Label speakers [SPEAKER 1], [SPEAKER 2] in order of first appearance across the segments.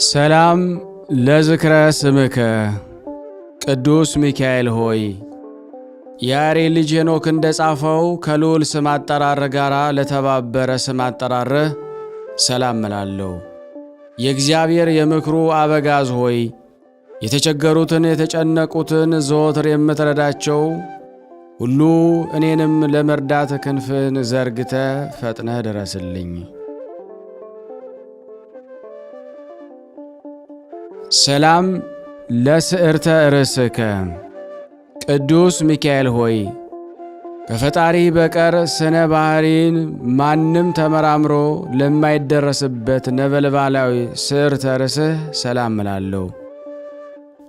[SPEAKER 1] ሰላም ለዝክረ ስምከ ቅዱስ ሚካኤል ሆይ የያሬድ ልጅ ሄኖክ እንደጻፈው ከልዑል ስም አጠራር ጋር ለተባበረ ስም አጠራር ሰላም እላለሁ። የእግዚአብሔር የምክሩ አበጋዝ ሆይ የተቸገሩትን የተጨነቁትን ዘወትር የምትረዳቸው ሁሉ እኔንም ለመርዳት ክንፍን ዘርግተ ፈጥነህ ድረስልኝ። ሰላም ለስዕርተ ርእስከ ቅዱስ ሚካኤል ሆይ ከፈጣሪ በቀር ስነ ባህሪን ማንም ተመራምሮ ለማይደረስበት ነበልባላዊ ስዕርተ ርእስህ ሰላም እላለሁ።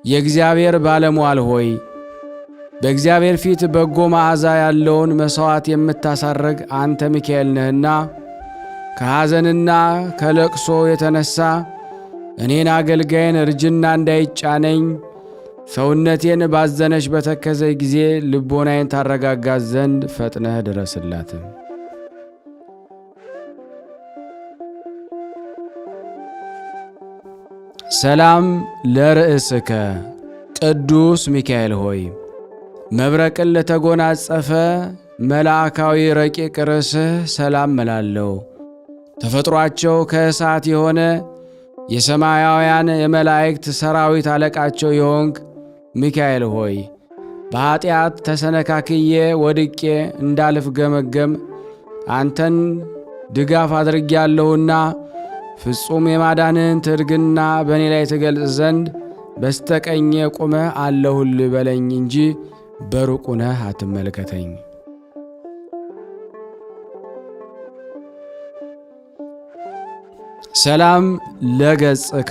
[SPEAKER 1] የእግዚአብሔር ባለሟል ሆይ በእግዚአብሔር ፊት በጎ መዓዛ ያለውን መሥዋዕት የምታሳርግ አንተ ሚካኤል ነህና ከሐዘንና ከለቅሶ የተነሣ እኔን አገልጋይን እርጅና እንዳይጫነኝ ሰውነቴን ባዘነች በተከዘ ጊዜ ልቦናዬን ታረጋጋት ዘንድ ፈጥነህ ድረስላት። ሰላም ለርእስከ ቅዱስ ሚካኤል ሆይ መብረቅን ለተጎናጸፈ መልአካዊ ረቂቅ ርእስህ ሰላም እላለሁ። ተፈጥሯቸው ከእሳት የሆነ የሰማያውያን የመላእክት ሰራዊት አለቃቸው የሆንክ ሚካኤል ሆይ በኀጢአት ተሰነካክዬ ወድቄ እንዳልፍ ገመገም አንተን ድጋፍ አድርጌያለሁና ፍጹም የማዳንህን ትርግና በእኔ ላይ ትገልጽ ዘንድ በስተቀኜ ቁመህ አለሁልህ በለኝ እንጂ በሩቅ ሆነህ አትመልከተኝ። ሰላም ለገጽከ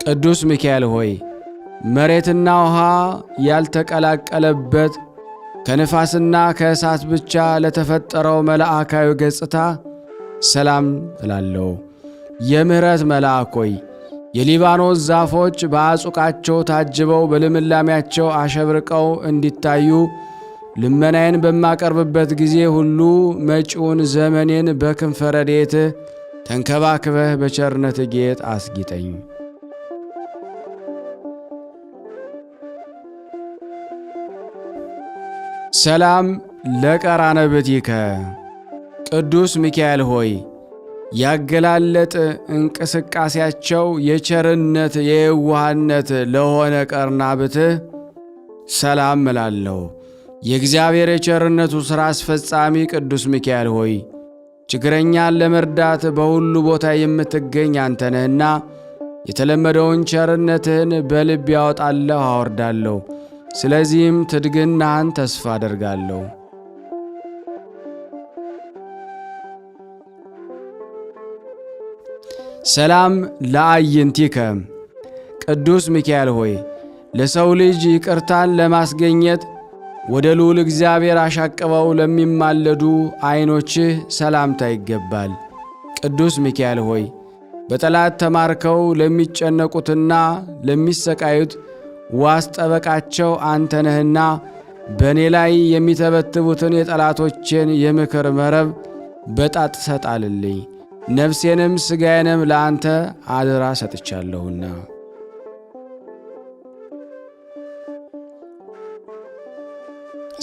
[SPEAKER 1] ቅዱስ ሚካኤል ሆይ መሬትና ውሃ ያልተቀላቀለበት ከንፋስና ከእሳት ብቻ ለተፈጠረው መልአካዊ ገጽታ ሰላም እላለሁ። የምሕረት መልአክ ሆይ የሊባኖስ ዛፎች በአጹቃቸው ታጅበው በልምላሜያቸው አሸብርቀው እንዲታዩ ልመናዬን በማቀርብበት ጊዜ ሁሉ መጪውን ዘመኔን በክንፈ ረድኤትህ ተንከባክበህ በቸርነት ጌጥ አስጊጠኝ። ሰላም ለቀራንብትከ ቅዱስ ሚካኤል ሆይ ያገላለጥ እንቅስቃሴያቸው የቸርነት የየዋህነት ለሆነ ቀርናብትህ ሰላም እላለሁ። የእግዚአብሔር የቸርነቱ ሥራ አስፈጻሚ ቅዱስ ሚካኤል ሆይ ችግረኛን ለመርዳት በሁሉ ቦታ የምትገኝ አንተ ነህና የተለመደውን ቸርነትህን በልብ ያወጣለሁ አወርዳለሁ። ስለዚህም ትድግናህን ተስፋ አደርጋለሁ። ሰላም ለአዕይንቲከ ቅዱስ ሚካኤል ሆይ ለሰው ልጅ ይቅርታን ለማስገኘት ወደ ልዑል እግዚአብሔር አሻቅበው ለሚማለዱ ዐይኖችህ ሰላምታ ይገባል። ቅዱስ ሚካኤል ሆይ በጠላት ተማርከው ለሚጨነቁትና ለሚሰቃዩት ዋስ ጠበቃቸው አንተ ነህና በእኔ ላይ የሚተበትቡትን የጠላቶቼን የምክር መረብ በጣጥሰህ ጣልልኝ። ነፍሴንም ሥጋዬንም ለአንተ አደራ ሰጥቻለሁና።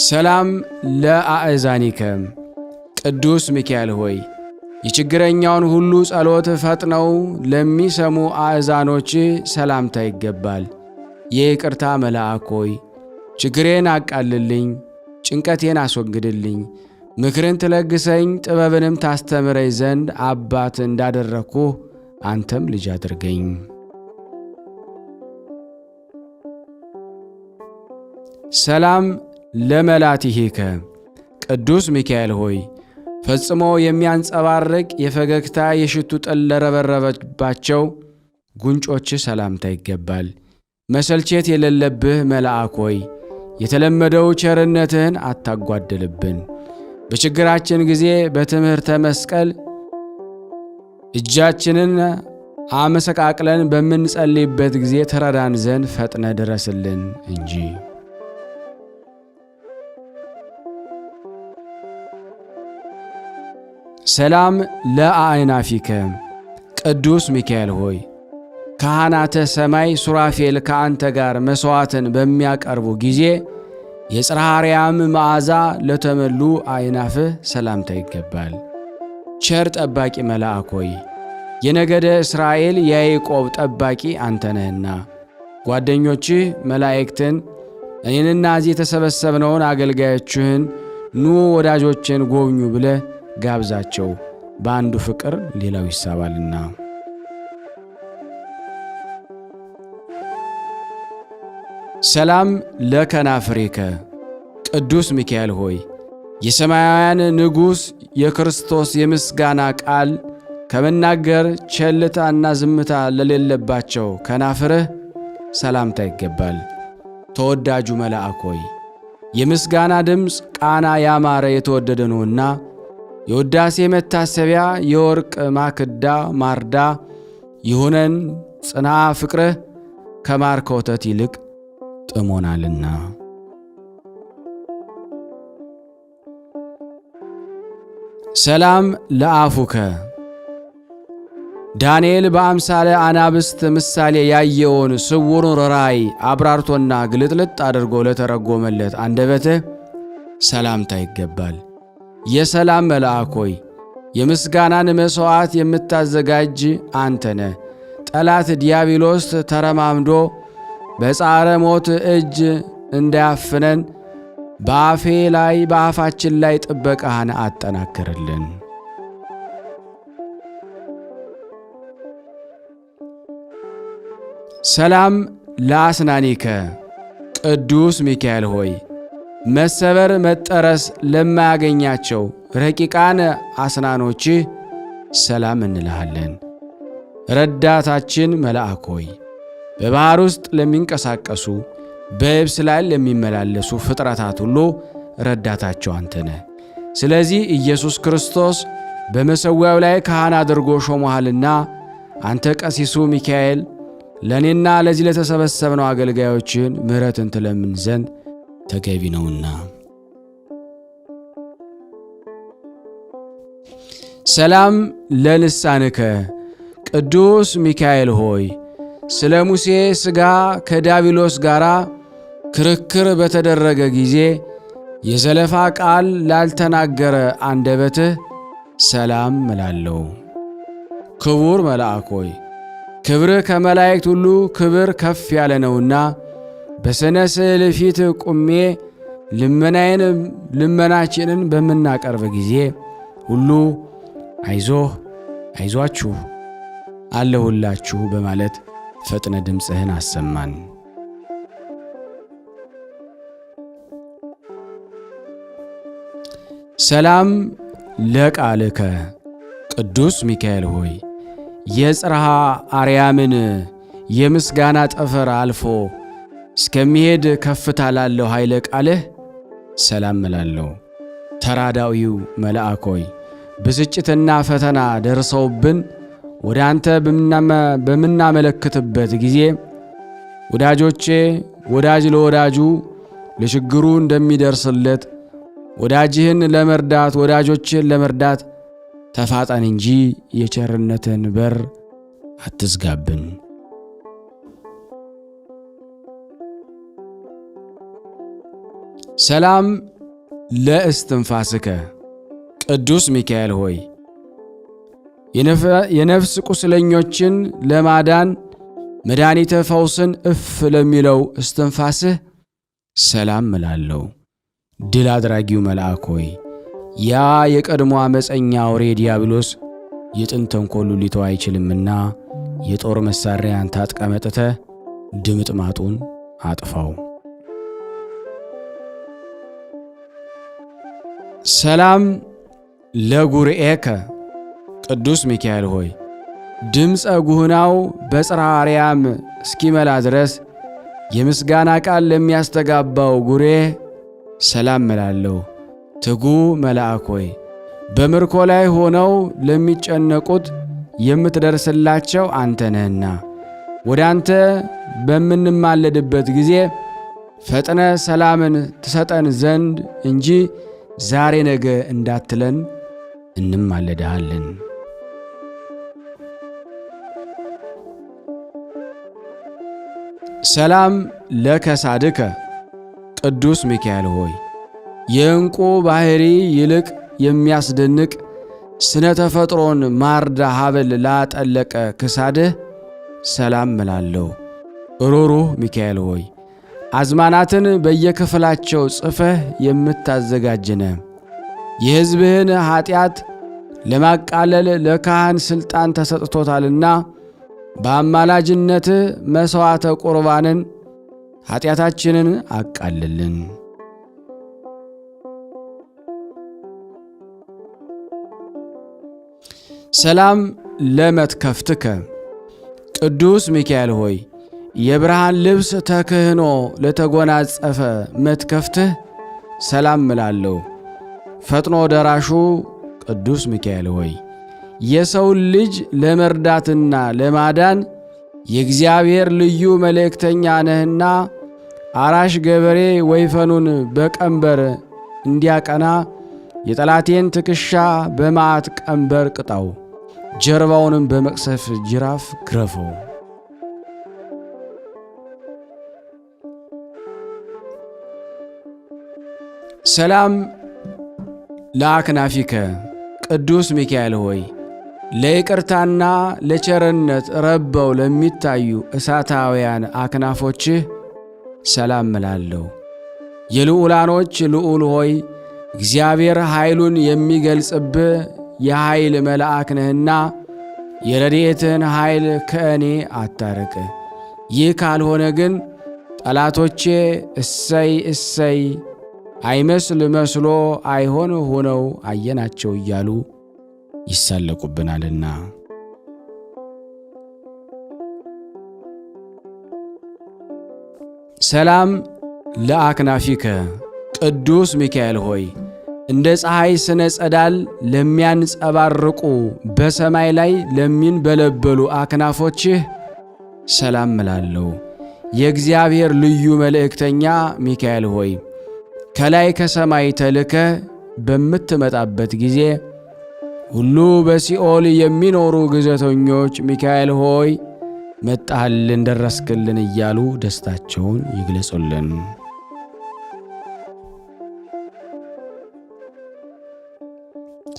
[SPEAKER 1] ሰላም ለአእዛኒከ ቅዱስ ሚካኤል ሆይ የችግረኛውን ሁሉ ጸሎት ፈጥነው ለሚሰሙ አእዛኖች ሰላምታ ይገባል። የይቅርታ መልአክ ሆይ ችግሬን አቃልልኝ፣ ጭንቀቴን አስወግድልኝ፣ ምክርን ትለግሰኝ ጥበብንም ታስተምረኝ ዘንድ አባት እንዳደረግኩህ አንተም ልጅ አድርገኝ። ሰላም ለመላትሂከ ቅዱስ ሚካኤል ሆይ ፈጽሞ የሚያንጸባርቅ የፈገግታ የሽቱ ጠል ለረበረበባቸው ጉንጮች ሰላምታ ይገባል። መሰልቸት የሌለብህ መልአክ ሆይ የተለመደው ቸርነትህን አታጓድልብን። በችግራችን ጊዜ በትምህርተ መስቀል እጃችንን አመሰቃቅለን በምንጸልይበት ጊዜ ተረዳን ዘንድ ፈጥነ ድረስልን እንጂ። ሰላም ለአዕናፊከ ቅዱስ ሚካኤል ሆይ ካህናተ ሰማይ ሱራፌል ከአንተ ጋር መሥዋዕትን በሚያቀርቡ ጊዜ የጽርሐ አርያም መዓዛ ለተመሉ አእናፍህ ሰላምታ ይገባል። ቸር ጠባቂ መልአክ ሆይ የነገደ እስራኤል የያዕቆብ ጠባቂ አንተ ነህና ጓደኞችህ መላእክትን እኔንና እዚህ የተሰበሰብነውን አገልጋዮችህን ኑ ወዳጆችን ጎብኙ ብለህ ጋብዛቸው፣ በአንዱ ፍቅር ሌላው ይሳባልና። ሰላም ለከናፍሬከ ቅዱስ ሚካኤል ሆይ የሰማያውያን ንጉሥ የክርስቶስ የምስጋና ቃል ከመናገር ቸልታና ዝምታ ለሌለባቸው ከናፍርህ ሰላምታ ይገባል። ተወዳጁ መልአክ ሆይ የምስጋና ድምፅ ቃና ያማረ የተወደደ ነውና የውዳሴ መታሰቢያ የወርቅ ማክዳ ማርዳ ይሁነን። ጽና ፍቅርህ ከማር ከወተት ይልቅ ጥሞናልና። ሰላም ለአፉከ ዳንኤል በአምሳለ አናብስት ምሳሌ ያየውን ስውሩን ራእይ አብራርቶና ግልጥልጥ አድርጎ ለተረጎመለት አንደበትህ ሰላምታ ይገባል። የሰላም መልአክ ሆይ የምስጋናን መሥዋዕት የምታዘጋጅ አንተ ነህ። ጠላት ዲያብሎስ ተረማምዶ በጻረ ሞት እጅ እንዳያፍነን በአፋችን ላይ ጥበቃህን አጠናክርልን። ሰላም ለአስናኒከ ቅዱስ ሚካኤል ሆይ መሰበር መጠረስ ለማያገኛቸው ረቂቃን አስናኖችህ ሰላም እንልሃለን። ረዳታችን መልአክ ሆይ በባሕር ውስጥ ለሚንቀሳቀሱ በየብስ ላይ ለሚመላለሱ ፍጥረታት ሁሉ ረዳታቸው አንተ ነህ። ስለዚህ ኢየሱስ ክርስቶስ በመሠዊያው ላይ ካህን አድርጎ ሾሞሃልና አንተ ቀሲሱ ሚካኤል ለእኔና ለዚህ ለተሰበሰብነው አገልጋዮችን ምሕረትን ትለምን ዘንድ ተገቢ ነውና። ሰላም ለልሳንከ ቅዱስ ሚካኤል ሆይ ስለ ሙሴ ሥጋ ከዲያብሎስ ጋር ክርክር በተደረገ ጊዜ የዘለፋ ቃል ላልተናገረ አንደበትህ ሰላም እላለሁ። ክቡር መልአክ ሆይ ክብርህ ከመላእክት ሁሉ ክብር ከፍ ያለ ነውና በሥነ ስዕል ፊት ቁሜ ልመናችንን በምናቀርብ ጊዜ ሁሉ አይዞህ አይዟችሁ አለሁላችሁ በማለት ፈጥነ ድምፅህን አሰማን። ሰላም ለቃልከ ቅዱስ ሚካኤል ሆይ የጽርሐ አርያምን የምስጋና ጠፈር አልፎ እስከሚሄድ ከፍታ ላለው ኃይለ ቃልህ ሰላም እላለሁ። ተራዳዊው መልአክ ሆይ ብስጭትና ፈተና ደርሰውብን ወደ አንተ በምናመለክትበት ጊዜ ወዳጆቼ ወዳጅ ለወዳጁ ለችግሩ እንደሚደርስለት ወዳጅህን ለመርዳት ወዳጆችን ለመርዳት ተፋጠን እንጂ የቸርነትን በር አትዝጋብን። ሰላም ለእስትንፋስከ ቅዱስ ሚካኤል ሆይ የነፍስ ቁስለኞችን ለማዳን መድኃኒተ ፈውስን እፍ ለሚለው እስትንፋስህ ሰላም እላለሁ። ድል አድራጊው መልአክ ሆይ ያ የቀድሞ ዓመፀኛ አውሬ ዲያብሎስ የጥንት ተንኰሉ ሊተው አይችልምና የጦር መሣሪያን ታጥቀ መጥተህ ድምጥማጡን አጥፋው። ሰላም ለጉርኤከ ቅዱስ ሚካኤል ሆይ ድምፀ ጉህናው በጽርሐ አርያም እስኪመላ ድረስ የምስጋና ቃል ለሚያስተጋባው ጉሬህ ሰላም እላለሁ። ትጉ መልአክ ሆይ በምርኮ ላይ ሆነው ለሚጨነቁት የምትደርስላቸው አንተ ነህና ወደ አንተ በምንማለድበት ጊዜ ፈጥነ ሰላምን ትሰጠን ዘንድ እንጂ ዛሬ ነገ እንዳትለን እንማለድሃለን። ሰላም ለከሳድከ ቅዱስ ሚካኤል ሆይ የዕንቁ ባሕሪ ይልቅ የሚያስደንቅ ስነ ተፈጥሮን ማርዳ ሀብል ላጠለቀ ክሳድህ ሰላም እላለሁ። ሩሩህ ሚካኤል ሆይ አዝማናትን በየክፍላቸው ጽፈህ የምታዘጋጅነ የሕዝብህን ኀጢአት ለማቃለል ለካህን ሥልጣን ተሰጥቶታልና በአማላጅነትህ መሥዋዕተ ቁርባንን ኀጢአታችንን አቃልልን። ሰላም ለመትከፍትከ ቅዱስ ሚካኤል ሆይ የብርሃን ልብስ ተክህኖ ለተጎናጸፈ መትከፍትህ ሰላም እላለሁ። ፈጥኖ ደራሹ ቅዱስ ሚካኤል ሆይ የሰውን ልጅ ለመርዳትና ለማዳን የእግዚአብሔር ልዩ መልእክተኛ ነህና አራሽ ገበሬ ወይፈኑን በቀንበር እንዲያቀና የጠላቴን ትከሻ በመዓት ቀንበር ቅጣው፣ ጀርባውንም በመቅሰፍ ጅራፍ ግረፈው። ሰላም ለአክናፊከ ቅዱስ ሚካኤል ሆይ ለይቅርታና ለቸርነት ረበው ለሚታዩ እሳታውያን አክናፎችህ ሰላም እላለሁ። የልዑላኖች ልዑል ሆይ እግዚአብሔር ኃይሉን የሚገልጽብህ የኃይል መልአክ ነህና የረድኤትህን ኃይል ከእኔ አታርቅ። ይህ ካልሆነ ግን ጠላቶቼ እሰይ እሰይ አይመስል መስሎ አይሆን ሆነው አየናቸው እያሉ ይሳለቁብናልና። ሰላም ለአክናፊከ ቅዱስ ሚካኤል ሆይ እንደ ፀሐይ ስነ ጸዳል ለሚያንጸባርቁ በሰማይ ላይ ለሚንበለበሉ አክናፎችህ ሰላም እላለሁ። የእግዚአብሔር ልዩ መልእክተኛ ሚካኤል ሆይ ከላይ ከሰማይ ተልከ በምትመጣበት ጊዜ ሁሉ በሲኦል የሚኖሩ ግዘተኞች ሚካኤል ሆይ መጣህልን፣ ደረስክልን እያሉ ደስታቸውን ይግለጹልን።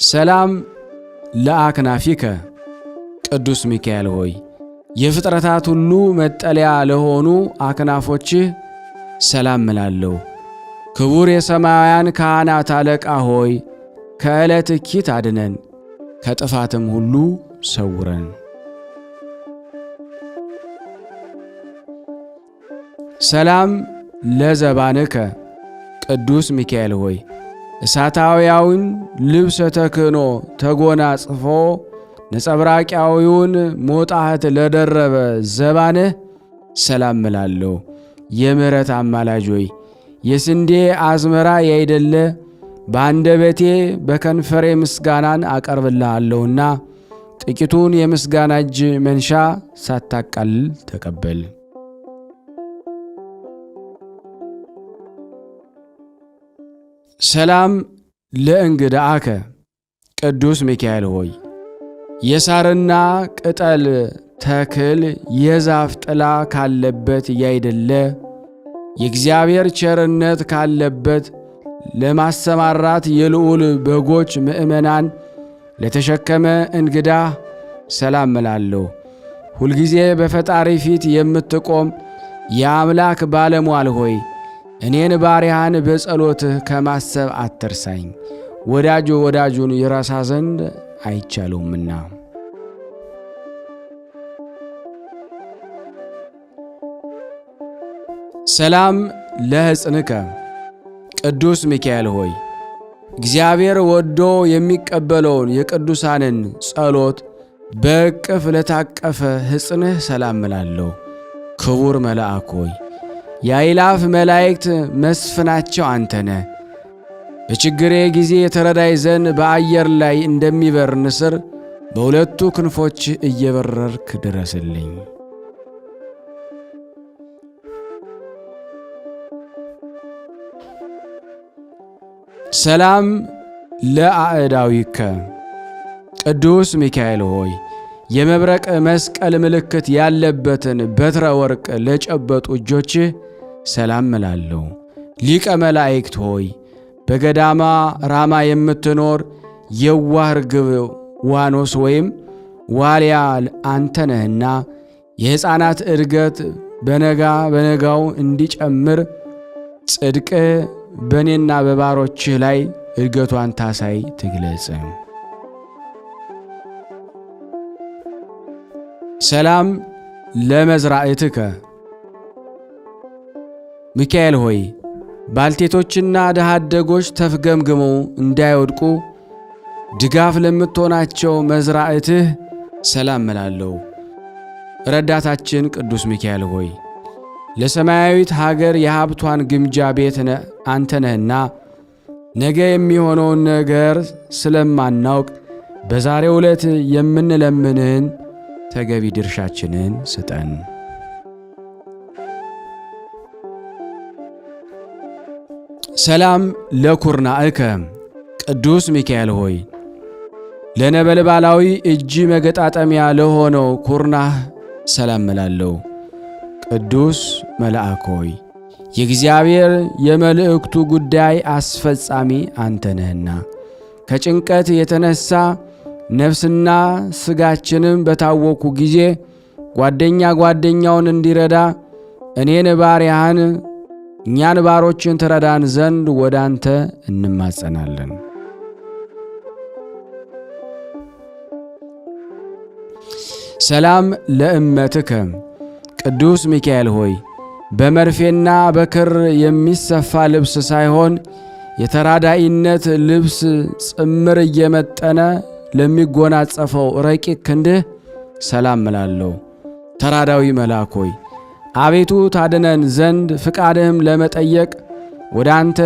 [SPEAKER 1] ሰላም ለአክናፊከ ቅዱስ ሚካኤል ሆይ የፍጥረታት ሁሉ መጠለያ ለሆኑ አክናፎችህ ሰላም እላለሁ። ክቡር የሰማያውያን ካህናት አለቃ ሆይ ከዕለት እኪት አድነን፣ ከጥፋትም ሁሉ ሰውረን። ሰላም ለዘባንከ ቅዱስ ሚካኤል ሆይ እሳታውያውን ልብሰ ተክህኖ ተጎናጽፎ ነጸብራቂያዊውን ሞጣህት ለደረበ ዘባንህ ሰላም እላለሁ። የምሕረት አማላጅ ሆይ የስንዴ አዝመራ ያይደለ በአንደበቴ በከንፈሬ ምስጋናን አቀርብልሃለሁና ጥቂቱን የምስጋና እጅ መንሻ ሳታቃልል ተቀበል። ሰላም ለእንግዳአከ ቅዱስ ሚካኤል ሆይ የሳርና ቅጠል ተክል የዛፍ ጥላ ካለበት ያይደለ የእግዚአብሔር ቸርነት ካለበት ለማሰማራት የልዑል በጎች ምእመናን ለተሸከመ እንግዳ ሰላም እላለሁ። ሁልጊዜ በፈጣሪ ፊት የምትቆም የአምላክ ባለሟል ሆይ እኔን ባሪያህን በጸሎትህ ከማሰብ አትርሳኝ፣ ወዳጁ ወዳጁን ይረሳ ዘንድ አይቻለውምና። ሰላም ለሕፅንከ ቅዱስ ሚካኤል ሆይ እግዚአብሔር ወዶ የሚቀበለውን የቅዱሳንን ጸሎት በእቅፍ ለታቀፈ ሕፅንህ ሰላም እላለሁ። ክቡር መልአክ ሆይ የአእላፍ መላእክት መስፍናቸው አንተነ በችግሬ ጊዜ የተረዳይ ዘንድ በአየር ላይ እንደሚበር ንስር በሁለቱ ክንፎች እየበረርክ ድረስልኝ። ሰላም ለአእዳዊከ ቅዱስ ሚካኤል ሆይ የመብረቅ መስቀል ምልክት ያለበትን በትረ ወርቅ ለጨበጡ እጆችህ ሰላም እላለሁ። ሊቀ መላእክት ሆይ በገዳማ ራማ የምትኖር የዋህ ርግብ ዋኖስ ወይም ዋልያ አንተ ነህና የሕፃናት እድገት በነጋው እንዲጨምር ጽድቅ በእኔና በባሮችህ ላይ እድገቷን ታሳይ ትግለጽ። ሰላም ለመዝራዕትከ ሚካኤል ሆይ ባልቴቶችና ድሃ አደጎች ተፍገምግመው እንዳይወድቁ ድጋፍ ለምትሆናቸው መዝራዕትህ ሰላም እላለሁ። ረዳታችን ቅዱስ ሚካኤል ሆይ ለሰማያዊት ሀገር የሀብቷን ግምጃ ቤት አንተ ነህና ነገ የሚሆነውን ነገር ስለማናውቅ በዛሬው ዕለት የምንለምንህን ተገቢ ድርሻችንን ስጠን። ሰላም ለኩርናዕከ ቅዱስ ሚካኤል ሆይ ለነበልባላዊ እጅ መገጣጠሚያ ለሆነው ኩርናህ ሰላም እላለሁ። ቅዱስ መልአክ ሆይ የእግዚአብሔር የመልእክቱ ጉዳይ አስፈጻሚ አንተ ነህና ከጭንቀት የተነሳ ነፍስና ሥጋችንም በታወኩ ጊዜ ጓደኛውን እንዲረዳ እኔን ባሪያህን እኛን ባሮችን ትረዳን ዘንድ ወደ አንተ እንማጸናለን። ሰላም ለእመትከ ቅዱስ ሚካኤል ሆይ በመርፌና በክር የሚሰፋ ልብስ ሳይሆን የተራዳኢነት ልብስ ጽምር እየመጠነ ለሚጎናጸፈው ረቂቅ ክንድህ ሰላም እላለሁ። ተራዳዊ መልአክ ሆይ አቤቱ ታድነን ዘንድ ፍቃድህም ለመጠየቅ ወደ አንተ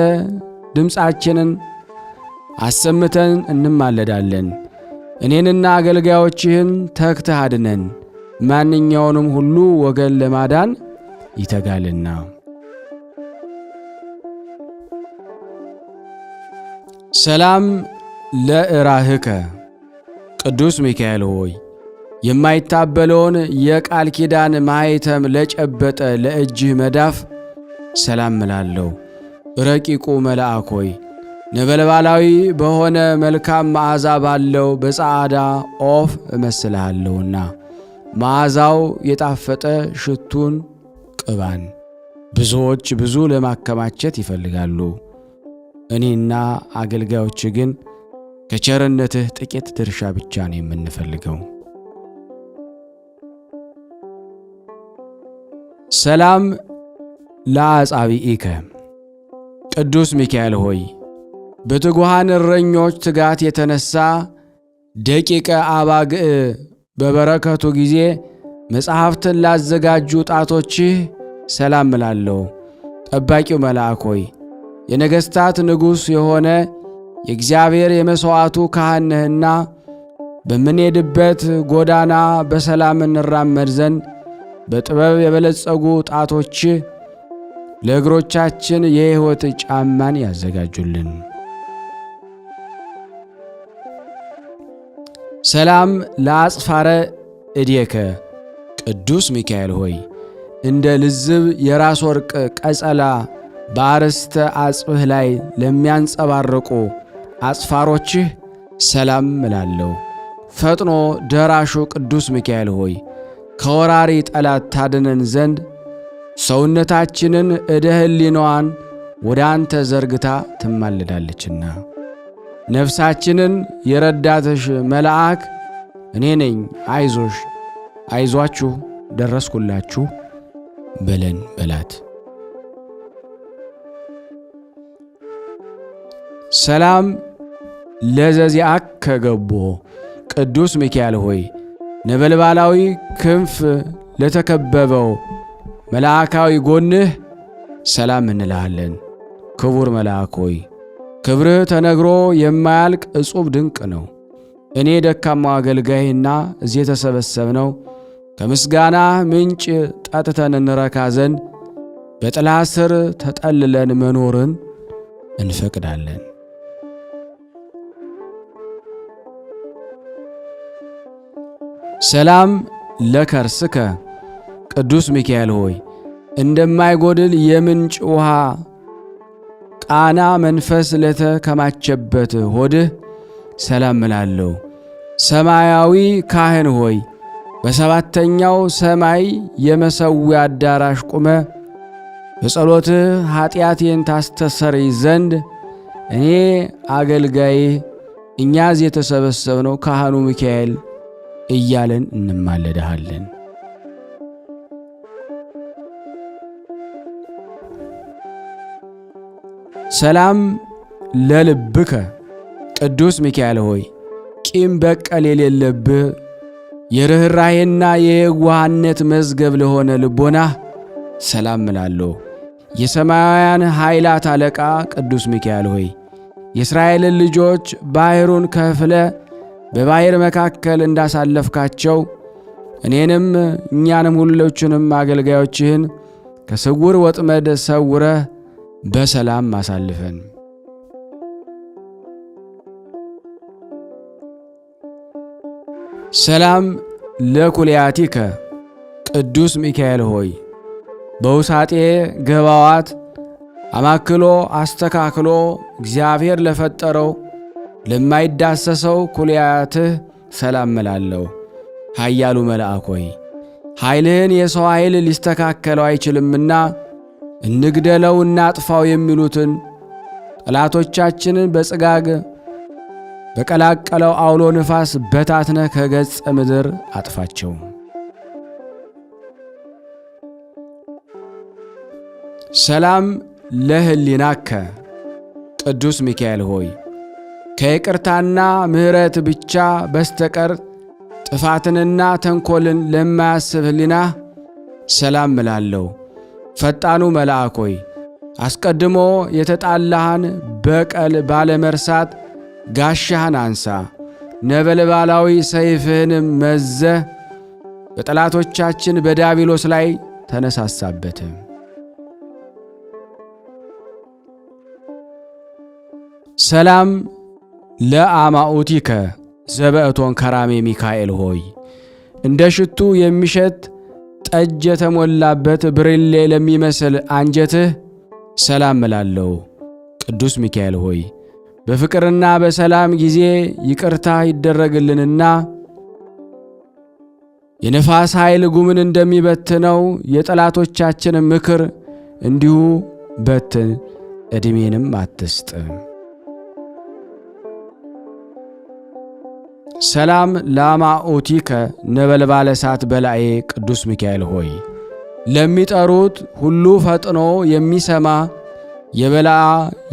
[SPEAKER 1] ድምፃችንን አሰምተን እንማለዳለን። እኔንና አገልጋዮችህን ተግተህ አድነን፣ ማንኛውንም ሁሉ ወገን ለማዳን ይተጋልና። ሰላም ለእራህከ ቅዱስ ሚካኤል ሆይ የማይታበለውን የቃል ኪዳን ማኅተም ለጨበጠ ለእጅህ መዳፍ ሰላም እላለሁ። ረቂቁ መልአክ ሆይ ነበልባላዊ በሆነ መልካም መዓዛ ባለው በጸዓዳ ኦፍ እመስልሃለሁና መዓዛው የጣፈጠ ሽቱን ቅባን ብዙዎች ብዙ ለማከማቸት ይፈልጋሉ። እኔና አገልጋዮች ግን ከቸርነትህ ጥቂት ድርሻ ብቻ ነው የምንፈልገው። ሰላም ለአጻብዒከ ቅዱስ ሚካኤል ሆይ በትጉሃን እረኞች ትጋት የተነሳ ደቂቀ አባግዕ በበረከቱ ጊዜ መጽሐፍትን ላዘጋጁ ጣቶችህ ሰላም እላለሁ። ጠባቂው መልአክ ሆይ የነገሥታት ንጉሥ የሆነ የእግዚአብሔር የመሥዋዕቱ ካህን ነህና በምንሄድበት ጎዳና በሰላም እንራመድ ዘንድ በጥበብ የበለጸጉ ጣቶችህ ለእግሮቻችን የሕይወት ጫማን ያዘጋጁልን። ሰላም ለአጽፋረ እዴከ ቅዱስ ሚካኤል ሆይ እንደ ልዝብ የራስ ወርቅ ቀጸላ በአርስተ አጽብህ ላይ ለሚያንጸባርቁ አጽፋሮችህ ሰላም እላለሁ። ፈጥኖ ደራሹ ቅዱስ ሚካኤል ሆይ ከወራሪ ጠላት ታድነን ዘንድ ሰውነታችንን ዕደ ሕሊናዋን ወደ አንተ ዘርግታ ትማልዳለችና ነፍሳችንን የረዳትሽ መልአክ እኔ ነኝ፣ አይዞሽ፣ አይዟችሁ፣ ደረስኩላችሁ በለን በላት። ሰላም ለዘዚአከ ገቦ ቅዱስ ሚካኤል ሆይ ነበልባላዊ ክንፍ ለተከበበው መልአካዊ ጎንህ ሰላም እንልሃለን። ክቡር መልአክ ሆይ ክብርህ ተነግሮ የማያልቅ እጹብ ድንቅ ነው። እኔ ደካማው አገልጋይና እዚህ የተሰበሰብነው ከምስጋና ምንጭ ጠጥተን እንረካ ዘንድ በጥላ ስር ተጠልለን መኖርን እንፈቅዳለን። ሰላም ለከርስከ ቅዱስ ሚካኤል ሆይ እንደማይጎድል የምንጭ ውሃ ቃና መንፈስ ለተከማቸበት ሆድህ ሰላም እላለሁ። ሰማያዊ ካህን ሆይ በሰባተኛው ሰማይ የመሠዊያ አዳራሽ ቁመ በጸሎትህ ኀጢአቴን ታስተሰርይ ዘንድ እኔ አገልጋይህ እኛ እዚህ የተሰበሰብነው ካህኑ ሚካኤል እያለን እንማለድሃለን። ሰላም ለልብከ ቅዱስ ሚካኤል ሆይ ቂም በቀል የሌለብህ የርኅራኄና የየዋህነት መዝገብ ለሆነ ልቦናህ ሰላም እላለሁ። የሰማያውያን ኃይላት አለቃ ቅዱስ ሚካኤል ሆይ የእስራኤልን ልጆች ባሕሩን ከፍለ በባሕር መካከል እንዳሳለፍካቸው እኔንም እኛንም ሁሎችንም አገልጋዮችህን ከስውር ወጥመድ ሰውረህ በሰላም አሳልፈን። ሰላም ለኩልያቲከ ቅዱስ ሚካኤል ሆይ በውሳጤ ገባዋት አማክሎ አስተካክሎ እግዚአብሔር ለፈጠረው ለማይዳሰሰው ኩልያትህ ሰላም እላለሁ። ኃያሉ መልአክ ሆይ ኃይልህን የሰው ኃይል ሊስተካከለው አይችልምና እንግደለው እናጥፋው የሚሉትን ጠላቶቻችንን በጽጋግ በቀላቀለው አውሎ ንፋስ በታትነ ከገጸ ምድር አጥፋቸው። ሰላም ለህሊናከ ቅዱስ ሚካኤል ሆይ ከይቅርታና ምሕረት ብቻ በስተቀር ጥፋትንና ተንኰልን ለማያስብ ህሊናህ ሰላም እላለሁ። ፈጣኑ መልአክ ሆይ አስቀድሞ የተጣላህን በቀል ባለመርሳት ጋሻህን አንሳ፣ ነበልባላዊ ሰይፍህንም መዘህ በጠላቶቻችን በዲያብሎስ ላይ ተነሳሳበት። ሰላም ለአማኡቲከ ዘበእቶን ከራሜ ሚካኤል ሆይ እንደ ሽቱ የሚሸት ጠጅ የተሞላበት ብርሌ ለሚመስል አንጀትህ ሰላም እላለሁ። ቅዱስ ሚካኤል ሆይ በፍቅርና በሰላም ጊዜ ይቅርታ ይደረግልንና የነፋስ ኃይል ጉምን እንደሚበትነው የጠላቶቻችን ምክር እንዲሁ በትን፣ ዕድሜንም አትስጥ። ሰላም ለአማኡቲከ ነበልባለ እሳት በላዔ ቅዱስ ሚካኤል ሆይ ለሚጠሩት ሁሉ ፈጥኖ የሚሰማ የበላዓ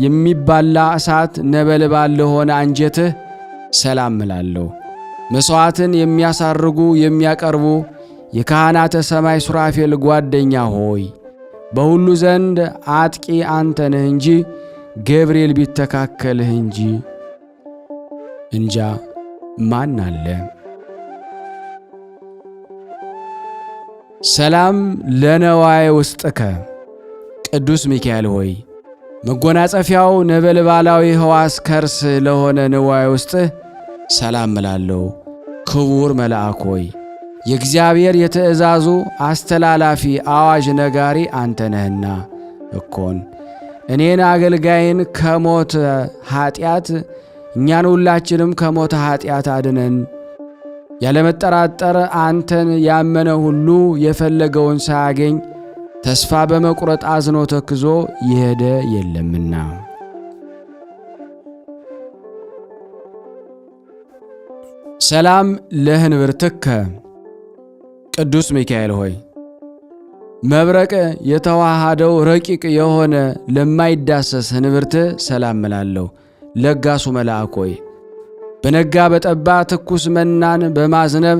[SPEAKER 1] የሚባላ እሳት ነበልባል ለሆነ አንጀትህ ሰላም እላለሁ። መሥዋዕትን የሚያሳርጉ የሚያቀርቡ የካህናተ ሰማይ ሱራፌል ጓደኛ ሆይ በሁሉ ዘንድ አጥቂ አንተ ነህ እንጂ ገብርኤል ቢተካከልህ እንጃ ማን አለ? ሰላም ለነዋየ ውስጥከ ቅዱስ ሚካኤል ሆይ መጎናጸፊያው ነበልባላዊ ሕዋስ ከርስ ለሆነ ነዋየ ውስጥህ ሰላም እላለሁ። ክቡር መልአክ ሆይ የእግዚአብሔር የትእዛዙ አስተላላፊ አዋጅ ነጋሪ አንተ ነህና እኮን እኔን አገልጋይን ከሞት ኀጢአት እኛን ሁላችንም ከሞት ኀጢአት አድነን። ያለመጠራጠር አንተን ያመነ ሁሉ የፈለገውን ሳያገኝ ተስፋ በመቁረጥ አዝኖ ተክዞ ይሄደ የለምና። ሰላም ለህንብርትከ ቅዱስ ሚካኤል ሆይ መብረቅ የተዋሃደው ረቂቅ የሆነ ለማይዳሰስ ህንብርትህ ሰላም እላለሁ። ለጋሱ መልአክ ሆይ በነጋ በጠባ ትኩስ መናን በማዝነብ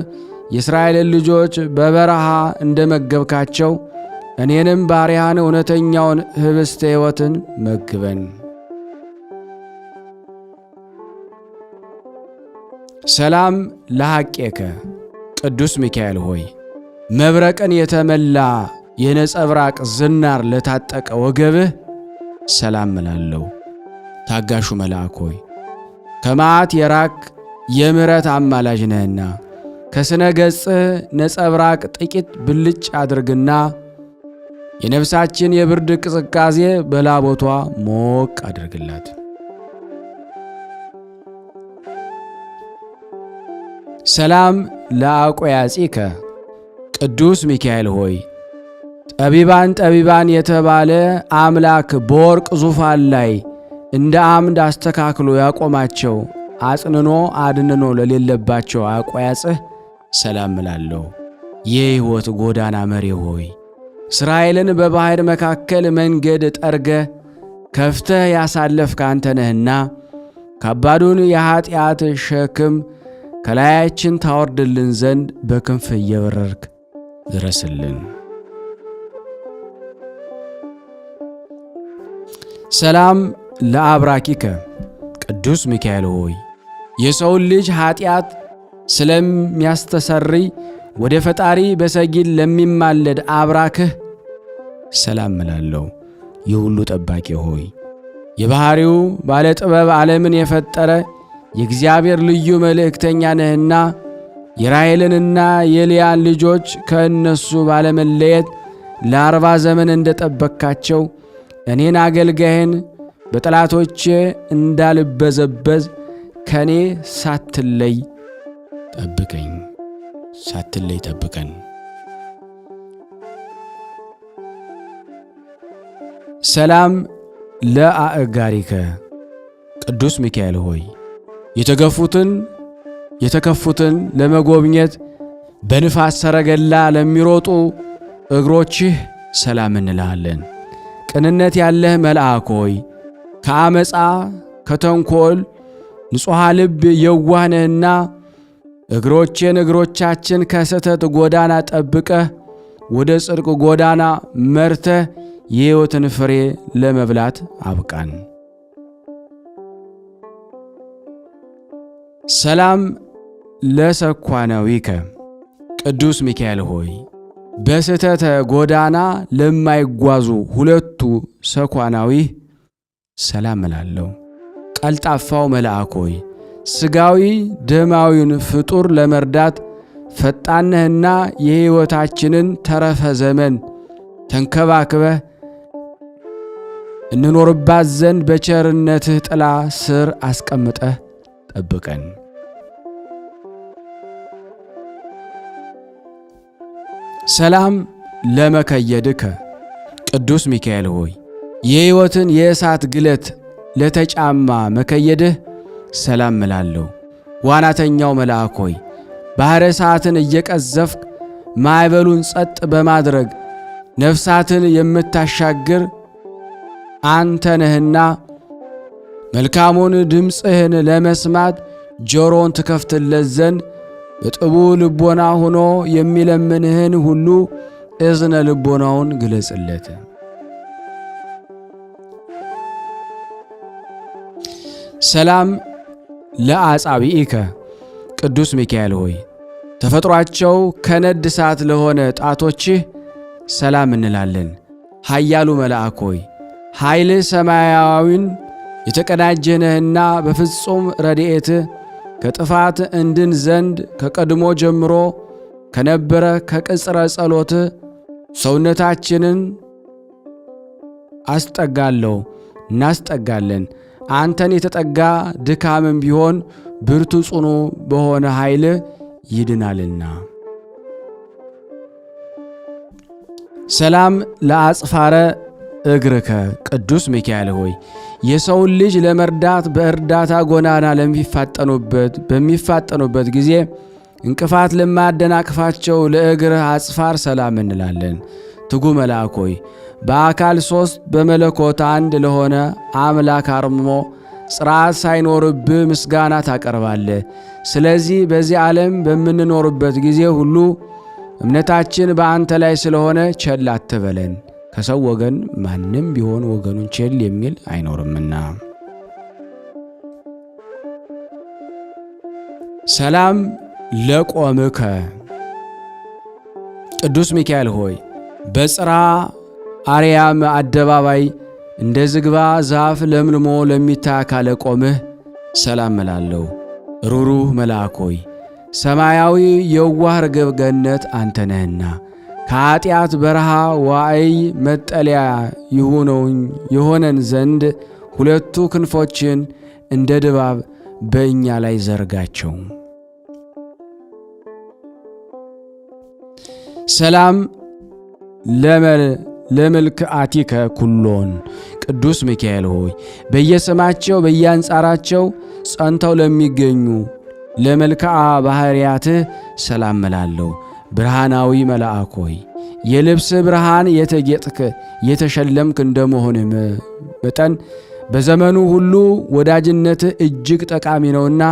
[SPEAKER 1] የእስራኤልን ልጆች በበረሃ እንደመገብካቸው እኔንም ባሪያህን እውነተኛውን ኅብስተ ሕይወትን መግበን። ሰላም ለሐቄከ ቅዱስ ሚካኤል ሆይ መብረቅን የተመላ የነጸብራቅ ዝናር ለታጠቀ ወገብህ ሰላም እላለሁ። ታጋሹ መልአክ ሆይ ከመዓት የራቅ የምሕረት አማላጅ ነህና ከስነ ገጽህ ነጸብራቅ ጥቂት ብልጭ አድርግና የነፍሳችን የብርድ ቅዝቃዜ በላቦቷ ሞቅ አድርግላት። ሰላም ለአቆያጺከ ቅዱስ ሚካኤል ሆይ ጠቢባን የተባለ አምላክ በወርቅ ዙፋን ላይ እንደ አምድ አስተካክሎ ያቆማቸው አጽንኖ አድንኖ ለሌለባቸው አቆያጽህ ሰላም እላለሁ። የሕይወት ጎዳና መሪ ሆይ እስራኤልን በባሕር መካከል መንገድ ጠርገ ከፍተህ ያሳለፍክ አንተ ነህና ከባዱን የኀጢአት ሸክም ከላያችን ታወርድልን ዘንድ በክንፍ እየበረርክ ድረስልን። ሰላም ለአብራኪከ ቅዱስ ሚካኤል ሆይ የሰውን ልጅ ኀጢአት ስለሚያስተሰርይ ወደ ፈጣሪ በሰጊድ ለሚማለድ አብራክህ ሰላም እላለሁ። የሁሉ ጠባቂ ሆይ የባሕሪው ባለጥበብ ዓለምን የፈጠረ የእግዚአብሔር ልዩ መልእክተኛ ነህና የራሔልንና የልያን ልጆች ከእነሱ ባለመለየት ለ40 ዘመን እንደ ጠበቅካቸው እኔን አገልጋይን በጠላቶቼ እንዳልበዘበዝ ከኔ ሳትለይ ጠብቀኝ፣ ሳትለይ ጠብቀን። ሰላም ለአእጋሪከ ቅዱስ ሚካኤል ሆይ የተከፉትን ለመጎብኘት በንፋስ ሰረገላ ለሚሮጡ እግሮችህ ሰላም እንልሃለን። ቅንነት ያለህ መልአክ ሆይ ከአመፃ ከተንኮል ንጹሕ ልብ የዋህ ነህና እግሮቻችን ከስህተት ጎዳና ጠብቀህ ወደ ጽድቅ ጎዳና መርተህ የሕይወትን ፍሬ ለመብላት አብቃን። ሰላም ለሰኳናዊከ ቅዱስ ሚካኤል ሆይ በስህተተ ጎዳና ለማይጓዙ ሁለቱ ሰኳናዊህ ሰላም እላለሁ። ቀልጣፋው መልአክ ሆይ ሥጋዊ ደማዊውን ፍጡር ለመርዳት ፈጣንነህና የሕይወታችንን ተረፈ ዘመን ተንከባክበህ እንኖርባት ዘንድ በቸርነትህ ጥላ ስር አስቀምጠህ ጠብቀን። ሰላም ለመከየድከ ቅዱስ ሚካኤል ሆይ የሕይወትን የእሳት ግለት ለተጫማ መከየድህ ሰላም እላለሁ። ዋናተኛው መልአክ ሆይ ባሕረ እሳትን እየቀዘፍክ ማዕበሉን ጸጥ በማድረግ ነፍሳትን የምታሻግር አንተ ነህና መልካሙን ድምፅህን ለመስማት ጆሮን ትከፍትለት ዘንድ በጥቡ ልቦና ሆኖ የሚለምንህን ሁሉ እዝነ ልቦናውን ግለጽለት። ሰላም ለአጻብኢከ ቅዱስ ሚካኤል ሆይ ተፈጥሯቸው ከነድ እሳት ለሆነ ጣቶችህ ሰላም እንላለን። ኃያሉ መልአክ ሆይ ኃይል ሰማያዊን የተቀዳጀነህና በፍጹም ረድኤትህ ከጥፋት እንድን ዘንድ ከቀድሞ ጀምሮ ከነበረ ከቅጽረ ጸሎትህ ሰውነታችንን እናስጠጋለን። አንተን የተጠጋ ድካምም ቢሆን ብርቱ ጽኑ በሆነ ኃይል ይድናልና። ሰላም ለአጽፋረ እግርከ ቅዱስ ሚካኤል ሆይ የሰውን ልጅ ለመርዳት በእርዳታ ጎዳና በሚፋጠኑበት ጊዜ እንቅፋት ለማደናቅፋቸው ለእግርህ አጽፋር ሰላም እንላለን። ትጉ መልአክ ሆይ በአካል 3 በመለኮት አንድ ለሆነ አምላክ አርምሞ ጽርዓት ሳይኖርብህ ምስጋና ታቀርባለህ። ስለዚህ በዚህ ዓለም በምንኖርበት ጊዜ ሁሉ እምነታችን በአንተ ላይ ስለሆነ ቸል አትበለን። ከሰው ወገን ማንም ቢሆን ወገኑን ቸል የሚል አይኖርምና። ሰላም ለቆምከ ቅዱስ ሚካኤል ሆይ በጽርሐ አርያም አደባባይ እንደ ዝግባ ዛፍ ለምልሞ ለሚታይ አካለ ቆምህ ሰላም እላለሁ። ሩሩህ መልአክ ሆይ ሰማያዊ የዋህ ርግብ ገነት አንተ ነህና ከኃጢአት በረሃ ዋዕይ መጠለያ የሆነን ዘንድ ሁለቱ ክንፎችን እንደ ድባብ በእኛ ላይ ዘርጋቸው። ሰላም ለመልክዓቲከ ኩሎን ቅዱስ ሚካኤል ሆይ በየስማቸው በየአንጻራቸው ጸንተው ለሚገኙ ለመልክዓ ባሕርያትህ ሰላም እላለሁ። ብርሃናዊ መልአክ ሆይ የልብስ ብርሃን የተጌጥክ የተሸለምክ እንደመሆንህ መጠን በዘመኑ ሁሉ ወዳጅነትህ እጅግ ጠቃሚ ነውና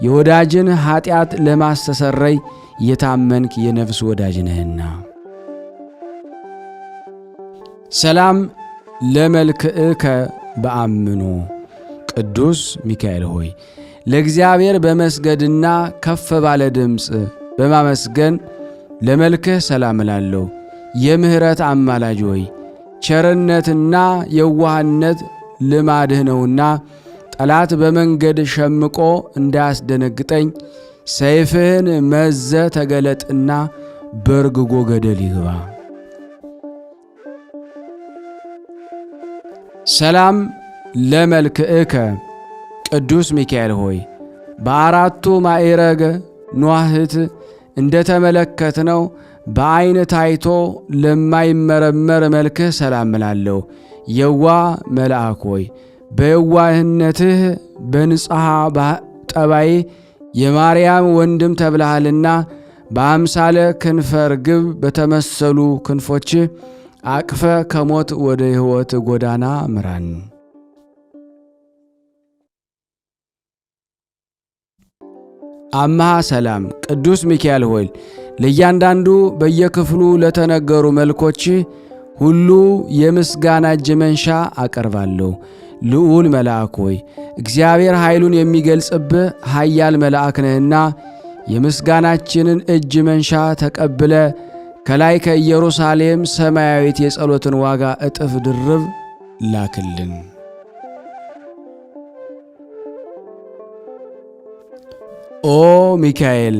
[SPEAKER 1] የወዳጅን ኃጢአት ለማስተሰረይ የታመንክ የነፍስ ወዳጅ ነህና። ሰላም ለመልክዕከ በአምኖ ቅዱስ ሚካኤል ሆይ ለእግዚአብሔር በመስገድና ከፍ ባለ ድምፅ በማመስገን ለመልክህ ሰላም እላለሁ። የምሕረት አማላጅ ሆይ ቸርነትና የዋህነት ልማድህ ነውና ጠላት በመንገድ ሸምቆ እንዳያስደነግጠኝ ሰይፍህን መዘ ተገለጥና በርግጎ ገደል ይግባ። ሰላም ለመልክዕከ ቅዱስ ሚካኤል ሆይ በአራቱ ማዕረገ ኗህት እንደ ተመለከትነው በዐይን ታይቶ ለማይመረመር መልክህ ሰላም እላለሁ። የዋህ መልአክ ሆይ በየዋህነትህ በንጽሐ ጠባይ የማርያም ወንድም ተብለሃልና በአምሳለ ክንፈ ርግብ በተመሰሉ ክንፎችህ አቅፈ ከሞት ወደ ሕይወት ጎዳና ምራን። አምሃ ሰላም ቅዱስ ሚካኤል ሆይ ለእያንዳንዱ በየክፍሉ ለተነገሩ መልኮች ሁሉ የምስጋና እጅ መንሻ አቀርባለሁ። ልዑል መልአክ ሆይ እግዚአብሔር ኃይሉን የሚገልጽብህ ኃያል መልአክ ነህና የምስጋናችንን እጅ መንሻ ተቀብለ ከላይ ከኢየሩሳሌም ሰማያዊት የጸሎትን ዋጋ እጥፍ ድርብ ላክልን። ኦ ሚካኤል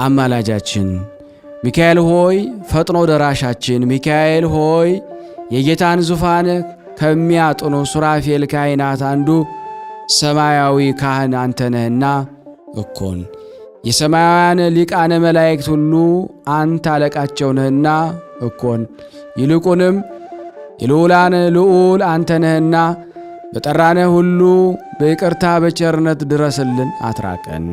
[SPEAKER 1] አማላጃችን፣ ሚካኤል ሆይ ፈጥኖ ደራሻችን፣ ሚካኤል ሆይ የጌታን ዙፋን ከሚያጥኑ ሱራፌል ካህናት አንዱ ሰማያዊ ካህን አንተ ነህና እኮን የሰማያውያን ሊቃነ መላእክት ሁሉ አንተ አለቃቸው ነህና እኮን ይልቁንም የልዑላን ልዑል አንተ ነህና በጠራነህ ሁሉ በይቅርታ በቸርነት ድረስልን፣ አትራቀን።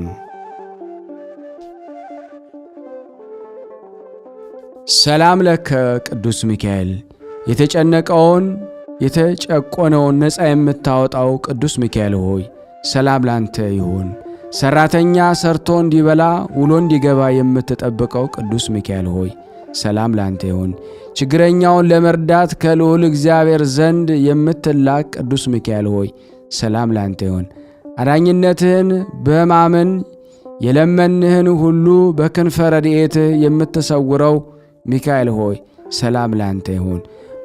[SPEAKER 1] ሰላም ለከ ቅዱስ ሚካኤል የተጨነቀውን የተጨቆነውን ነፃ የምታወጣው ቅዱስ ሚካኤል ሆይ ሰላም ላንተ ይሁን። ሰራተኛ ሰርቶ እንዲበላ ውሎ እንዲገባ የምትጠብቀው ቅዱስ ሚካኤል ሆይ ሰላም ላንተ ይሁን። ችግረኛውን ለመርዳት ከልዑል እግዚአብሔር ዘንድ የምትላክ ቅዱስ ሚካኤል ሆይ ሰላም ላንተ ይሁን። አዳኝነትህን በማመን የለመንህን ሁሉ በክንፈ ረድኤትህ የምትሰውረው ሚካኤል ሆይ ሰላም ላንተ ይሁን።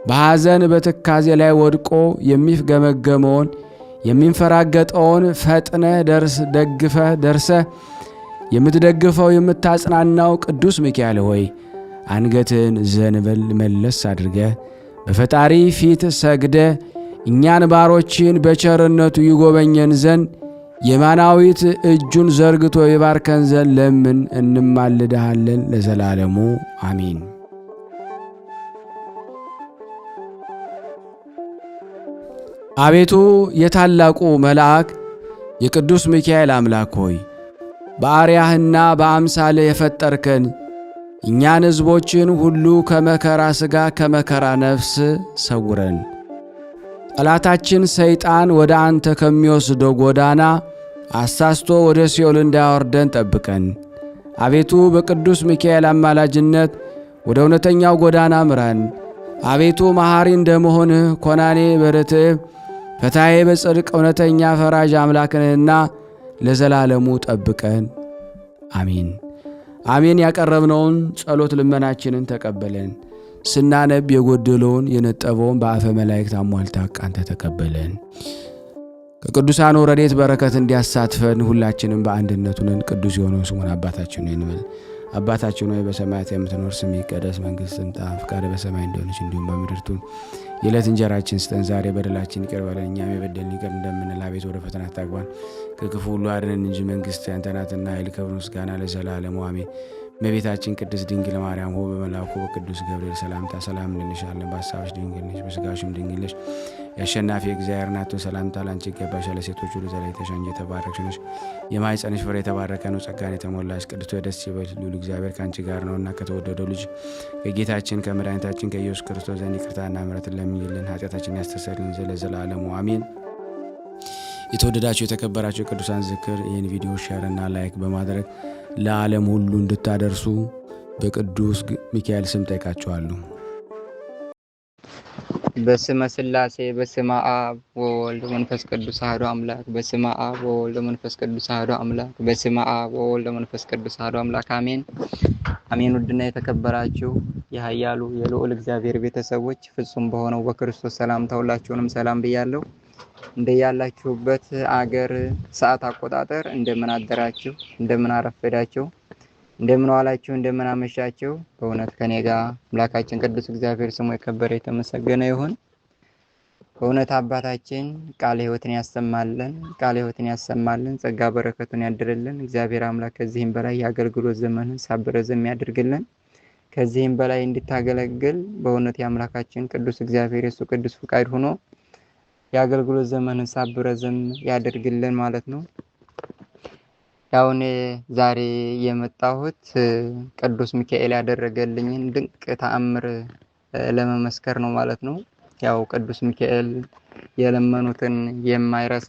[SPEAKER 1] በሐዘን በትካዜ ላይ ወድቆ የሚፍገመገመውን የሚንፈራገጠውን ፈጥነህ ደግፈህ ደርሰህ የምትደግፈው የምታጽናናው ቅዱስ ሚካኤል ሆይ አንገትን ዘንበል መለስ አድርገህ በፈጣሪ ፊት ሰግደ እኛን ባሮችን በቸርነቱ ይጎበኘን ዘንድ የማናዊት እጁን ዘርግቶ ይባርከን ዘንድ ለምን እንማልድሃለን ለዘላለሙ አሚን። አቤቱ የታላቁ መልአክ የቅዱስ ሚካኤል አምላክ ሆይ በአርያህና በአምሳለ የፈጠርከን እኛን ሕዝቦችን ሁሉ ከመከራ ሥጋ ከመከራ ነፍስ ሰውረን። ጠላታችን ሰይጣን ወደ አንተ ከሚወስደው ጎዳና አሳስቶ ወደ ሲኦል እንዳያወርደን ጠብቀን። አቤቱ በቅዱስ ሚካኤል አማላጅነት ወደ እውነተኛው ጎዳና ምራን። አቤቱ መሐሪ እንደመሆንህ ኮናኔ በርትዕ ፈታዬ በጽድቅ እውነተኛ ፈራጅ አምላክንህና ለዘላለሙ ጠብቀን አሚን አሜን። ያቀረብነውን ጸሎት ልመናችንን ተቀበለን። ስናነብ የጎደለውን የነጠበውን በአፈ መላእክት አሟልታ አንተ ተቀበለን። ከቅዱሳኑ ረድኤት በረከት እንዲያሳትፈን ሁላችንም በአንድነት ሆነን ቅዱስ የሆነውን ስሙን አባታችን ሆይ እንበል። አባታችን ሆይ በሰማያት የምትኖር ስምህ ይቀደስ፣ መንግሥትህ ትምጣ፣ ፈቃድህ በሰማይ እንደሆነች እንዲሁም በምድር ትሁን። የዕለት እንጀራችንን ስጠን ዛሬ፣ በደላችንን ይቅር በለን እኛም የበደሉንን ይቅር እንደምንል፣ አቤቱ ወደ ፈተና አታግባን ከክፉ ሁሉ አድነን እንጂ መንግሥት ያንተ ናትና ኃይል፣ ክብር፣ ምስጋና ለዘላለሙ አሜን። እመቤታችን ቅድስት ድንግል ማርያም ሆይ በመልአኩ በቅዱስ ገብርኤል ሰላምታ ሰላም እንልሻለን። በሐሳብሽ ድንግል ነሽ፣ በሥጋሽም ድንግል ነሽ። የአሸናፊ እግዚአብሔር እናት ሆይ ሰላምታ ላንቺ ይገባሻል። ሴቶች ሁሉ ተለይተሽ አንቺ የተባረክሽ ነሽ፣ የማኅፀንሽ ፍሬ የተባረከ ነው። ጸጋን የተሞላሽ ቅድስት ሆይ ደስ ይበልሽ፣ ልዑል እግዚአብሔር ከአንቺ ጋር ነውና ከተወደደው ልጅ ከጌታችን ከመድኃኒታችን ከኢየሱስ ክርስቶስ ዘንድ ይቅርታና ምሕረትን ለምኝልን ኃጢአታችንን ያስተሰርይልን ዘንድ ለዘላለሙ አሜን። የተወደዳችሁ የተከበራችሁ የቅዱሳን ዝክር ይህን ቪዲዮ ሼርና ላይክ በማድረግ ለዓለም ሁሉ እንድታደርሱ በቅዱስ ሚካኤል ስም ጠይቃችኋለሁ።
[SPEAKER 2] በስመ ሥላሴ በስመ አብ ወወልድ ወመንፈስ ቅዱስ አሐዱ አምላክ። በስመ አብ ወወልድ ወመንፈስ ቅዱስ አሐዱ አምላክ። በስመ አብ ወወልድ ወመንፈስ ቅዱስ አሐዱ አምላክ አሜን አሜን። ውድና የተከበራችሁ የኃያሉ የልዑል እግዚአብሔር ቤተሰቦች ፍጹም በሆነው በክርስቶስ ሰላምታ ሁላችሁንም ሰላም ብያለሁ። እንደያላችሁበት አገር ሰዓት አቆጣጠር እንደምን አደራችሁ፣ እንደምን አረፈዳችሁ፣ እንደምን ዋላችሁ፣ እንደምን አመሻችሁ። በእውነት ከኔ ጋር አምላካችን ቅዱስ እግዚአብሔር ስሙ የከበረ የተመሰገነ ይሁን። በእውነት አባታችን ቃለ ሕይወትን ያሰማልን፣ ቃለ ሕይወትን ያሰማልን፣ ጸጋ በረከቱን ያድርልን። እግዚአብሔር አምላክ ከዚህም በላይ የአገልግሎት ዘመንን ሳብረዝም ያድርግልን። ከዚህም በላይ እንድታገለግል በእውነት የአምላካችን ቅዱስ እግዚአብሔር የሱ ቅዱስ ፍቃድ ሆኖ የአገልግሎት ዘመንን ሳብረዝም ያድርግልን ማለት ነው። ያው እኔ ዛሬ የመጣሁት ቅዱስ ሚካኤል ያደረገልኝን ድንቅ ተአምር ለመመስከር ነው ማለት ነው። ያው ቅዱስ ሚካኤል የለመኑትን የማይረሳ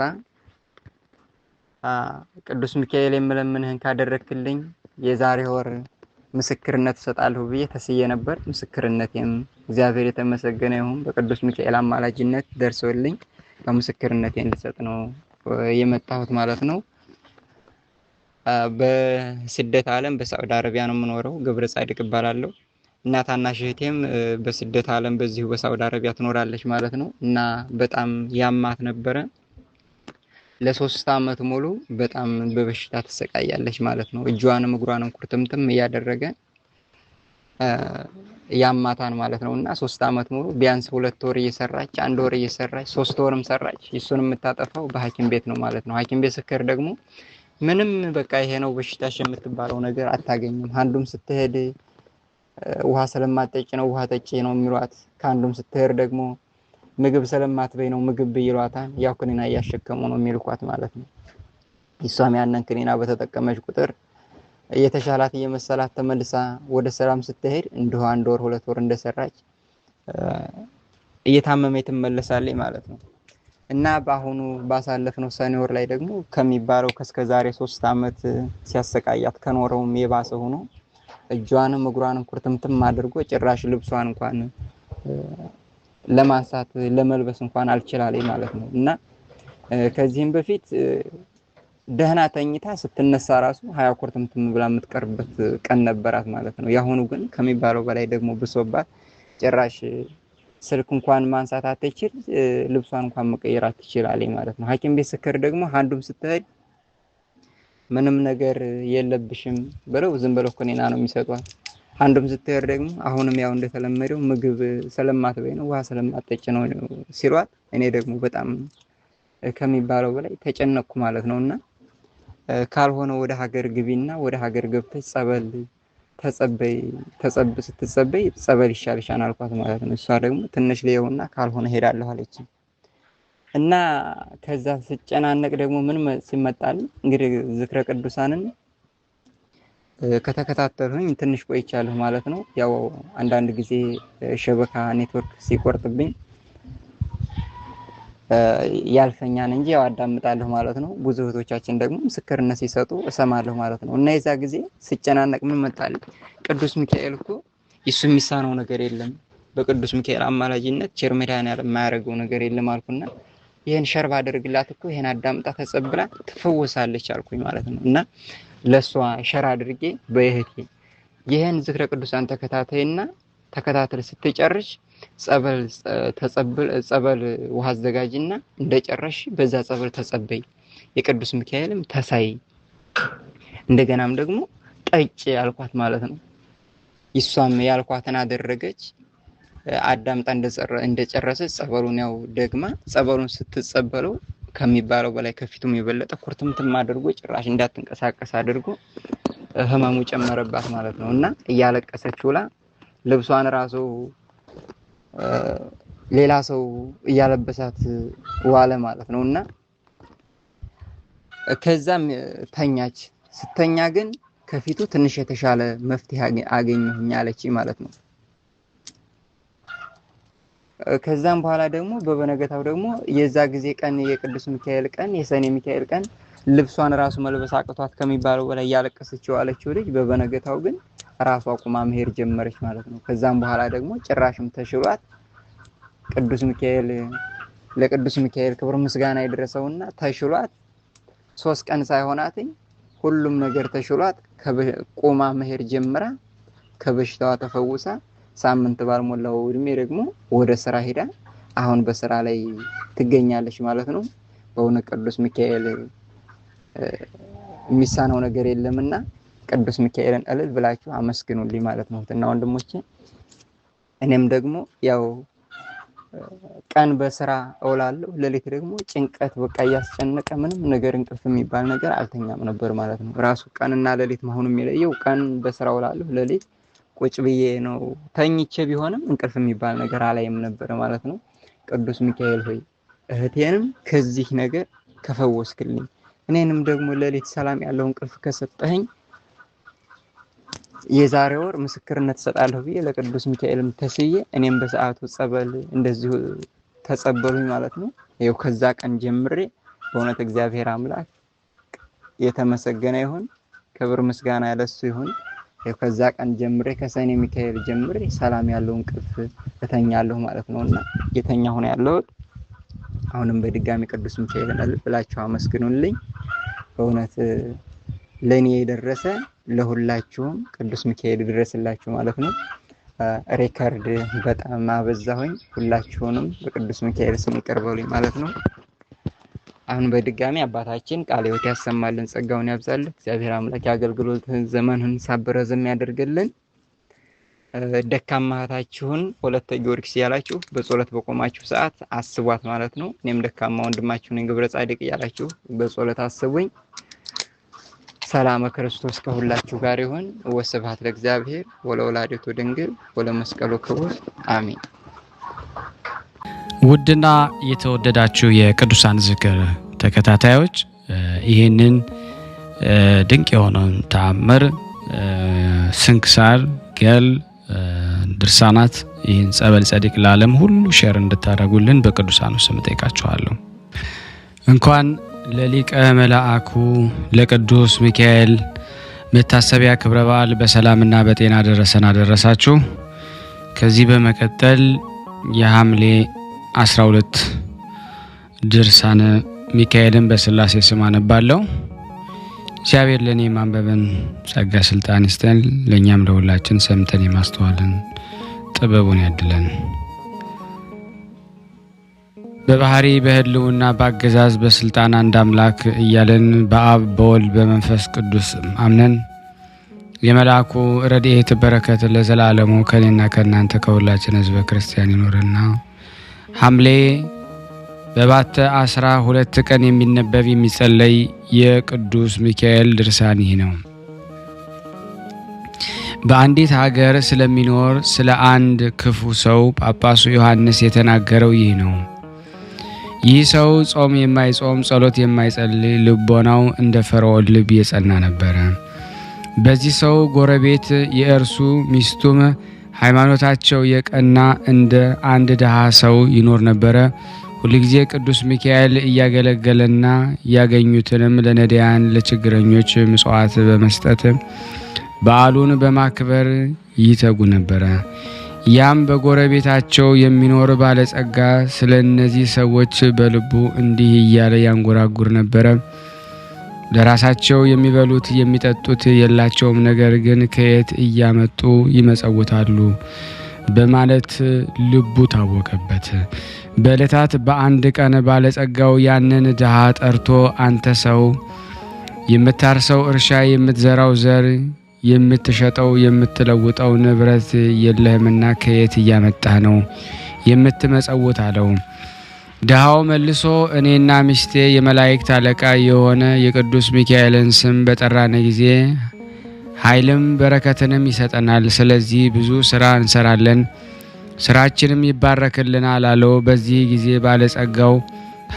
[SPEAKER 2] ቅዱስ ሚካኤል የምለምንህን ካደረክልኝ የዛሬ ወር ምስክርነት እሰጣለሁ ብዬ ተስዬ ነበር። ምስክርነቴም እግዚአብሔር የተመሰገነ ይሁን በቅዱስ ሚካኤል አማላጅነት ደርሶልኝ በምስክርነቴ እንድሰጥ ነው የመጣሁት ማለት ነው። በስደት ዓለም በሳዑዲ አረቢያ ነው የምኖረው። ገብረ ጻድቅ እባላለሁ እና ታናሽ እህቴም በስደት ዓለም በዚሁ በሳዑዲ አረቢያ ትኖራለች ማለት ነው። እና በጣም ያማት ነበረ። ለ3 ዓመት ሙሉ በጣም በበሽታ ተሰቃያለች ማለት ነው። እጇንም እግሯንም ኩርትምትም እያደረገ ያማታን ማለት ነው። እና 3 ዓመት ሙሉ ቢያንስ 2 ወር እየሰራች 1 ወር እየሰራች 3 ወርም ሰራች። እሱን የምታጠፋው በሐኪም ቤት ነው ማለት ነው። ሐኪም ቤት ስከር ደግሞ ምንም በቃ ይሄ ነው በሽታሽ የምትባለው ነገር አታገኝም። አንዱም ስትሄድ ውሃ ስለማጠጪ ነው ውሃ ጠጪ ነው የሚሏት። ከአንዱም ስትሄድ ደግሞ ምግብ ስለማትበይ ነው ምግብ ይሏታል። ያው ክኒና እያሸከሙ ነው የሚልኳት ማለት ነው። እሷም ያንን ክኒና በተጠቀመች ቁጥር የተሻላት እየመሰላት ተመልሳ ወደ ሰላም ስትሄድ እንደው 1 ወር 2 ወር እንደሰራች እየታመመች ትመለሳለች ማለት ነው። እና በአሁኑ ባሳለፍነው ሰኔ ወር ላይ ደግሞ ከሚባለው ከስከዛሬ 3 ዓመት ሲያሰቃያት ከኖረውም የባሰ ሆኖ እጇንም እግሯንም ኩርትምትም አድርጎ ጭራሽ ልብሷን እንኳን ለማንሳት ለመልበስ እንኳን አልችላለኝ ማለት ነው። እና ከዚህም በፊት ደህና ተኝታ ስትነሳ ራሱ 20 ኩርትምትም ብላ የምትቀርበት ቀን ነበራት ማለት ነው። ያሁኑ ግን ከሚባለው በላይ ደግሞ ብሶባት ጭራሽ ስልክ እንኳን ማንሳት አትችል፣ ልብሷን እንኳን መቀየር አትችላለኝ ማለት ነው። ሐኪም ቤት ስከር ደግሞ አንዱም ስትሄድ ምንም ነገር የለብሽም ብለው ዝም ብለው ኮኔና ነው የሚሰጧት። አንዱም ስትሄድ ደግሞ አሁንም ያው እንደተለመደው ምግብ ስለማትበይ ነው ውሃ ስለማትጠጪ ነው ሲሏት፣ እኔ ደግሞ በጣም ከሚባለው በላይ ተጨነቅኩ ማለት ነውና ካልሆነ ወደ ሀገር ግቢና ወደ ሀገር ገብተሽ ጸበል ስትጸበይ ጸበል ይሻልሻል አልኳት ማለት ነው። እሷ ደግሞ ትንሽ ለየውና ካልሆነ ሄዳለሁ አለች። እና ከዛ ስጨናነቅ ደግሞ ምን ሲመጣል እንግዲህ ዝክረ ቅዱሳንን ከተከታተልኩኝ ትንሽ ቆይቻለሁ ማለት ነው። ያው አንዳንድ ጊዜ ሸበካ ኔትወርክ ሲቆርጥብኝ ያልፈኛል እንጂ ያው አዳምጣለሁ ማለት ነው። ብዙ እህቶቻችን ደግሞ ምስክርነት ሲሰጡ እሰማለሁ ማለት ነው። እና የዛ ጊዜ ስጨናነቅ ምን መጣል ቅዱስ ሚካኤል እኮ እሱ የሚሳነው ነገር የለም፣ በቅዱስ ሚካኤል አማላጅነት ቸር መድኃኔዓለም የማያደርገው ነገር የለም አልኩና ይሄን ሸርባ አድርግላት እኮ ይሄን አዳምጣ ተጸብላ ትፈወሳለች አልኩኝ ማለት ነው። እና ለሷ ሸር አድርጌ በእህቴ ይሄን ዝክረ ቅዱሳን ተከታተይና ተከታተል ስትጨርሽ ጸበል ውሃ አዘጋጅና እንደጨረሽ በዛ ጸበል ተጸበይ፣ የቅዱስ ሚካኤልም ተሳይ፣ እንደገናም ደግሞ ጠጭ ያልኳት ማለት ነው። ይሷም ያልኳትን አደረገች። አዳምጣ እንደጨረሰች ጸበሉን ያው ደግማ ጸበሉን ስትጸበለው ከሚባለው በላይ ከፊቱም የበለጠ ኩርትምትም አድርጎ ጭራሽ እንዳትንቀሳቀስ አድርጎ ህመሙ ጨመረባት ማለት ነው። እና እያለቀሰች ውላ ልብሷን ራሱ ሌላ ሰው እያለበሳት ዋለ ማለት ነው። እና ከዛም ተኛች። ስተኛ ግን ከፊቱ ትንሽ የተሻለ መፍትሄ አገኘሁኝ አለች ማለት ነው። ከዛም በኋላ ደግሞ በበነገታው ደግሞ የዛ ጊዜ ቀን የቅዱስ ሚካኤል ቀን የሰኔ ሚካኤል ቀን ልብሷን ራሱ መልበስ አቅቷት ከሚባለው በላይ ያለቀሰችው አለችው ልጅ በበነገታው ግን ራሷ ቁማ መሄድ ጀመረች ማለት ነው። ከዛም በኋላ ደግሞ ጭራሽም ተሽሏት ለቅዱስ ሚካኤል ክብር ምስጋና ይድረሰውና ተሽሏት 3 ቀን ሳይሆናትኝ ሁሉም ነገር ተሽሏት ቁማ መሄድ ጀምራ ከበሽታዋ ተፈውሳ ሳምንት ባልሞላው እድሜ ደግሞ ወደ ስራ ሄዳ አሁን በስራ ላይ ትገኛለች ማለት ነው። በእውነት ቅዱስ ሚካኤል የሚሳነው ነገር የለምና ቅዱስ ሚካኤልን እልል ብላችሁ አመስግኑልኝ ማለት ነው እና ወንድሞቼ። እኔም ደግሞ ያው ቀን በስራ እውላለሁ፣ ሌሊት ደግሞ ጭንቀት በቃ እያስጨነቀ ምንም ነገር እንቅልፍ የሚባል ነገር አልተኛም ነበር ማለት ነው። ራሱ ቀንና ሌሊት መሆኑ የሚለየው ቀን በስራ እውላለሁ፣ ሌሊት ቁጭ ብዬ ነው ተኝቼ ቢሆንም እንቅልፍ የሚባል ነገር አላይም ነበር ማለት ነው። ቅዱስ ሚካኤል ሆይ እህቴንም ከዚህ ነገር ከፈወስክልኝ እኔንም ደግሞ ሌሊት ሰላም ያለው እንቅልፍ ከሰጠኸኝ የዛሬ ወር ምስክርነት ሰጣለሁ ብዬ ለቅዱስ ሚካኤልም ተስዬ እኔም በሰዓቱ ጸበል እንደዚሁ ተጸበሉኝ ማለት ነው። ይኸው ከዛ ቀን ጀምሬ በእውነት እግዚአብሔር አምላክ የተመሰገነ ይሁን፣ ክብር ምስጋና ያለሱ ይሁን። ከዛ ቀን ጀምሬ ከሰኔ ሚካኤል ጀምሬ ሰላም ያለው እንቅልፍ እተኛለሁ ማለት ነውና የተኛሁ ነው ያለሁት። አሁንም በድጋሚ ቅዱስ ሚካኤልን እልል ብላችሁ አመስግኑልኝ። በእውነት ለኔ የደረሰ ለሁላችሁም ቅዱስ ሚካኤል ይድረስላችሁ ማለት ነው። ሪከርድ በጣም አበዛሁኝ። ሁላችሁንም በቅዱስ ሚካኤል ስም ይቅር በሉኝ ማለት ነው። አሁን በድጋሚ አባታችን ቃለ ሕይወት ያሰማልን፣ ጸጋውን ያብዛልን። እግዚአብሔር አምላክ የአገልግሎት ዘመንህን ሳብረዝም ያደርግልን። ደካማ እህታችሁን ወለተ ጊዮርጊስ ያላችሁ በጸሎት በቆማችሁ ሰዓት አስቧት ማለት ነው። እኔም ደካማ ወንድማችሁ ነኝ ገብረ ጻድቅ ያላችሁ በጸሎት አስቡኝ። ሰላም ክርስቶስ ከሁላችሁ ጋር ይሁን። ወስብሐት ለእግዚአብሔር ወለወላዲቱ ድንግል ወለመስቀሉ ክቡር አሜን።
[SPEAKER 1] ውድና የተወደዳችሁ የቅዱሳን ዝክር ተከታታዮች ይህንን ድንቅ የሆነውን ተአምር ስንክሳር፣ ገል፣ ድርሳናት ይህን ጸበል ጸዲቅ ለዓለም ሁሉ ሼር እንድታደርጉልን በቅዱሳኑ ስም ጠይቃችኋለሁ። እንኳን ለሊቀ መላእኩ ለቅዱስ ሚካኤል መታሰቢያ ክብረ በዓል በሰላምና በጤና ደረሰን አደረሳችሁ። ከዚህ በመቀጠል የሐምሌ 12 ድርሳነ ሚካኤልን በስላሴ ስም አነባለሁ። እግዚአብሔር ለኔ ማንበብን ጸጋ ስልጣን ይስጠን፣ ለኛም ለሁላችን ሰምተን የማስተዋልን ጥበቡን ያድለን። በባህሪ በህልውና በአገዛዝ በስልጣን አንድ አምላክ እያለን በአብ በወልድ በመንፈስ ቅዱስ አምነን የመልአኩ ረድኤት በረከት ለዘላለሙ ከኔና ከእናንተ ከሁላችን ህዝበ ክርስቲያን ይኖርና ሐምሌ በባተ 12 ቀን የሚነበብ የሚጸለይ የቅዱስ ሚካኤል ድርሳን ይህ ነው። በአንዲት ሀገር ስለሚኖር ስለ አንድ ክፉ ሰው ጳጳሱ ዮሐንስ የተናገረው ይህ ነው። ይህ ሰው ጾም የማይጾም ጸሎት የማይጸልይ ልቦናው እንደ ፈርዖን ልብ የጸና ነበረ። በዚህ ሰው ጎረቤት የእርሱ ሚስቱም ሃይማኖታቸው የቀና እንደ አንድ ድሃ ሰው ይኖር ነበረ። ሁልጊዜ ቅዱስ ሚካኤል እያገለገለና ያገኙትንም ለነዳያን ለችግረኞች ምጽዋት በመስጠት በዓሉን በማክበር ይተጉ ነበረ። ያም በጎረቤታቸው የሚኖር ባለጸጋ ስለ እነዚህ ሰዎች በልቡ እንዲህ እያለ ያንጎራጉር ነበረ። ለራሳቸው የሚበሉት የሚጠጡት የላቸውም፣ ነገር ግን ከየት እያመጡ ይመጸውታሉ። በማለት ልቡ ታወከበት። በዕለታት በአንድ ቀን ባለጸጋው ያንን ድሃ ጠርቶ አንተ ሰው የምታርሰው እርሻ፣ የምትዘራው ዘር፣ የምትሸጠው የምትለውጠው ንብረት የለህምና ከየት እያመጣህ ነው የምትመጸውት አለው። ድሃው መልሶ እኔና ሚስቴ የመላእክት አለቃ የሆነ የቅዱስ ሚካኤልን ስም በጠራን ጊዜ ኃይልም በረከትንም ይሰጠናል። ስለዚህ ብዙ ስራ እንሰራለን፣ ስራችንም ይባረክልናል አለው። በዚህ ጊዜ ባለጸጋው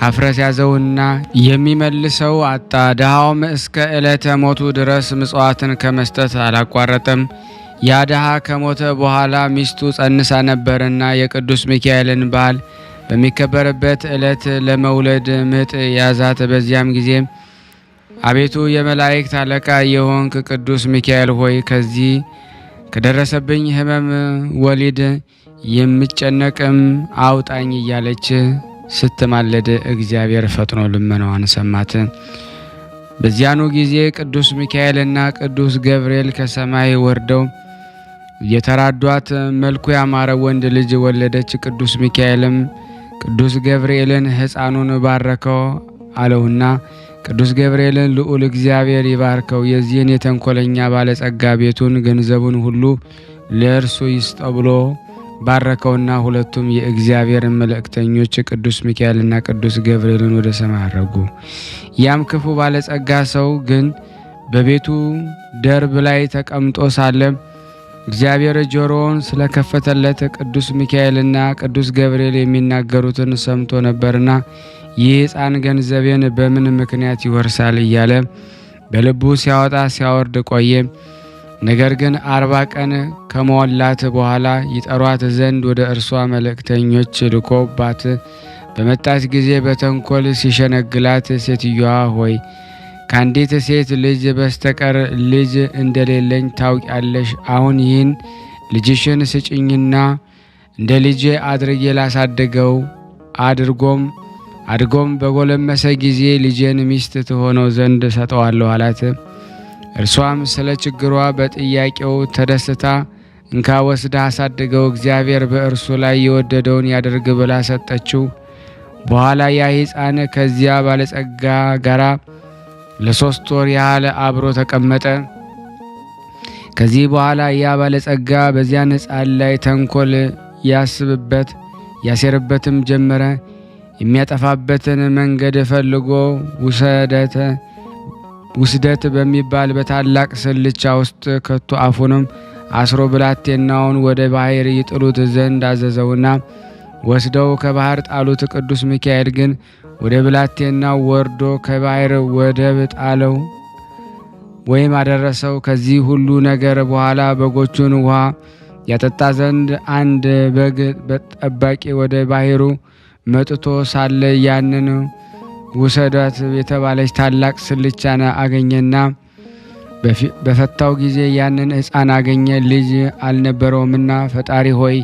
[SPEAKER 1] ሀፍረት ያዘውና የሚመልሰው አጣ። ድሃውም እስከ ዕለተ ሞቱ ድረስ ምጽዋትን ከመስጠት አላቋረጠም። ያ ድሃ ከሞተ በኋላ ሚስቱ ጸንሳ ነበርና የቅዱስ ሚካኤልን በዓል በሚከበርበት ዕለት ለመውለድ ምጥ ያዛት። በዚያም ጊዜ አቤቱ የመላእክት አለቃ የሆንክ ቅዱስ ሚካኤል ሆይ ከዚህ ከደረሰብኝ ሕመም ወሊድ የምጨነቅም አውጣኝ እያለች ስትማለድ እግዚአብሔር ፈጥኖ ልመናዋን ሰማት። በዚያኑ ጊዜ ቅዱስ ሚካኤልና ቅዱስ ገብርኤል ከሰማይ ወርደው የተራዷት መልኩ ያማረ ወንድ ልጅ ወለደች። ቅዱስ ሚካኤልም ቅዱስ ገብርኤልን ሕፃኑን ባረከው አለውና ቅዱስ ገብርኤልን ልዑል እግዚአብሔር ይባርከው፣ የዚህን የተንኮለኛ ባለጸጋ ቤቱን ገንዘቡን ሁሉ ለእርሱ ይስጠው ብሎ ባረከውና ሁለቱም የእግዚአብሔር መልእክተኞች ቅዱስ ሚካኤልና ቅዱስ ገብርኤልን ወደ ሰማይ አረጉ። ያም ክፉ ባለጸጋ ሰው ግን በቤቱ ደርብ ላይ ተቀምጦ ሳለ እግዚአብሔር ጆሮውን ስለከፈተለት ቅዱስ ሚካኤልና ቅዱስ ገብርኤል የሚናገሩትን ሰምቶ ነበርና ይህ ሕፃን ገንዘቤን በምን ምክንያት ይወርሳል እያለ በልቡ ሲያወጣ ሲያወርድ ቆየ። ነገር ግን 40 ቀን ከሞላት በኋላ ይጠሯት ዘንድ ወደ እርሷ መልእክተኞች ልኮባት በመጣች ጊዜ በተንኮል ሲሸነግላት ሴትዮዋ ሆይ ከአንዲት ሴት ልጅ በስተቀር ልጅ እንደሌለኝ ታውቂያለሽ። አሁን ይህን ልጅሽን ስጭኝና እንደ ልጄ አድርጌ ላሳድገው አድጎም በጎለመሰ ጊዜ ልጄን ሚስት ትሆነው ዘንድ ሰጠዋለሁ አላት። እርሷም ስለ ችግሯ በጥያቄው ተደስታ እንካ ወስዳ አሳድገው እግዚአብሔር በእርሱ ላይ የወደደውን ያደርግ ብላ ሰጠችው። በኋላ ያ ሕፃን ከዚያ ባለጸጋ ጋራ ለ3 ወር ያህል አብሮ ተቀመጠ። ከዚህ በኋላ ያ ባለጸጋ በዚያ ሕፃን ላይ ተንኮል ያሴርበትም ጀመረ። የሚያጠፋበትን መንገድ ፈልጎ ውስደት በሚባል በታላቅ ስልቻ ውስጥ ከቶ አፉንም አስሮ ብላቴናውን ወደ ባህር ይጥሉት ዘንድ አዘዘውና ወስደው ከባህር ጣሉት። ቅዱስ ሚካኤል ግን ወደ ብላቴናው ወርዶ ከባህር ወደብ ጣለው ወይም አደረሰው። ከዚህ ሁሉ ነገር በኋላ በጎቹን ውሃ ያጠጣ ዘንድ አንድ በግ ጠባቂ ወደ ባህሩ መጥቶ ሳለ ያንን ውሰዳት የተባለች ታላቅ ስልቻን አገኘና በፈታው ጊዜ ያንን ሕፃን አገኘ። ልጅ አልነበረውምና ፈጣሪ ሆይ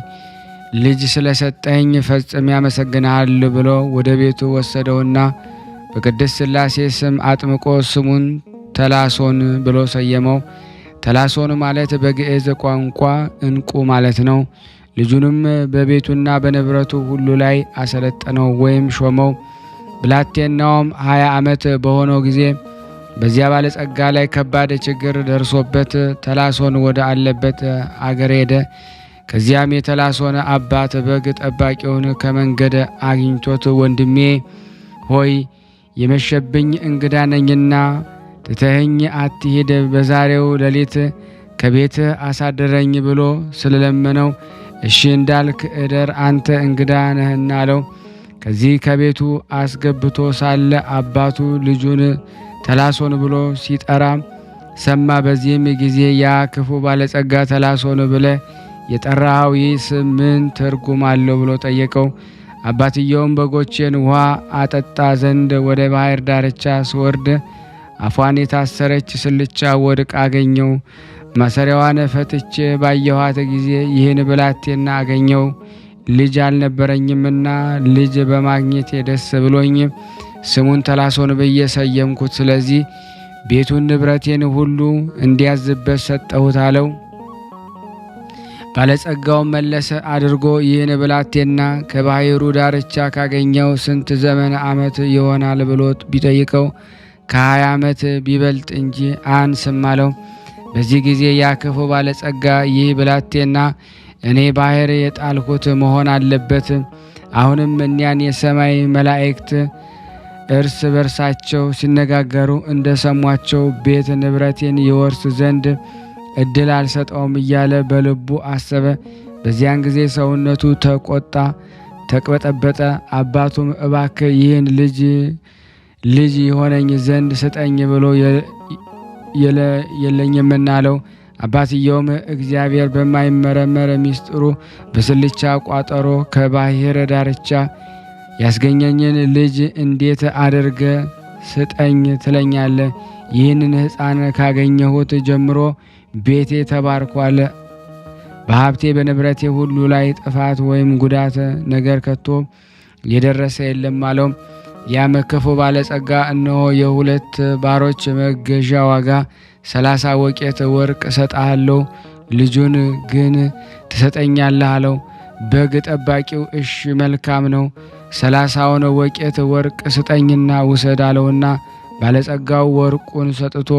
[SPEAKER 1] ልጅ ስለሰጠኝ ፈጽሜ ያመሰግንሃል ብሎ ወደ ቤቱ ወሰደውና በቅድስት ሥላሴ ስም አጥምቆ ስሙን ተላሶን ብሎ ሰየመው። ተላሶን ማለት በግዕዝ ቋንቋ እንቁ ማለት ነው። ልጁንም በቤቱና በንብረቱ ሁሉ ላይ አሰለጠነው ወይም ሾመው። ብላቴናውም 20 ዓመት በሆነው ጊዜ በዚያ ባለጸጋ ላይ ከባድ ችግር ደርሶበት ተላሶን ወደ አለበት አገር ሄደ። ከዚያም የተላሶን አባት በግ ጠባቂውን ከመንገድ አግኝቶት ወንድሜ ሆይ የመሸብኝ እንግዳ ነኝና ትተኸኝ አትሂድ፣ በዛሬው ሌሊት ከቤት አሳድረኝ ብሎ ስለለመነው እሺ እንዳልክ እደር፣ አንተ እንግዳ ነህና አለው። ከዚህ ከቤቱ አስገብቶ ሳለ አባቱ ልጁን ተላሶን ብሎ ሲጠራ ሰማ። በዚህም ጊዜ ያ ክፉ ባለጸጋ ተላሶን ብለ የጠራኸው ይህ ስም ምን ትርጉም አለው ብሎ ጠየቀው። አባትየውም በጎቼን ውሃ አጠጣ ዘንድ ወደ ባህር ዳርቻ ስወርድ አፏን የታሰረች ስልቻ ወድቅ አገኘው። ማሰሪያዋን ፈትቼ ባየኋት ጊዜ ይህን ብላቴና አገኘው። ልጅ አልነበረኝምና ልጅ በማግኘት ደስ ብሎኝ ስሙን ተላሶን ብዬ ሰየምኩት። ስለዚህ ቤቱን ንብረቴን ሁሉ እንዲያዝበት ሰጠሁት አለው። ባለጸጋውም መለሰ አድርጎ ይህን ብላቴና ከባሕሩ ዳርቻ ካገኘው ስንት ዘመን ዓመት ይሆናል ብሎ ቢጠይቀው 20 ዓመት ቢበልጥ እንጂ አያንስም አለው። በዚህ ጊዜ ያ ክፉ ባለጸጋ ይህ ብላቴና እኔ ባሕር የጣልኩት መሆን አለበት። አሁንም እኒያን የሰማይ መላእክት እርስ በርሳቸው ሲነጋገሩ እንደ ሰሟቸው ቤት ንብረቴን ይወርስ ዘንድ እድል አልሰጠውም እያለ በልቡ አሰበ። በዚያን ጊዜ ሰውነቱ ተቆጣ፣ ተቅበጠበጠ። አባቱም እባክህ ይህን ልጅ የሆነኝ ዘንድ ስጠኝ ብሎ የለኝምና አለው። አባትየውም እግዚአብሔር በማይመረመር ሚስጥሩ በስልቻ ቋጠሮ ከባሕር ዳርቻ ያስገኘኝን ልጅ እንዴት አድርገ ስጠኝ ትለኛለህ? ይህንን ሕፃን ካገኘሁት ጀምሮ ቤቴ ተባርኳል። በሀብቴ በንብረቴ ሁሉ ላይ ጥፋት ወይም ጉዳት ነገር ከቶ የደረሰ የለም አለው። ያም ክፉ ባለጸጋ እነሆ የሁለት ባሮች መገዣ ዋጋ 30 ወቄት ወርቅ እሰጥሃለሁ፣ ልጁን ግን ትሰጠኛለህ አለው። በግ ጠባቂው እሺ መልካም ነው፣ 30ውን ወቄት ወርቅ ስጠኝና ውሰድ አለውና ባለጸጋው ወርቁን ሰጥቶ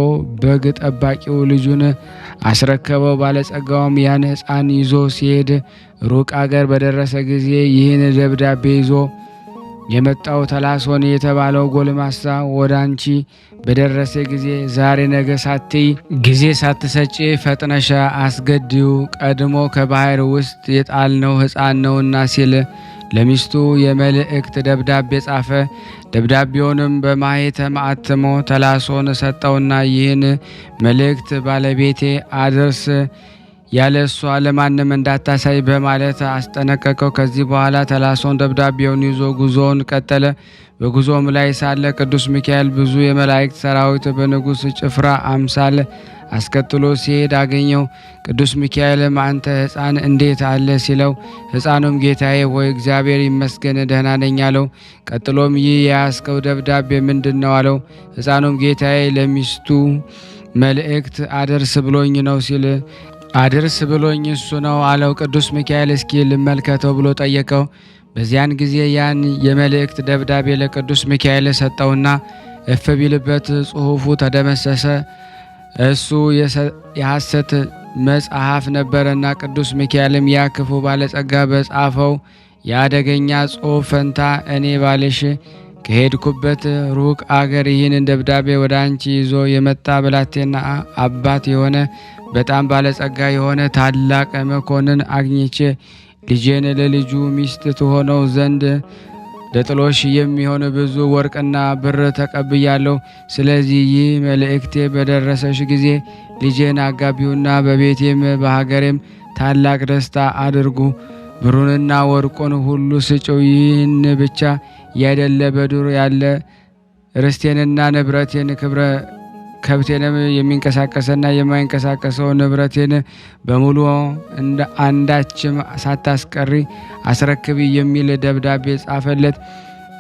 [SPEAKER 1] በግ ጠባቂው ልጁን አስረከበው። ባለጸጋውም ያን ሕፃን ይዞ ሲሄድ ሩቅ አገር በደረሰ ጊዜ ይህን ደብዳቤ ይዞ የመጣው ተላሶን የተባለው ጎልማሳ ወደ አንቺ በደረሰ ጊዜ ዛሬ ነገ ሳትይ ጊዜ ሳትሰጪ ፈጥነሻ አስገድዩ፣ ቀድሞ ከባሕር ውስጥ የጣልነው ሕፃን ነውና ሲል ለሚስቱ የመልእክት ደብዳቤ ጻፈ። ደብዳቤውንም በማኅተም አትሞ ተላሶን ሰጠውና ይህን መልእክት ባለቤቴ አድርስ፣ ያለ እሷ ለማንም እንዳታሳይ በማለት አስጠነቀቀው። ከዚህ በኋላ ተላሶን ደብዳቤውን ይዞ ጉዞውን ቀጠለ። በጉዞም ላይ ሳለ ቅዱስ ሚካኤል ብዙ የመላእክት ሰራዊት በንጉሥ ጭፍራ አምሳል አስከትሎ ሲሄድ አገኘው። ቅዱስ ሚካኤልም አንተ ሕፃን እንዴት አለ ሲለው፣ ሕፃኑም ጌታዬ ሆይ እግዚአብሔር ይመስገን ደህና ነኝ አለው። ቀጥሎም ይህ የያዝከው ደብዳቤ ምንድን ነው አለው። ሕፃኑም ጌታዬ ለሚስቱ መልእክት አድርስ ብሎኝ ነው ሲል አድርስ ብሎኝ እሱ ነው አለው። ቅዱስ ሚካኤል እስኪ ልመልከተው ብሎ ጠየቀው። በዚያን ጊዜ ያን የመልእክት ደብዳቤ ለቅዱስ ሚካኤል ሰጠውና እፍ ቢልበት ጽሑፉ ተደመሰሰ። እሱ የሐሰት መጽሐፍ ነበረና ቅዱስ ሚካኤልም ያ ክፉ ባለጸጋ በጻፈው የአደገኛ ጽሑፍ ፈንታ እኔ ባልሽ ከሄድኩበት ሩቅ አገር ይህን ደብዳቤ ወደ አንቺ ይዞ የመጣ ብላቴና አባት የሆነ በጣም ባለጸጋ የሆነ ታላቅ መኮንን አግኝቼ ልጄን ለልጁ ሚስት ትሆነው ዘንድ ለጥሎሽ የሚሆን ብዙ ወርቅና ብር ተቀብያለሁ። ስለዚህ ይህ መልእክቴ በደረሰሽ ጊዜ ልጄን አጋቢውና በቤቴም በሀገሬም ታላቅ ደስታ አድርጉ። ብሩንና ወርቁን ሁሉ ስጭው። ይህን ብቻ ያይደለ በዱር ያለ ርስቴንና ንብረቴን ክብረ ከብቴንም የሚንቀሳቀሰና የማይንቀሳቀሰው ንብረቴን በሙሉ እንደ አንዳችም ሳታስቀሪ አስረክቢ የሚል ደብዳቤ ጻፈለት።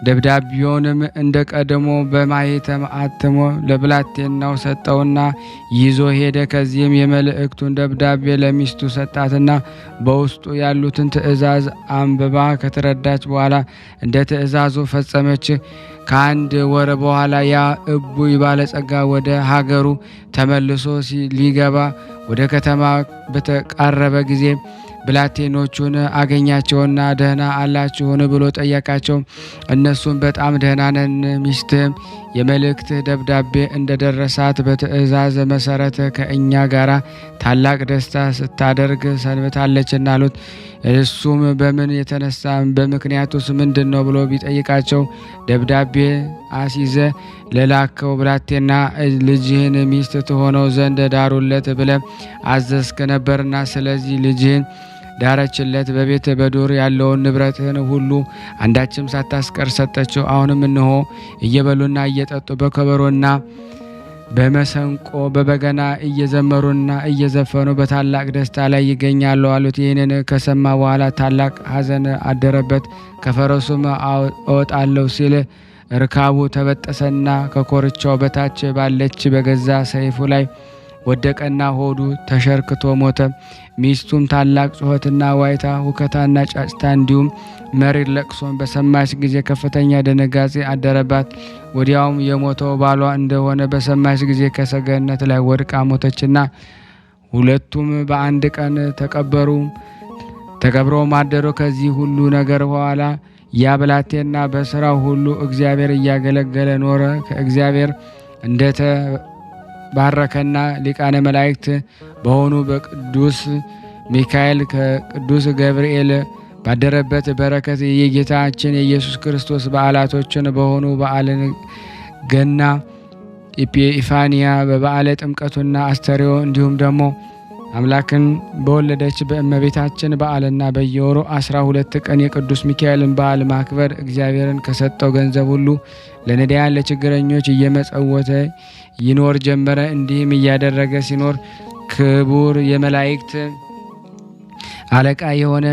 [SPEAKER 1] ደብዳቤውንም እንደ ቀደሞ በማኅተም አትሞ ለብላቴናው ሰጠውና ይዞ ሄደ። ከዚህም የመልእክቱን ደብዳቤ ለሚስቱ ሰጣትና በውስጡ ያሉትን ትእዛዝ አንብባ ከተረዳች በኋላ እንደ ትእዛዙ ፈጸመች። ከአንድ ወር በኋላ ያ እቡይ ባለጸጋ ወደ ሀገሩ ተመልሶ ሊገባ ወደ ከተማ በተቃረበ ጊዜ ብላቴኖቹን አገኛቸውና ደህና አላችሁን ብሎ ጠየቃቸው። እነሱም በጣም ደህና ነን፣ ሚስትህም የመልእክትህ ደብዳቤ እንደደረሳት በትእዛዝ መሰረት ከእኛ ጋር ታላቅ ደስታ ስታደርግ ሰንብታለችና አሉት። እሱም በምን የተነሳ በምክንያቱስ ምንድን ነው ብሎ ቢጠይቃቸው ደብዳቤ አሲዘ ለላከው ብላቴና ልጅህን ሚስት ትሆነው ዘንድ ዳሩለት ብለ አዘዝክ ነበርና ስለዚህ ልጅህን ዳረችለት። በቤት በዱር ያለውን ንብረትህን ሁሉ አንዳችም ሳታስቀር ሰጠችው። አሁንም እንሆ እየበሉና እየጠጡ በከበሮና በመሰንቆ በበገና እየዘመሩና እየዘፈኑ በታላቅ ደስታ ላይ ይገኛሉ አሉት። ይህንን ከሰማ በኋላ ታላቅ ሐዘን አደረበት። ከፈረሱም እወጣለሁ ሲል ርካቡ ተበጠሰና ከኮርቻው በታች ባለች በገዛ ሰይፉ ላይ ወደቀና ሆዱ ተሸርክቶ ሞተ። ሚስቱም ታላቅ ጩኸትና ዋይታ፣ ሁከታና ጫጭታ እንዲሁም መሪር ለቅሶን በሰማች ጊዜ ከፍተኛ ድንጋጤ አደረባት። ወዲያውም የሞተው ባሏ እንደሆነ በሰማች ጊዜ ከሰገነት ላይ ወድቃ ሞተችና ሁለቱም በአንድ ቀን ተቀብረው ማደሩ። ከዚህ ሁሉ ነገር በኋላ ያ ብላቴና በስራው ሁሉ እግዚአብሔር እያገለገለ ኖረ። ከእግዚአብሔር እንደተባረከና ሊቃነ መላእክት በሆኑ በቅዱስ ሚካኤል ከቅዱስ ገብርኤል ባደረበት በረከት የጌታችን የኢየሱስ ክርስቶስ በዓላቶችን በሆኑ በዓለ ገና፣ ኢጲፋንያ፣ በበዓለ ጥምቀቱና አስተርእዮ እንዲሁም ደግሞ አምላክን በወለደች በእመቤታችን በዓልና በየወሩ 12 ቀን የቅዱስ ሚካኤልን በዓል ማክበር እግዚአብሔርን ከሰጠው ገንዘብ ሁሉ ለነዳያን ለችግረኞች እየመጸወተ ይኖር ጀመረ። እንዲህም እያደረገ ሲኖር ክቡር የመላእክት አለቃ የሆነ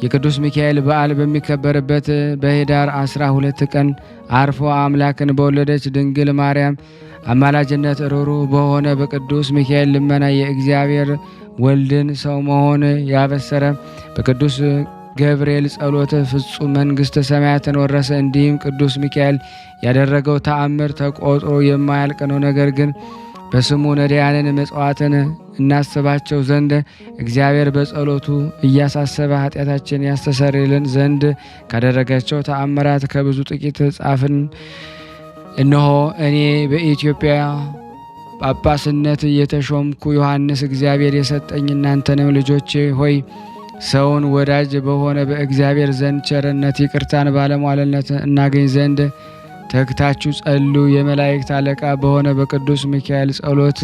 [SPEAKER 1] የቅዱስ ሚካኤል በዓል በሚከበርበት በኅዳር 12 ቀን አርፎ አምላክን በወለደች ድንግል ማርያም አማላጅነት ሩሩህ በሆነ በቅዱስ ሚካኤል ልመና የእግዚአብሔር ወልድን ሰው መሆን ያበሰረ በቅዱስ ገብርኤል ጸሎት ፍጹም መንግሥተ ሰማያትን ወረሰ። እንዲህም ቅዱስ ሚካኤል ያደረገው ተአምር ተቆጥሮ የማያልቅ ነው። ነገር ግን በስሙ ነዳያንን መጽዋዕትን እናስባቸው ዘንድ እግዚአብሔር በጸሎቱ እያሳሰበ ኃጢአታችን ያስተሰርይልን ዘንድ ካደረጋቸው ተአምራት ከብዙ ጥቂት ጻፍን። እነሆ እኔ በኢትዮጵያ ጳጳስነት የተሾምኩ ዮሐንስ እግዚአብሔር የሰጠኝ እናንተንም ልጆቼ ሆይ ሰውን ወዳጅ በሆነ በእግዚአብሔር ዘንድ ቸርነት ይቅርታን ባለሟልነት እናገኝ ዘንድ ተግታችሁ ጸልዩ። የመላእክት አለቃ በሆነ በቅዱስ ሚካኤል ጸሎት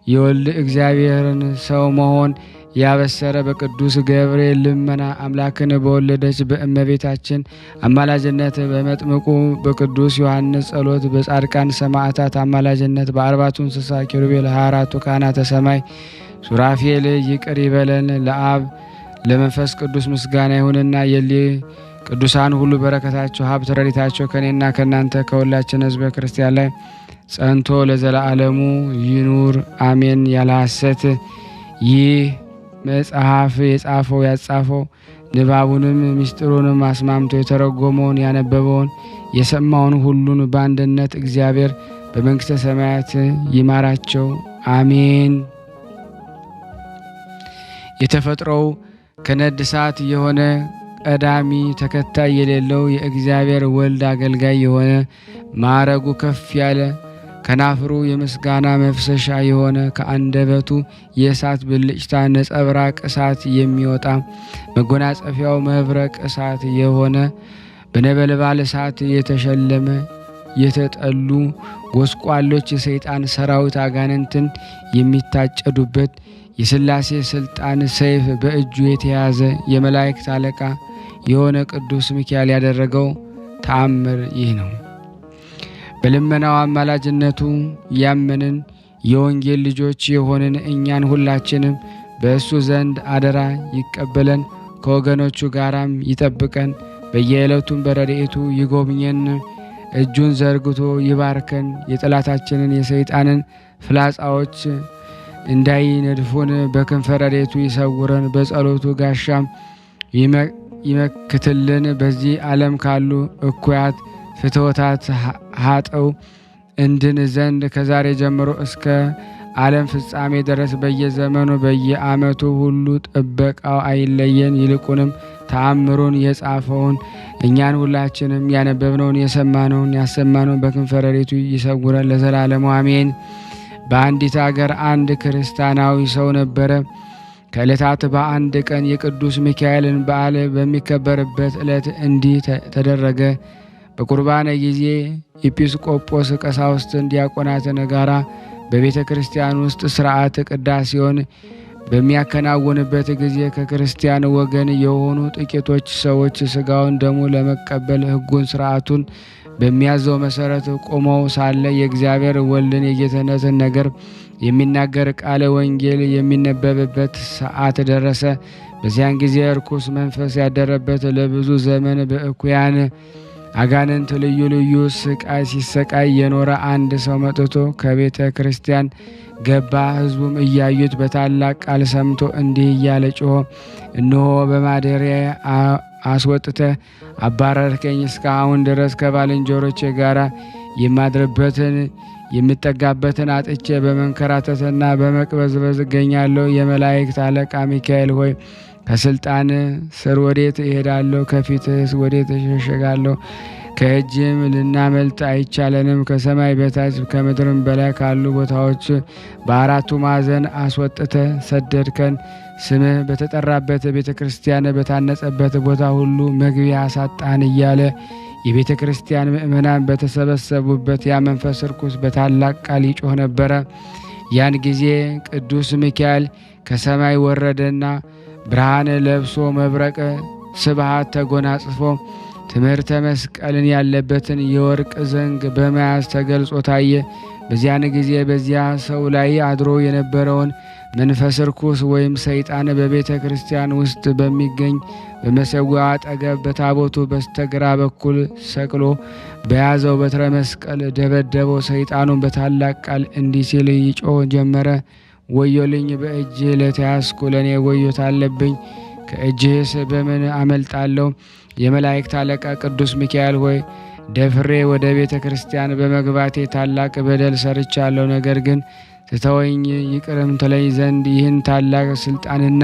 [SPEAKER 1] የወልድ እግዚአብሔርን ሰው መሆን ያበሰረ በቅዱስ ገብርኤል ልመና አምላክን በወለደች በእመቤታችን አማላጅነት በመጥምቁ በቅዱስ ዮሐንስ ጸሎት በጻድቃን ሰማዕታት አማላጅነት በአርባቱ እንስሳ ኪሩቤል 24ቱ ካህናተ ሰማይ ሱራፌል ይቅር ይበለን። ለአብ ለመንፈስ ቅዱስ ምስጋና ይሁንና የሊ ቅዱሳን ሁሉ በረከታቸው ሀብት ረድኤታቸው ከኔና ከናንተ ከሁላችን ሕዝበ ክርስቲያን ላይ ጸንቶ ለዘላለሙ ይኑር አሜን። ያለ ሐሰት ይህ መጽሐፍ የጻፈው ያጻፈው ንባቡንም ምስጢሩንም አስማምቶ የተረጎመውን ያነበበውን የሰማውን ሁሉን በአንድነት እግዚአብሔር በመንግሥተ ሰማያት ይማራቸው አሜን። የተፈጥሮው ከነድ እሳት የሆነ ቀዳሚ ተከታይ የሌለው የእግዚአብሔር ወልድ አገልጋይ የሆነ ማዕረጉ ከፍ ያለ ከናፍሩ የምስጋና መፍሰሻ የሆነ ከአንደበቱ የእሳት ብልጭታ ነጸብራቅ እሳት የሚወጣ መጎናጸፊያው መብረቅ እሳት የሆነ በነበልባል እሳት የተሸለመ የተጠሉ ጎስቋሎች የሰይጣን ሰራዊት አጋንንትን የሚታጨዱበት የሥላሴ ስልጣን ሰይፍ በእጁ የተያዘ የመላእክት አለቃ የሆነ ቅዱስ ሚካኤል ያደረገው ተአምር ይህ ነው። በልመናው አማላጅነቱ ያመንን የወንጌል ልጆች የሆንን እኛን ሁላችንም በእሱ ዘንድ አደራ ይቀበለን፣ ከወገኖቹ ጋራም ይጠብቀን፣ በየዕለቱም በረድኤቱ ይጎብኘን፣ እጁን ዘርግቶ ይባርከን፣ የጠላታችንን የሰይጣንን ፍላጻዎች እንዳይነድፉን በክንፈ ረድኤቱ ይሰውረን፣ በጸሎቱ ጋሻም ይመክትልን። በዚህ ዓለም ካሉ እኩያት ፍትወታት ሀጠው እንድን ዘንድ ከዛሬ ጀምሮ እስከ ዓለም ፍጻሜ ድረስ በየዘመኑ በየዓመቱ ሁሉ ጥበቃው አይለየን። ይልቁንም ተአምሩን የጻፈውን እኛን ሁላችንም ያነበብነውን የሰማነውን ያሰማነውን በክንፈ ረድኤቱ ይሰውረን ለዘላለሙ አሜን። በአንዲት አገር አንድ ክርስቲያናዊ ሰው ነበረ። ከዕለታት በአንድ ቀን የቅዱስ ሚካኤልን በዓል በሚከበርበት ዕለት እንዲህ ተደረገ። በቁርባነ ጊዜ ኤጲስቆጶስ ቀሳውስትን ዲያቆናትን ጋራ በቤተ ክርስቲያን ውስጥ ሥርዓት ቅዳሴውን በሚያከናውንበት ጊዜ ከክርስቲያን ወገን የሆኑ ጥቂቶች ሰዎች ሥጋውን ደሙ ለመቀበል ሕጉን ሥርዓቱን በሚያዘው መሰረት ቆመው ሳለ የእግዚአብሔር ወልድን የጌትነትን ነገር የሚናገር ቃለ ወንጌል የሚነበብበት ሰዓት ደረሰ። በዚያን ጊዜ እርኩስ መንፈስ ያደረበት ለብዙ ዘመን በእኩያን አጋንንት ልዩ ልዩ ስቃይ ሲሰቃይ የኖረ አንድ ሰው መጥቶ ከቤተ ክርስቲያን ገባ። ሕዝቡም እያዩት በታላቅ ቃል ሰምቶ እንዲህ እያለ ጮኸ፣ እነሆ በማደሪያ አስወጥተ አባረርከኝ። እስካሁን ድረስ ከባልንጀሮቼ ጋር የማድርበትን የምጠጋበትን አጥቼ በመንከራተትና በመቅበዝበዝ እገኛለሁ። የመላእክት አለቃ ሚካኤል ሆይ ከስልጣን ስር ወዴት እሄዳለሁ? ከፊትስ ወዴት እሸሸጋለሁ? ከእጅም ልናመልጥ አይቻለንም። ከሰማይ በታች ከምድርም በላይ ካሉ ቦታዎች በአራቱ ማዕዘን አስወጥተ ሰደድከን። ስምህ በተጠራበት ቤተ ክርስቲያን በታነጸበት ቦታ ሁሉ መግቢያ አሳጣን እያለ የቤተ ክርስቲያን ምእመናን በተሰበሰቡበት ያ መንፈስ ርኩስ በታላቅ ቃል ይጮህ ነበረ። ያን ጊዜ ቅዱስ ሚካኤል ከሰማይ ወረደና ብርሃን ለብሶ መብረቅ ስብሃት ተጎናጽፎ ትምህርተ መስቀልን ያለበትን የወርቅ ዘንግ በመያዝ ተገልጾ ታየ። በዚያን ጊዜ በዚያ ሰው ላይ አድሮ የነበረውን መንፈስ ርኩስ ወይም ሰይጣን በቤተ ክርስቲያን ውስጥ በሚገኝ በመሠዊያው አጠገብ በታቦቱ በስተግራ በኩል ሰቅሎ በያዘው በትረ መስቀል ደበደበው። ሰይጣኑን በታላቅ ቃል እንዲህ ሲል ይጮህ ጀመረ፣ ወዮልኝ! በእጅህ ለተያዝኩ ለእኔ ወዮት አለብኝ። ከእጅህስ በምን አመልጣለሁ? የመላእክት አለቃ ቅዱስ ሚካኤል ሆይ ደፍሬ ወደ ቤተ ክርስቲያን በመግባቴ ታላቅ በደል ሰርቻለሁ። ነገር ግን ትተወኝ ይቅርም ትለኝ ዘንድ ይህን ታላቅ ስልጣንና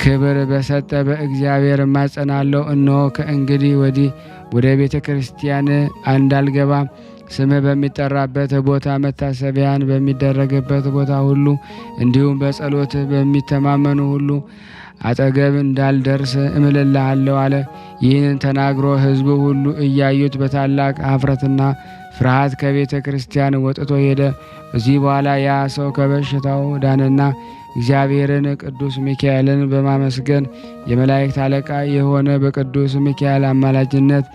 [SPEAKER 1] ክብር በሰጠ በእግዚአብሔር እማጸናለሁ። እነሆ ከእንግዲህ ወዲህ ወደ ቤተ ክርስቲያን እንዳልገባ ስምህ በሚጠራበት ቦታ መታሰቢያን በሚደረግበት ቦታ ሁሉ እንዲሁም በጸሎት በሚተማመኑ ሁሉ አጠገብ እንዳልደርስ እምልልሃለሁ አለ። ይህንን ተናግሮ ሕዝቡ ሁሉ እያዩት በታላቅ ኀፍረትና ፍርሃት ከቤተ ክርስቲያን ወጥቶ ሄደ። ከዚህ በኋላ ያ ሰው ከበሽታው ዳነና እግዚአብሔርን ቅዱስ ሚካኤልን በማመስገን የመላእክት አለቃ የሆነ በቅዱስ ሚካኤል አማላጅነት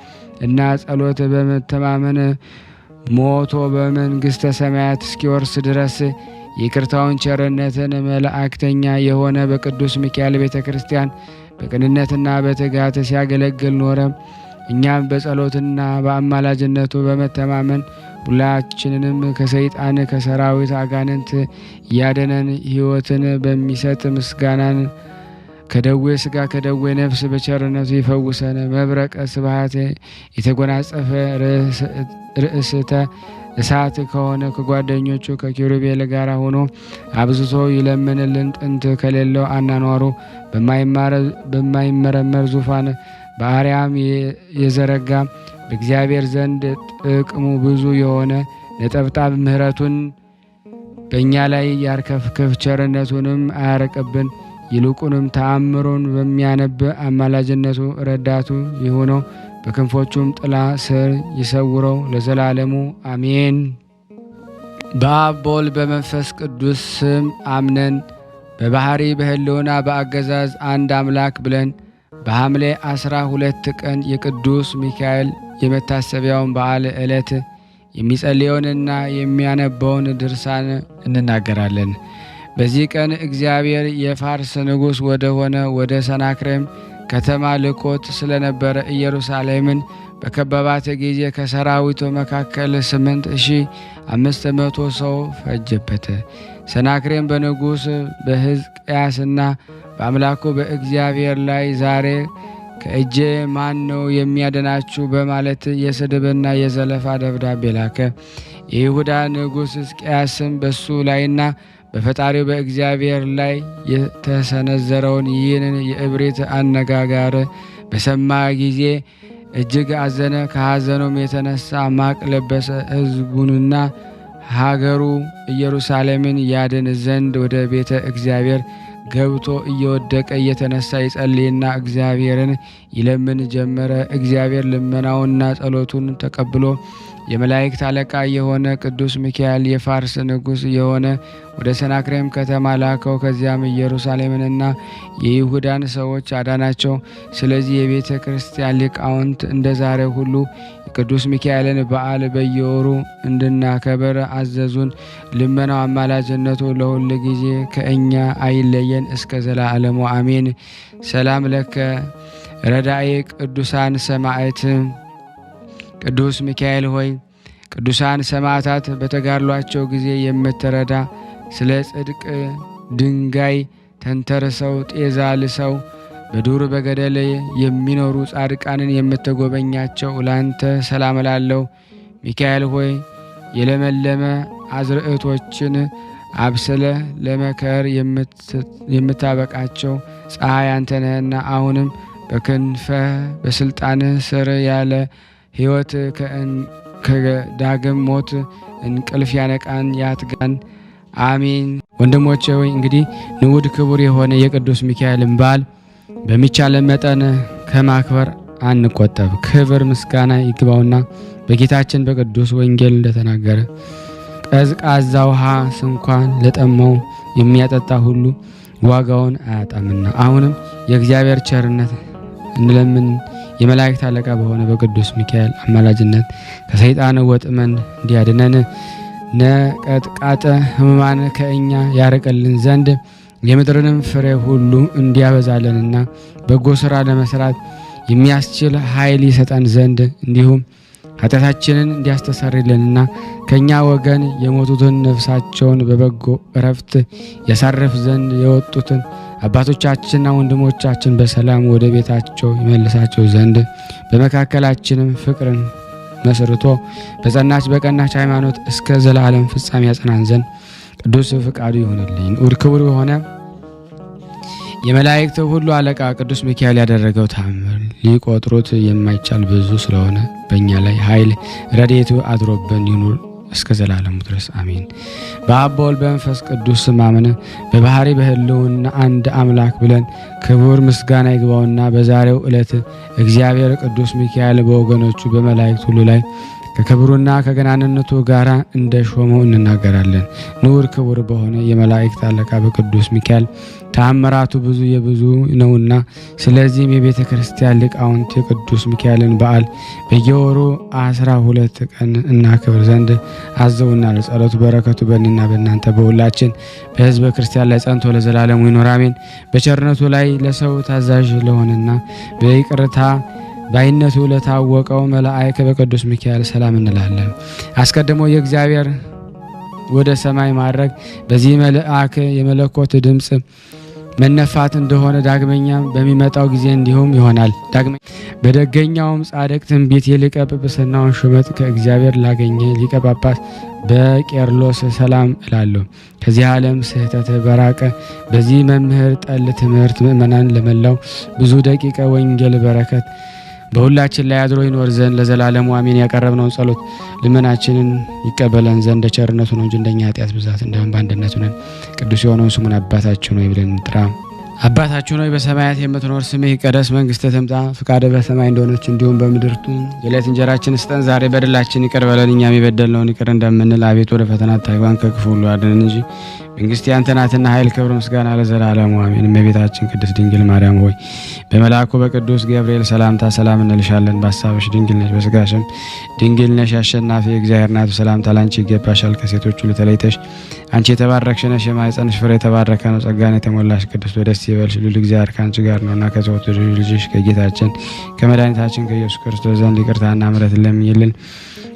[SPEAKER 1] እና ጸሎት በመተማመን ሞቶ በመንግሥተ ሰማያት እስኪወርስ ድረስ ይቅርታውን ቸርነትን መላእክተኛ የሆነ በቅዱስ ሚካኤል ቤተ ክርስቲያን በቅንነትና በትጋት ሲያገለግል ኖረ። እኛም በጸሎትና በአማላጅነቱ በመተማመን ሁላችንንም ከሰይጣን ከሰራዊት አጋንንት ያደነን ሕይወትን በሚሰጥ ምስጋናን ከደዌ ሥጋ ከደዌ ነፍስ በቸርነቱ ይፈውሰን። መብረቀ ስብሃት የተጎናጸፈ ርእስተ እሳት ከሆነ ከጓደኞቹ ከኪሩቤል ጋር ሆኖ አብዝቶ ይለምንልን። ጥንት ከሌለው አናኗሩ በማይመረመር ዙፋን በአርያም የዘረጋ በእግዚአብሔር ዘንድ ጥቅሙ ብዙ የሆነ ነጠብጣብ ምሕረቱን በእኛ ላይ ያርከፍክፍ፣ ቸርነቱንም አያርቅብን። ይልቁንም ተአምሩን በሚያነብ አማላጅነቱ ረዳቱ ይሁነው፣ በክንፎቹም ጥላ ስር ይሰውረው ለዘላለሙ አሜን። በአብ በወልድ በመንፈስ ቅዱስ ስም አምነን በባህሪ በሕልውና በአገዛዝ አንድ አምላክ ብለን በሐምሌ 12 ቀን የቅዱስ ሚካኤል የመታሰቢያውን በዓል ዕለት የሚጸልየውንና የሚያነበውን ድርሳን እንናገራለን። በዚህ ቀን እግዚአብሔር የፋርስ ንጉሥ ወደ ሆነ ወደ ሰናክሬም ከተማ ልኮት ስለነበረ ኢየሩሳሌምን በከበባት ጊዜ ከሰራዊቱ መካከል 8500 ሰው ፈጀበት። ሰናክሬም በንጉሥ በሕዝቅያስና በአምላኩ በእግዚአብሔር ላይ ዛሬ ከእጄ ማን ነው የሚያድናችሁ? በማለት የስድብና የዘለፋ ደብዳቤ ላከ። የይሁዳ ንጉሥ ሕዝቅያስም በሱ ላይና በፈጣሪው በእግዚአብሔር ላይ የተሰነዘረውን ይህንን የእብሪት አነጋጋር በሰማ ጊዜ እጅግ አዘነ። ከሐዘኑም የተነሳ ማቅ ለበሰ። ሕዝቡንና ሀገሩ ኢየሩሳሌምን ያድን ዘንድ ወደ ቤተ እግዚአብሔር ገብቶ እየወደቀ እየተነሳ ይጸልይና እግዚአብሔርን ይለምን ጀመረ። እግዚአብሔር ልመናውንና ጸሎቱን ተቀብሎ የመላእክት አለቃ የሆነ ቅዱስ ሚካኤል የፋርስ ንጉሥ የሆነ ወደ ሰናክሬም ከተማ ላከው። ከዚያም ኢየሩሳሌምንና የይሁዳን ሰዎች አዳናቸው። ስለዚህ የቤተ ክርስቲያን ሊቃውንት እንደ ዛሬ ሁሉ የቅዱስ ሚካኤልን በዓል በየወሩ እንድናከበር አዘዙን። ልመናው አማላጅነቱ ለሁል ጊዜ ከእኛ አይለየን እስከ ዘላለሙ አሜን። ሰላም ለከ ረዳኤ ቅዱሳን ሰማዕት ቅዱስ ሚካኤል ሆይ ቅዱሳን ሰማዕታት በተጋድሏቸው ጊዜ የምትረዳ፣ ስለ ጽድቅ ድንጋይ ተንተርሰው ጤዛ ልሰው በዱር በገደል የሚኖሩ ጻድቃንን የምትጎበኛቸው ላንተ ሰላም እላለሁ። ሚካኤል ሆይ የለመለመ አዝርዕቶችን አብስለ ለመከር የምታበቃቸው ፀሐይ አንተ ነህና አሁንም በክንፈ በስልጣን ስር ያለ ሕይወት ከዳግም ሞት እንቅልፍ ያነቃን ያትጋን። አሜን። ወንድሞቼ ሆይ እንግዲህ ንዑድ ክቡር የሆነ የቅዱስ ሚካኤልን በዓል በሚቻለን መጠን ከማክበር አንቆጠብ። ክብር ምስጋና ይግባውና በጌታችን በቅዱስ ወንጌል እንደተናገረ ቀዝቃዛ ውሃ ስንኳን ለጠማው የሚያጠጣ ሁሉ ዋጋውን አያጣምና። አሁንም የእግዚአብሔር ቸርነት እንለምን። የመላእክት አለቃ በሆነ በቅዱስ ሚካኤል አማላጅነት ከሰይጣን ወጥመን እንዲያድነን ነቀጥቃጠ ሕሙማን ከእኛ ያርቅልን ዘንድ የምድርንም ፍሬ ሁሉ እንዲያበዛልንና በጎ ሥራ ለመስራት የሚያስችል ኃይል ይሰጠን ዘንድ እንዲሁም ኃጢአታችንን እንዲያስተሰርይልንና ከእኛ ወገን የሞቱትን ነፍሳቸውን በበጎ እረፍት ያሳርፍ ዘንድ የወጡትን አባቶቻችንና ወንድሞቻችን በሰላም ወደ ቤታቸው ይመልሳቸው ዘንድ በመካከላችንም ፍቅርን መስርቶ በጸናች በቀናች ሃይማኖት እስከ ዘላለም ፍጻሜ ያጸናን ዘንድ ቅዱስ ፍቃዱ ይሁንልኝ። ንዑድ ክቡር የሆነ የመላእክት ሁሉ አለቃ ቅዱስ ሚካኤል ያደረገው ተአምር ሊቆጥሩት የማይቻል ብዙ ስለሆነ በእኛ ላይ ኃይል ረድኤቱ አድሮብን ይኑር እስከ ዘላለሙ ድረስ አሜን። በአብ በወልድ በመንፈስ ቅዱስ ስም አምነን በባህሪ በሕልውና አንድ አምላክ ብለን ክቡር ምስጋና ይግባውና በዛሬው ዕለት እግዚአብሔር ቅዱስ ሚካኤል በወገኖቹ በመላእክት ሁሉ ላይ ከክብሩና ከገናንነቱ ጋር እንደ ሾመው እንናገራለን። ንዑድ ክቡር በሆነ የመላእክት አለቃ በቅዱስ ሚካኤል ተአምራቱ ብዙ የብዙ ነውና፣ ስለዚህም የቤተ ክርስቲያን ሊቃውንት የቅዱስ ሚካኤልን በዓል በየወሩ 12 ቀን እናክብር ዘንድ አዘውናል። ጸሎቱ በረከቱ በእኔና በእናንተ በሁላችን በሕዝበ ክርስቲያን ላይ ጸንቶ ለዘላለሙ ይኖር አሜን። በቸርነቱ ላይ ለሰው ታዛዥ ለሆነና በይቅርታ ባይነቱ ለታወቀው መልአክ በቅዱስ ሚካኤል ሰላም እንላለን። አስቀድሞ የእግዚአብሔር ወደ ሰማይ ማድረግ በዚህ መልአክ የመለኮት ድምፅ መነፋት እንደሆነ ዳግመኛም በሚመጣው ጊዜ እንዲሁም ይሆናል። ዳግመኛ በደገኛውም ጻድቅ ትንቢት የሊቀ ጵጵስናውን ሹመት ከእግዚአብሔር ላገኘ ሊቀ ጳጳስ በቄርሎስ ሰላም እላለሁ። ከዚህ ዓለም ስህተት በራቀ በዚህ መምህር ጠል ትምህርት ምእመናን ለመላው ብዙ ደቂቀ ወንጌል በረከት በሁላችን ላይ አድሮ ይኖር ዘንድ ለዘላለሙ አሜን። ያቀረብነውን ጸሎት ልመናችንን ይቀበለን ዘንድ ቸርነቱ ነው እንጂ እንደኛ ኃጢአት ብዛት እንደምን በአንድነቱ ነን። ቅዱስ የሆነውን ስሙን አባታችን ሆይ ብለን እንጥራ። አባታችን ሆይ በሰማያት የምትኖር ስምህ ይቀደስ፣ መንግስትህ ትምጣ፣ ፈቃድህ በሰማይ እንደሆነች እንዲሁም በምድር ትሁን። የዕለት እንጀራችንን ስጠን ዛሬ፣ በደላችን ይቅር በለን እኛም የበደልነውን ይቅር እንደምንል፣ አቤቱ ወደ ፈተና አታግባን ከክፉ ሁሉ አድነን እንጂ መንግስት ያንተ ናትና ኃይል፣ ክብር፣ ምስጋና ለዘላለሙ አሜን። እመቤታችን ቅድስት ድንግል ማርያም ሆይ በመልአኩ በቅዱስ ገብርኤል ሰላምታ ሰላም እንልሻለን። በሐሳብሽ ድንግል ነሽ፣ በሥጋሽም ድንግል ነሽ። አሸናፊ እግዚአብሔር ናት፣ ሰላምታ ላንቺ ይገባሻል። ከሴቶች ሁሉ ተለይተሽ አንቺ የተባረክሽ ነሽ፣ የማኅፀንሽ ፍሬ የተባረከ ነው። ጸጋን የተሞላሽ ቅድስት ደስ ይበልሽ፣ ልዑል እግዚአብሔር ከአንቺ ጋር ነውና ከተወደደው ልጅሽ ከጌታችን ከመድኃኒታችን ከኢየሱስ ክርስቶስ ዘንድ ይቅርታና ምሕረትን ለምኝልን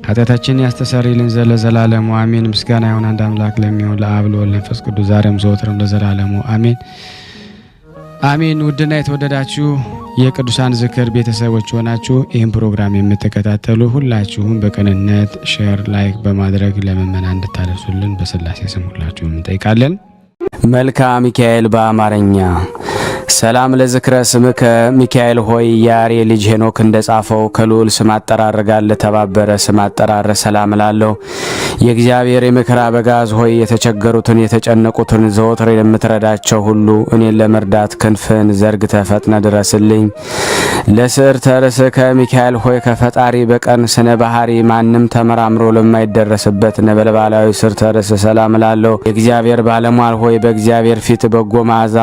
[SPEAKER 1] ኃጢአታችንን ያስተሰርይልን ዘንድ ለዘላለሙ አሜን። ምስጋና ይሁን አንድ አምላክ ለሚሆን ለአብ ለወልድ ለመንፈስ ቅዱስ ዛሬም ዘወትርም ለዘላለሙ አሜን አሜን። ውድና የተወደዳችሁ የቅዱሳን ዝክር ቤተሰቦች ሆናችሁ ይህን ፕሮግራም የምትከታተሉ ሁላችሁም በቅንነት ሼር፣ ላይክ በማድረግ ለምእመናን እንድታደርሱልን በስላሴ ስም ሁላችሁም እንጠይቃለን። መልክአ ሚካኤል በአማርኛ ሰላም ለዝክረ ስምከ ሚካኤል ሆይ የአርየ ልጅ ሄኖክ እንደጻፈው ከልዑል ስም አጠራር ጋር ለተባበረ ስም አጠራር ሰላም እላለሁ። የእግዚአብሔር የምክር አበጋዝ ሆይ የተቸገሩትን የተጨነቁትን ዘወትር የምትረዳቸው ሁሉ እኔን ለመርዳት ክንፍን ዘርግተ ፈጥነ ድረስልኝ። ለስዕርተ ርእስከ ሚካኤል ሆይ ከፈጣሪ በቀር ስነ ባህሪ ማንም ተመራምሮ ለማይደረስበት ነበልባላዊ ስዕርተ ርእስ ሰላም እላለሁ። የእግዚአብሔር ባለሟል ሆይ በእግዚአብሔር ፊት በጎ መዓዛ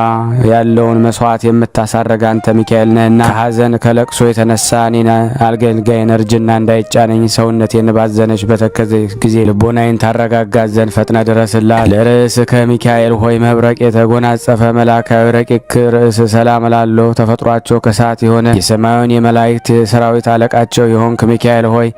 [SPEAKER 1] ያለውን መስዋዕት የምታሳረግ አንተ ሚካኤል ነህና ከሐዘን ከለቅሶ የተነሳ እኔን አገልጋይን እርጅና እንዳይጫነኝ ሰውነቴን ባዘነች በተከዘ ጊዜ ልቦናዬን ታረጋጋት ዘንድ ፈጥነ ድረስላት። ለርእስከ ሚካኤል ሆይ መብረቅ የተጎናጸፈ መልአካዊ ረቂቅ ርእስ ሰላም እላለሁ። ተፈጥሯቸው ከሰዓት የሆነ የሰማዩን የመላእክት ሰራዊት አለቃቸው የሆንክ ሚካኤል ሆይ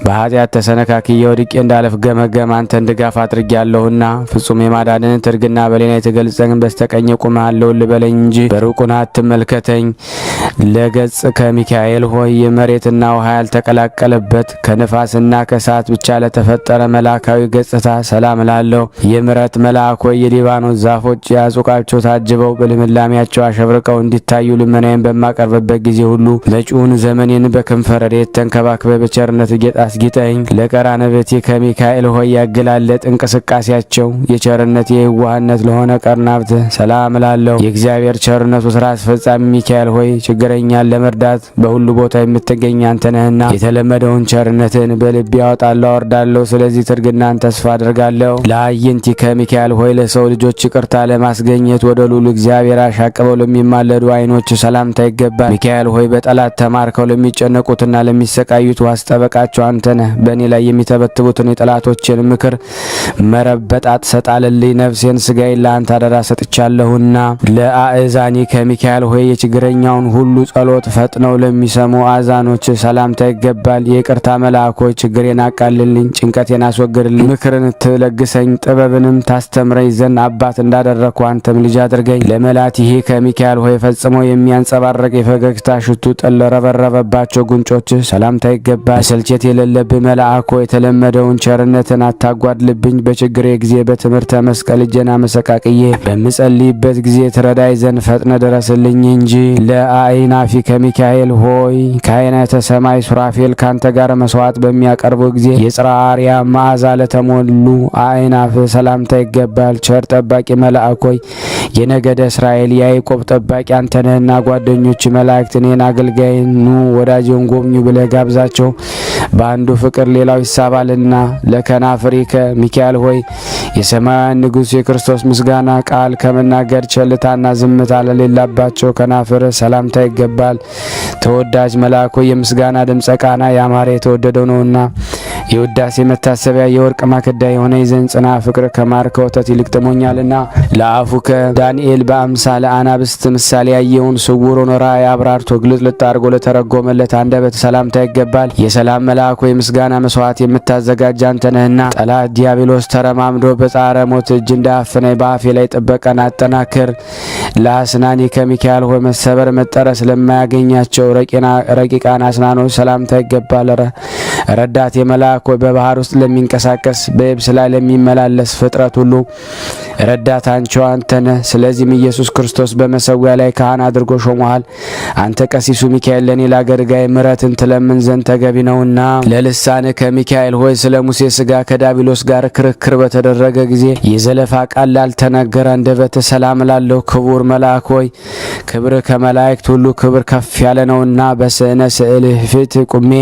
[SPEAKER 1] በኃጢአት ተሰነካክዬ ወድቄ እንዳለፍ ገመገም አንተን ድጋፍ አድርጌያለሁና ፍጹም የማዳንን ትርግና በሌላ የተገልጸን በስተቀኝ ቁመሃለሁ ልበለኝ እንጂ በሩቁን አትመልከተኝ። ለገጽ ከሚካኤል ሆይ የመሬትና ውሃ ያልተቀላቀለበት ከነፋስና ከእሳት ብቻ ለተፈጠረ መላካዊ ገጽታ ሰላም ላለው የምረት መልአክ ሆይ የሊባኖስ ዛፎች ያዙቃቸው ታጅበው በልምላሜያቸው አሸብርቀው እንዲታዩ ልመናዬን በማቀርብበት ጊዜ ሁሉ መጪውን ዘመኔን በክንፈ ረድኤት ተንከባክበ በቸርነት ጌጥ አስጊጠኝ። ለቀራንብቴ ከሚካኤል ሆይ ያገላለጥ እንቅስቃሴያቸው የቸርነት የዋህነት ለሆነ ቀርናብት ሰላም ላለው የእግዚአብሔር ቸርነቱ ስራ አስፈጻሚ ሚካኤል ሆይ ችግረኛን ለመርዳት በሁሉ ቦታ የምትገኝ አንተ ነህና የተለመደውን ቸርነትን በልቤ ያወጣለሁ አወርዳለሁ። ስለዚህ ትርግናን ተስፋ አድርጋለሁ። ለአይንቲ ከሚካኤል ሆይ ለሰው ልጆች ይቅርታ ለማስገኘት ወደ ሉሉ እግዚአብሔር አሻቅበው ለሚማለዱ አይኖች ሰላምታ ይገባል። ሚካኤል ሆይ በጠላት ተማርከው ለሚጨነቁትና ለሚሰቃዩት ዋስ ጠበቃቸው አንተ ነህ። በእኔ ላይ የሚተበትቡትን የጠላቶችን ምክር መረበጣት ሰጣልልኝ። ነፍሴን ስጋዬን ለአንተ አደራ ሰጥቻለሁና ለአእዛኒ ከሚካኤል ሆይ የችግረኛውን ሁሉ ጸሎት ፈጥነው ለሚሰሙ አዛኖች ሰላምታ ይገባል። የይቅርታ መልአኮች ችግሬን አቃልልኝ፣ ጭንቀቴን አስወግድልኝ፣ ምክርን ትለግሰኝ፣ ጥበብንም ታስተምረኝ ዘንድ አባት እንዳደረኩ አንተም ልጅ አድርገኝ። ለመላት ይሄ ከሚካኤል ሆይ ፈጽሞ የሚያንጸባረቅ የፈገግታ ሽቱ ጠል ረበረበባቸው ጉንጮች ሰላምታ ይገባል። ስልቸት የሌለብህ መልአኮ የተለመደውን ቸርነትን አታጓድልብኝ። በችግሬ ጊዜ በትምህርተ መስቀል እጄን አመሰቃቅዬ በምጸልይበት ጊዜ ትረዳይ ዘንድ ፈጥነ ደረስልኝ እንጂ። ለአይናፊ ከሚካኤል ሆይ ካህናተ ሰማይ ሱራፌል ካንተ ጋር መስዋዕት በሚያቀርቡ ጊዜ የጽርሐ አርያም መዓዛ ለተሞሉ አይናፍ ሰላምታ ይገባል። ቸር ጠባቂ መልአክ ሆይ የነገደ እስራኤል የያዕቆብ ጠባቂ አንተ ነህና ጓደኞች መላእክት እኔን አገልጋይ ኑ ወዳጄን ጎብኙ ብለህ ጋብዛቸው፣ በአንዱ ፍቅር ሌላው ይሳባልና። ለከናፍሪከ ሚካኤል ሆይ የሰማያውያን ንጉሥ የክርስቶስ ምስጋና ቃል ከመናገር ቸልታና ዝምታ ለሌላባቸው ከናፍር ሰላምታ ይገባል። ተወዳጅ መልአክ ሆይ የምስጋና ድምፀ ቃና ያማረ የተወደደው ነውና የውዳሴ መታሰቢያ የወርቅ ማክዳ የሆነ ይዘን ጽና ፍቅር ከማር ከወተት ይልቅ ጥሞኛልና። ለአፉከ ዳንኤል በአምሳለ አናብስት ምሳሌ ያየውን ስውሩን ራእይ አብራርቶ ግልጥልጥ አድርጎ ለተረጎመለት አንደበት ሰላምታ ይገባል። የሰላም መልአክ ሆይ ምስጋና መስዋዕት የምታዘጋጅ አንተ ነህና ጠላት ዲያብሎስ ተረማምዶ በጻረ ሞት እጅ እንዳያፍነኝ በአፌ ላይ ጥበቃን አጠናክር። ለአስናኒ ከሚካኤል ሆይ መሰበር መጠረስ ለማያገኛቸው ረቂቃን አስናኖች ሰላምታ ይገባል። ረዳት የመልአክ ሆይ በባህር ውስጥ ለሚንቀሳቀስ በየብስ ላይ ለሚመላለስ ፍጥረት ሁሉ ረዳት አንቺው አንተ ነህ። ስለዚህም ኢየሱስ ክርስቶስ በመሰዊያ ላይ ካህን አድርጎ ሾመሃል። አንተ ቀሲሱ ሚካኤል ለኔ ለአገልጋይ ምሕረትን ትለምን ዘንድ ተገቢ ነውና። ለልሳን ከሚካኤል ሆይ ስለ ሙሴ ስጋ ከዳቢሎስ ጋር ክርክር በተደረገ ጊዜ የዘለፋ ቃል ላልተናገረ አንደበት ሰላም ላለው ክቡር መልአክ ሆይ ክብር ከመላእክት ሁሉ ክብር ከፍ ያለ ነውና በስዕነ ስዕልህ ፊት ቁሜ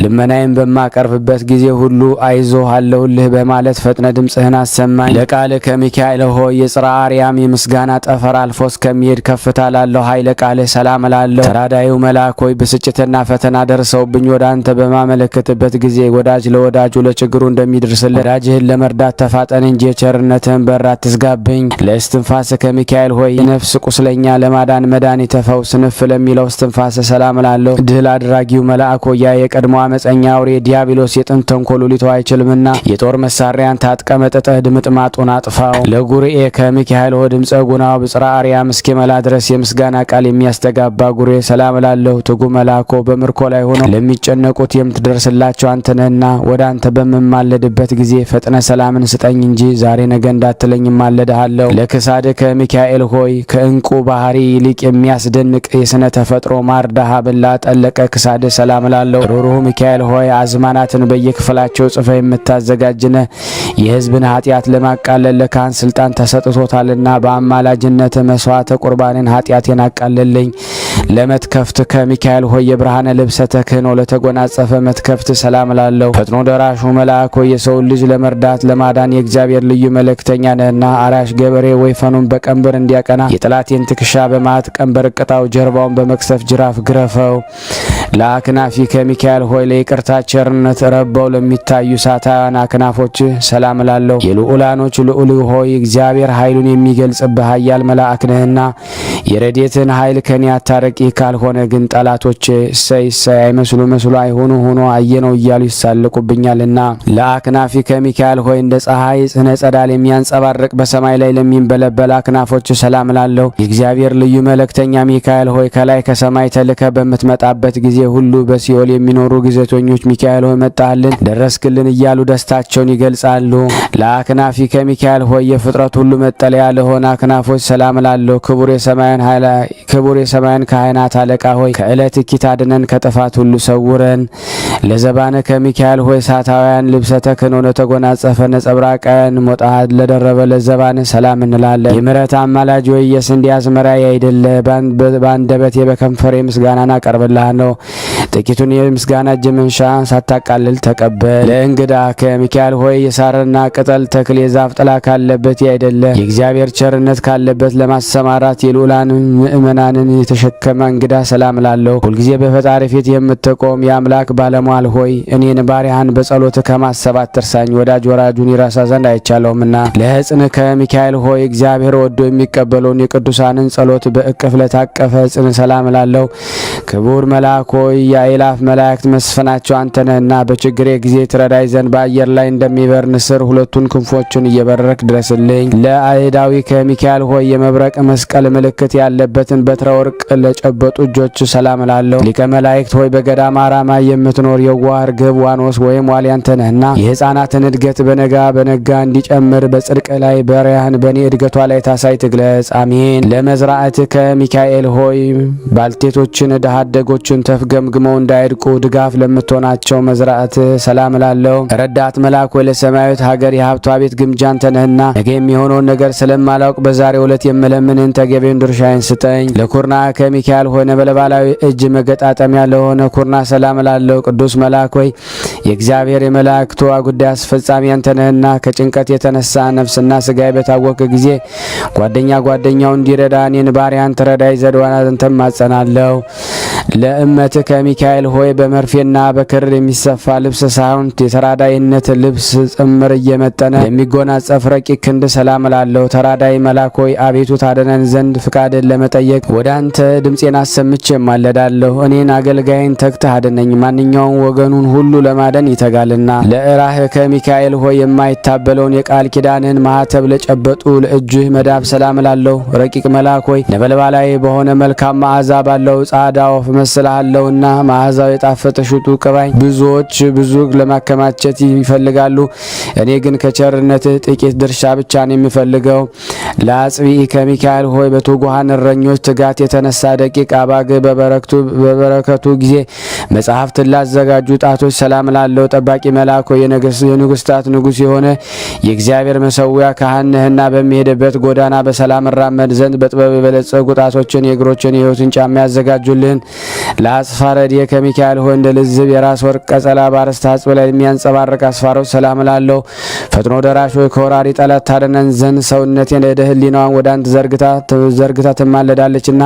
[SPEAKER 1] ልመናዬን በማቀርብበት ጊዜ ሁሉ አይዞህ አለሁልህ በማለት ፈጥነ ድምጽህን አሰማኝ። ለቃል ከሚካኤል ሆይ የጽርሐ አርያም የምስጋና ጠፈር አልፎ እስከሚሄድ ከፍታ ላለው ኃይለ ቃልህ ሰላም ላለው ተራዳዩ መልአክ ሆይ ብስጭትና ፈተና ደርሰውብኝ ወደ አንተ በማመለከትበት ጊዜ ወዳጅ ለወዳጁ ለችግሩ እንደሚደርስለት ወዳጅህን ለመርዳት ተፋጠን እንጂ የቸርነትህን በር አትዝጋብኝ። ለእስትንፋስ ከሚካኤል ሆይ የነፍስ ቁስለኛ ለማዳን መድኃኒተ ፈውስ ንፍ ለሚለው እስትንፋስ ሰላም ላለው ድል አድራጊው መልአክ ሆይ የቀድሞ አመፀኛ አውሬ ዲያብሎስ የጥንት ተንኮሉ ሊተው አይችልምና የጦር መሳሪያን ታጥቀ መጠጠህ ድምጥማጡን አጥፋው። ለጉርኤ ከሚካኤል ሆይ ድምፀ ጉናው በጽርሐ አርያም እስኪመላ ድረስ የምስጋና ቃል የሚያስተጋባ ጉሬ ሰላም ላለው ትጉ መልአኮ በምርኮ ላይ ሆነው ለሚጨነቁት የምትደርስላቸው አንተ ነህና ወደ አንተ በምማለድበት ጊዜ ፈጥነ ሰላምን ስጠኝ እንጂ ዛሬ ነገ እንዳትለኝ ማለድሃለሁ። ለክሳድ ከሚካኤል ሆይ ከእንቁ ባህሪ ይልቅ የሚያስደንቅ የስነ ተፈጥሮ ማርዳሃ ብላ ጠለቀ ክሳድ ሰላም ላለው ሩሩህ ሚካኤል ሆይ አዝማናትን በየክፍላቸው ጽፈ የምታዘጋጅነ የሕዝብን ኃጢአት ለማቃለል ለካህን ስልጣን ተሰጥቶታልና በአማላጅነት መስዋዕተ ቁርባንን ኃጢአቴን አቃልልኝ። ለመትከፍት ከሚካኤል ሆይ የብርሃነ ልብሰ ተክህኖ ለተጎናጸፈ መትከፍት ሰላም ላለው ፈጥኖ ደራሹ መልአክ ሆይ የሰው ልጅ ለመርዳት ለማዳን የእግዚአብሔር ልዩ መልእክተኛ ነህና አራሽ ገበሬ ወይፈኑን በቀንበር እንዲያቀና የጠላቴን ትከሻ በማት ቀንበር ቅጣው፣ ጀርባውን በመክሰፍ ጅራፍ ግረፈው። ለአክናፊ ከሚካኤል ሆይ ለይቅርታ ቸርነት ረበው ለሚታዩ እሳታውያን አክናፎች ሰላም እላለሁ። የልዑላኖች ልዑል ሆይ እግዚአብሔር ኃይሉን የሚገልጽብህ ኃያል መልአክ ነህና የረድኤትን ኃይል ከኔ አታረቂ። ካልሆነ ግን ጠላቶች እሰይ እሰይ አይመስሉ መስሉ አይሆኑ ሆኖ አየነው እያሉ ይሳለቁብኛልና ለአክናፊ ከሚካኤል ሆይ እንደ ፀሐይ ጽነ ጸዳል የሚያንጸባርቅ በሰማይ ላይ ለሚንበለበል አክናፎች ሰላም እላለሁ። የእግዚአብሔር ልዩ መልእክተኛ ሚካኤል ሆይ ከላይ ከሰማይ ተልከ በምትመጣበት ጊዜ ሁሉ በሲኦል የሚኖሩ ግዘተኞች ሚካኤል ሆይ መጣልን ደረስክልን እያሉ ደስታቸውን ይገልጻሉ። ለአክናፊ ከሚካኤል ሆይ የፍጥረት ሁሉ መጠለያ ለሆነ አክናፎች ሰላም እላለሁ። ክቡር የሰማያን ካህናት አለቃ ሆይ ከዕለት እኪት አድነን ከጥፋት ሁሉ ሰውረን። ለዘባነ ከሚካኤል ሆይ እሳታውያን ልብሰ ተክህኖ ለተጎናጸፈ ነጸብራቃያን ሞጣሃት ለደረበ ለዘባነ ሰላም እንላለን። የምሕረት አማላጅ ሆይ የስንዴ አዝመራ ያይደለ በአንደበቴ በከንፈሬ ምስጋናን አቀርብልሃለሁ። ጥቂቱን የምስጋና እጅ መንሻ ሳታቃልል ተቀበል። ለእንግዳ ከሚካኤል ሆይ የሳርና ቅጠል ተክል የዛፍ ጥላ ካለበት ያይደለ የእግዚአብሔር ቸርነት ካለበት ለማሰማራት የልዑላን ምእመናንን የተሸከመ እንግዳ ሰላም እላለሁ። ሁልጊዜ በፈጣሪ ፊት የምትቆም የአምላክ ባለሟል ሆይ እኔን ባሪያህን በጸሎት ከማሰብ አትርሳኝ። ወዳጅ ወራጁን ይረሳ ዘንድ አይቻለውምና ለሕፅን ከሚካኤል ሆይ እግዚአብሔር ወዶ የሚቀበለውን የቅዱሳንን ጸሎት በእቅፍ ለታቀፈ ሕፅን ሰላም እላለሁ። ክቡር መልአክ ሆይ የአእላፍ መላእክት መስፈናቸው አንተ ነህና በችግሬ ጊዜ ትረዳይ ዘንድ በአየር ላይ እንደሚበር ንስር ሁለቱን ክንፎቹን እየበረክ ድረስልኝ። ለአእዳዊ ከሚካኤል ሆይ የመብረቅ መስቀል ምልክት ያለበትን በትረ ወርቅ ለጨበጡ እጆች ሰላም እላለሁ። ሊቀ መላእክት ሆይ በገዳም አራማ የምትኖር የዋህ ርግብ ዋኖስ ወይም ዋሊ አንተ ነህና የሕፃናትን እድገት በነጋ እንዲጨምር በጽድቅ ላይ በሪያህን በእኔ እድገቷ ላይ ታሳይ ትግለጽ። አሜን። ለመዝራዕት ከሚካኤል ሆይ ባልቴቶችን ድሃ አደጎችን ተፍገምግመው እንዳይድቁ ድጋፍ ለምትሆናቸው መዝራዕት ሰላም እላለሁ። ረዳት መልአክ ሆይ ለሰማያዊት ሀገር የሀብቷ ቤት ግምጃ አንተ ነህና ነገ የሚሆነውን ነገር ስለማላውቅ በዛሬው ዕለት የምለምንን ተገቢውን ድርሻዬን ስጠኝ። ለኩርና ከሚካኤል ሆይ ነበልባላዊ እጅ መገጣጠሚያ ለሆነ ኩርና ሰላም እላለሁ። ቅዱስ መልአክ ሆይ የእግዚአብሔር የመላእክቱ ጉዳይ አስፈጻሚ አንተ ነህና ከጭንቀት የተነሳ ነፍስና ስጋይ በታወቀ ጊዜ ጓደኛው እንዲረዳ እኔን ባሪያን ትረዳይ ዘንድ አንተን ማጸናለሁ። ለእመት ከሚካኤል ሆይ በመርፌና በክር የሚሰፋ ልብስ ሳይሆን የተራዳይነት ልብስ ጭምር እየመጠነ የሚጎናጸፍ ረቂቅ ክንድ ሰላም እላለሁ። ተራዳይ መልአክ ሆይ አቤቱ ታደነን ዘንድ ፍቃድን ለመጠየቅ ወደ አንተ ድምፄን አሰምቼ እማለዳለሁ። እኔን አገልጋይን ተግተህ አድነኝ፣ ማንኛውም ወገኑን ሁሉ ለማደን ይተጋልና። ለእራህ ከሚካኤል ሆይ የማይታበለውን የቃል ኪዳንን ማህተብ ለጨበጡ ለእጅህ መዳብ ሰላም እላለሁ። ረቂቅ መልአክ ሆይ ነበልባላዊ በሆነ መልካም መዓዛ ባለው ጻዳ ወፍ መስላለሁና መዓዛው የጣፈጠ ሽቱ ቅባኝ ብዙዎች ብዙ ለማከማቸት ይፈልጋሉ። እኔ ግን ከቸርነትህ ጥቂት ድርሻ ብቻ ነው የሚፈልገው። ለአጽቢ ከሚካኤል ሆይ በትጉሃን እረኞች ትጋት የተነሳ ደቂቅ አባግ በበረከቱ ጊዜ መጽሐፍትን ላዘጋጁ ጣቶች ሰላም እላለሁ። ጠባቂ መልአክ ሆይ የንጉስታት ንጉሥ የሆነ የእግዚአብሔር መሰዊያ ካህን ነህና በሚሄድበት ጎዳና በሰላም እራመድ ዘንድ በጥበብ የበለጸጉ ጣቶችን የእግሮችን የሕይወትን ጫማ ያዘጋጁልን። ለአጽፋረድ ከሚካኤል ሆይ እንደ ልዝብ የራስ ወርቅ ቀጸላ ባርስተ አጽብ ላይ የሚያንጸባርቅ አስፋሮች ሰላም እላለሁ። ፈጥኖ ደራሽ ሆይ ከወራሪ ጠላት ታደነን ዘንድ ሰውነቴን ወደ ህሊናዋን ወደ አንተ ዘርግታ ትማለዳለችና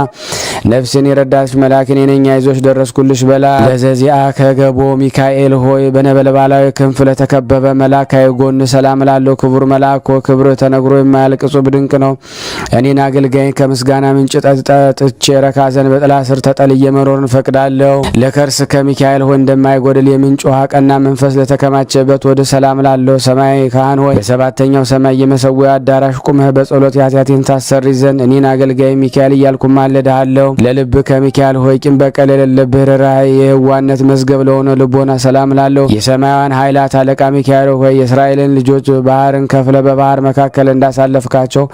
[SPEAKER 1] ነፍስን የረዳች መልአክ እኔ ነኝ፣ አይዞሽ ደረስኩልሽ በላ። ለዘዚአ ከገቦ ሚካኤል ሆይ በነበልባላዊ ክንፍ ለተከበበ መልአካዊ ጎን ሰላም እላለሁ። ክቡር መልአክ ሆይ ክብር ተነግሮ የማያልቅ እጹብ ድንቅ ነው። እኔን አገልጋይን ከምስጋና ምንጭ ጠጥቼ ረካ ዘንድ በጥላ ስር ተጠልዬ መኖርን ፈቅዳለሁ። ለከርስ ከሚካኤል ሆይ እንደማይጎድል የምንጭ ውሃ ቀና መንፈስ ለተከማቸበት ወደ ሰላም እላለሁ። ሰማይ ካህን ሆይ በሰባተኛው ሰማይ የመሰዊያ አዳራሽ ቁመህ በጸሎት ኃጢአቴን ታሰሪ ዘንድ እኔን አገልጋይ ሚካኤል እያልኩ ማለድሃለሁ። ለልብ ከሚካኤል ሆይ ቂም በቀል የሌለብህ ርኅራኄ የዋህነት መዝገብ ለሆነ ልቦና ሰላም እላለሁ። የሰማያውያን ኃይላት አለቃ ሚካኤል ሆይ የእስራኤልን ልጆች ባህርን ከፍለ በባህር መካከል እንዳሳለፍካቸው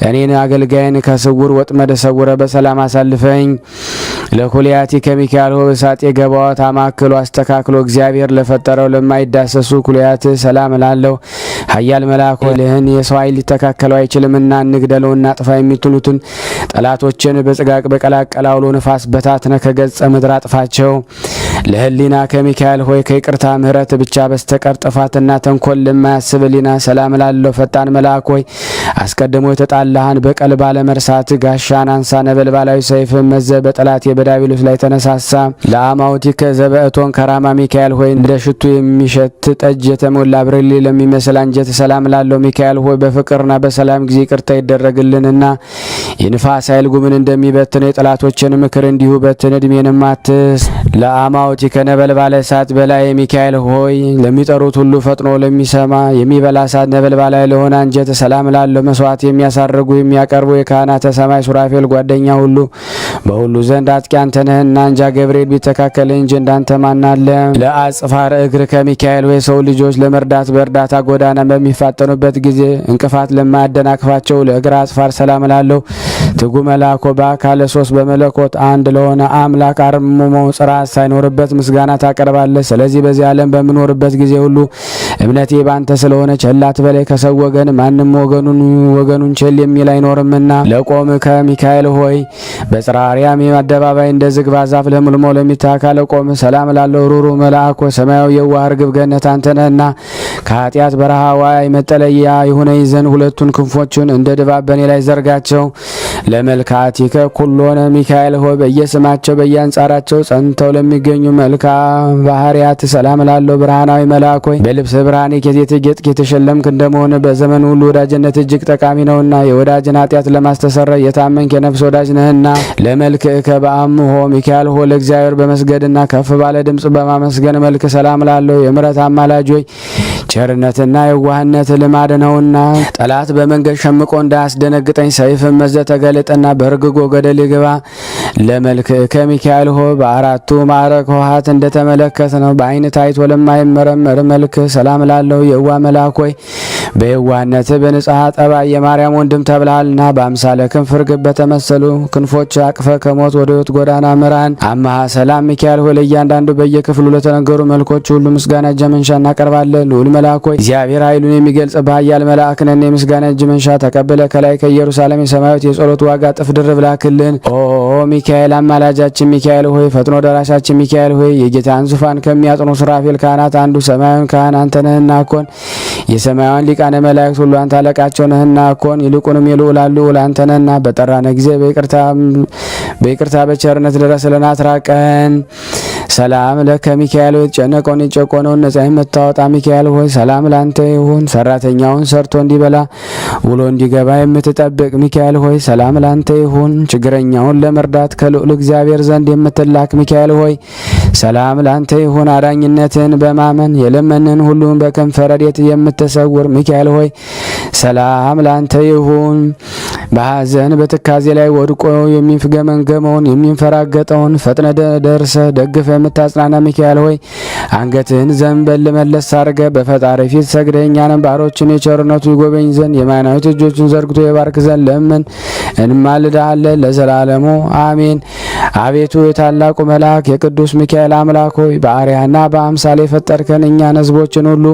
[SPEAKER 1] እኔን አገልጋይን ከስውር ወጥመድ ሰውረ በሰላም አሳልፈኝ። ለኩልያቲ ከሚካኤል ሆይ እሳት የገባዋት አማክሎ አስተካክሎ እግዚአብሔር ለፈጠረው ለማይዳሰሱ ኩልያት ሰላም እላለሁ። ኃያል መልአክ ሆይ ልህን የሰው ኃይል ሊተካከለው አይችልምና እንግደለውና ጥፋ የሚትሉትን ጠላቶችን በጽጋቅ በቀላቀለ አውሎ ነፋስ በታትነ ከገጸ ምድር አጥፋቸው። ለህሊና ከሚካኤል ሆይ ከይቅርታ ምሕረት ብቻ በስተቀር ጥፋትና ተንኮል ለማያስብ ህሊና ሰላም ላለው ፈጣን መልአክ ሆይ አስቀድሞ የተጣላህን በቀል ባለመርሳት ጋሻን አንሳ። ነበልባላዊ ሰይፍ መዘ በጠላት በዲያብሎስ ላይ ተነሳሳ። ለአማውቲከ ዘበእቶን ከራማ ሚካኤል ሆይ እንደ ሽቱ የሚሸት ጠጅ የተሞላ ብርሌ ለሚመስል አንጀት ሰላም ላለው ሚካኤል ሆይ በፍቅርና በሰላም ጊዜ ይቅርታ ይደረግልንና የንፋስ ኃይል ጉምን እንደሚበትን የጠላቶችን ምክር እንዲሁ በትን እድሜንም አትስ። ለአማውቲከ ነበልባለ እሳት በላይ ሚካኤል ሆይ ለሚጠሩት ሁሉ ፈጥኖ ለሚሰማ የሚበላ እሳት ነበልባላይ ለሆነ አንጀት ሰላም ላለው መስዋዕት የሚያሳርጉ የሚያቀርቡ የካህናተ ሰማይ ሱራፌል ጓደኛ ሁሉ በሁሉ ዘንድ አጥቂ አንተ ነህና እንጃ ገብርኤል ቢተካከል እንጂ እንዳንተ ማናለ። ለአጽፋር እግር ከሚካኤል ሆይ ሰው ልጆች ለመርዳት በእርዳታ ጎዳና በሚፋጠኑበት ጊዜ እንቅፋት ለማያደናቅፋቸው ለእግር አጽፋር ሰላም ላለው ትጉ መልአኮ በአካለ ሶስት በመለኮት አንድ ለሆነ አምላክ አርምሞ ጽርዓት ሳይኖርበት ምስጋና ታቀርባለህ። ስለዚህ በዚህ ዓለም በምኖርበት ጊዜ ሁሉ እምነቴ ባንተ ስለሆነ ቸል አትበለኝ። ከሰው ወገን ማንም ወገኑን ቸል የሚል አይኖርምና። ለቆም ከሚካኤል ሆይ በጽርሐ አርያም አደባባይ እንደ ዝግባ ዛፍ ለምልሞ ለሚታካ ለቆም ሰላም ላለው ሩሩ መልአኮ ሰማያዊ የዋህ ርግብ ገነት አንተ ነህና ከኃጢአት በረሃ ዋይ መጠለያ የሆነኝ ዘንድ ሁለቱን ክንፎችን እንደ ድባብ በእኔ ላይ ዘርጋቸው። ለመልካቲከ ኩሎነ ሚካኤል ሆይ በየስማቸው በየአንጻራቸው ጸንተው ለሚገኙ መልካም ባህርያት ሰላም ላለው ብርሃናዊ መልአክ ሆይ በልብስ ብርሃን የተጌጥክ የተሸለምክ እንደመሆነ በዘመን ሁሉ ወዳጅነት እጅግ ጠቃሚ ነውና የወዳጅን ኃጢአት ለማስተሰረይ የታመንክ የነፍስ ወዳጅ ነህና። ለመልክከ በአምሆ ሚካኤል ሆይ ለእግዚአብሔር በመስገድና ከፍ ባለ ድምጽ በማመስገን መልክ ሰላም ላለው የምሕረት አማላጅ ሆይ ቸርነትና የዋህነት ልማድ ነውና ጠላት በመንገድ ሸምቆ እንዳያስደነግጠኝ ሰይፍ መዘ ተገለጠና በርግጎ ገደል ይግባ። ለመልክከ ሚካኤል ሆይ በአራቱ ማዕረግ ውሃት እንደተመለከት ነው በአይን ታይቶ ለማይመረመር መልክ ሰላም ላለው የዋህ መልአክ ሆይ በየዋህነት በንጽሐ ጠባይ የማርያም ወንድም ተብልሃልና በአምሳለ ክንፍ ርግብ በተመሰሉ ክንፎች አቅፈ ከሞት ወደ ሕይወት ጎዳና ምራን። አማሃ ሰላም ሚካኤል ሆይ ለእያንዳንዱ በየክፍሉ ለተነገሩ መልኮች ሁሉ ምስጋና እጅ መንሻ እናቀርባለን። ልዑል መልአክ ሆይ እግዚአብሔር ኃይሉን የሚገልጽ በኃያል መልአክ ነን። የምስጋና እጅ መንሻ ተቀብለ ከላይ ከኢየሩሳሌም የሰማያዊት የጸሎት ዋጋ እጥፍ ድርብ ላክልን። ኦ ሚካኤል አማላጃችን ሚካኤል ሆይ ፈጥኖ ደራሻችን ሚካኤል ሆይ የጌታን ዙፋን ከሚያጥኑ ሱራፌል ካህናት አንዱ ሰማያዊን ካህን አንተ ነህና ኮን የሰማያዊን ሊቃነ መላእክት ሁሉ አንተ አለቃቸው ነህና ኮን ይልቁንም የልዑላን ልዑል አንተ ነህና በጠራነ ጊዜ በይቅርታ በቸርነት ድረስልን አትራቀን። ሰላም ለከ ሚካኤል ሆይ የተጨነቀውን የጨቆነውን ነጻ የምታወጣ ሚካኤል ሆይ ሰላም ላንተ ይሁን። ሰራተኛውን ሰርቶ እንዲበላ ውሎ እንዲገባ የምትጠብቅ ሚካኤል ሆይ ሰላም ላንተ ይሁን። ችግረኛውን ለመርዳት ከልዑል እግዚአብሔር ዘንድ የምትላክ ሚካኤል ሆይ ሰላም ላንተ ይሁን። አዳኝነትን በማመን የለመንን ሁሉን በክንፈ ረድኤት የምትሰውር ሚካኤል ሆይ ሰላም ላንተ ይሁን። በሐዘን በትካዜ ላይ ወድቆ የሚፍገመገመውን የሚንፈራገጠውን ፈጥነ ደርሰ ደግፈ የምታጽናና ሚካኤል ሆይ አንገትህን ዘንበል መለስ አድርገ በፈጣሪ ፊት ሰግደ እኛንም ባሮችን የቸርነቱ ይጎበኝ ዘንድ የማይናዊት እጆቹን ዘርግቶ የባርክ ዘንድ ለምን እንማልዳለን ለዘላለሙ አሜን። አቤቱ የታላቁ መልአክ የቅዱስ ሚካኤል አምላክ ሆይ በአርያና በአምሳሌ የፈጠርከን እኛን ሕዝቦችን ሁሉ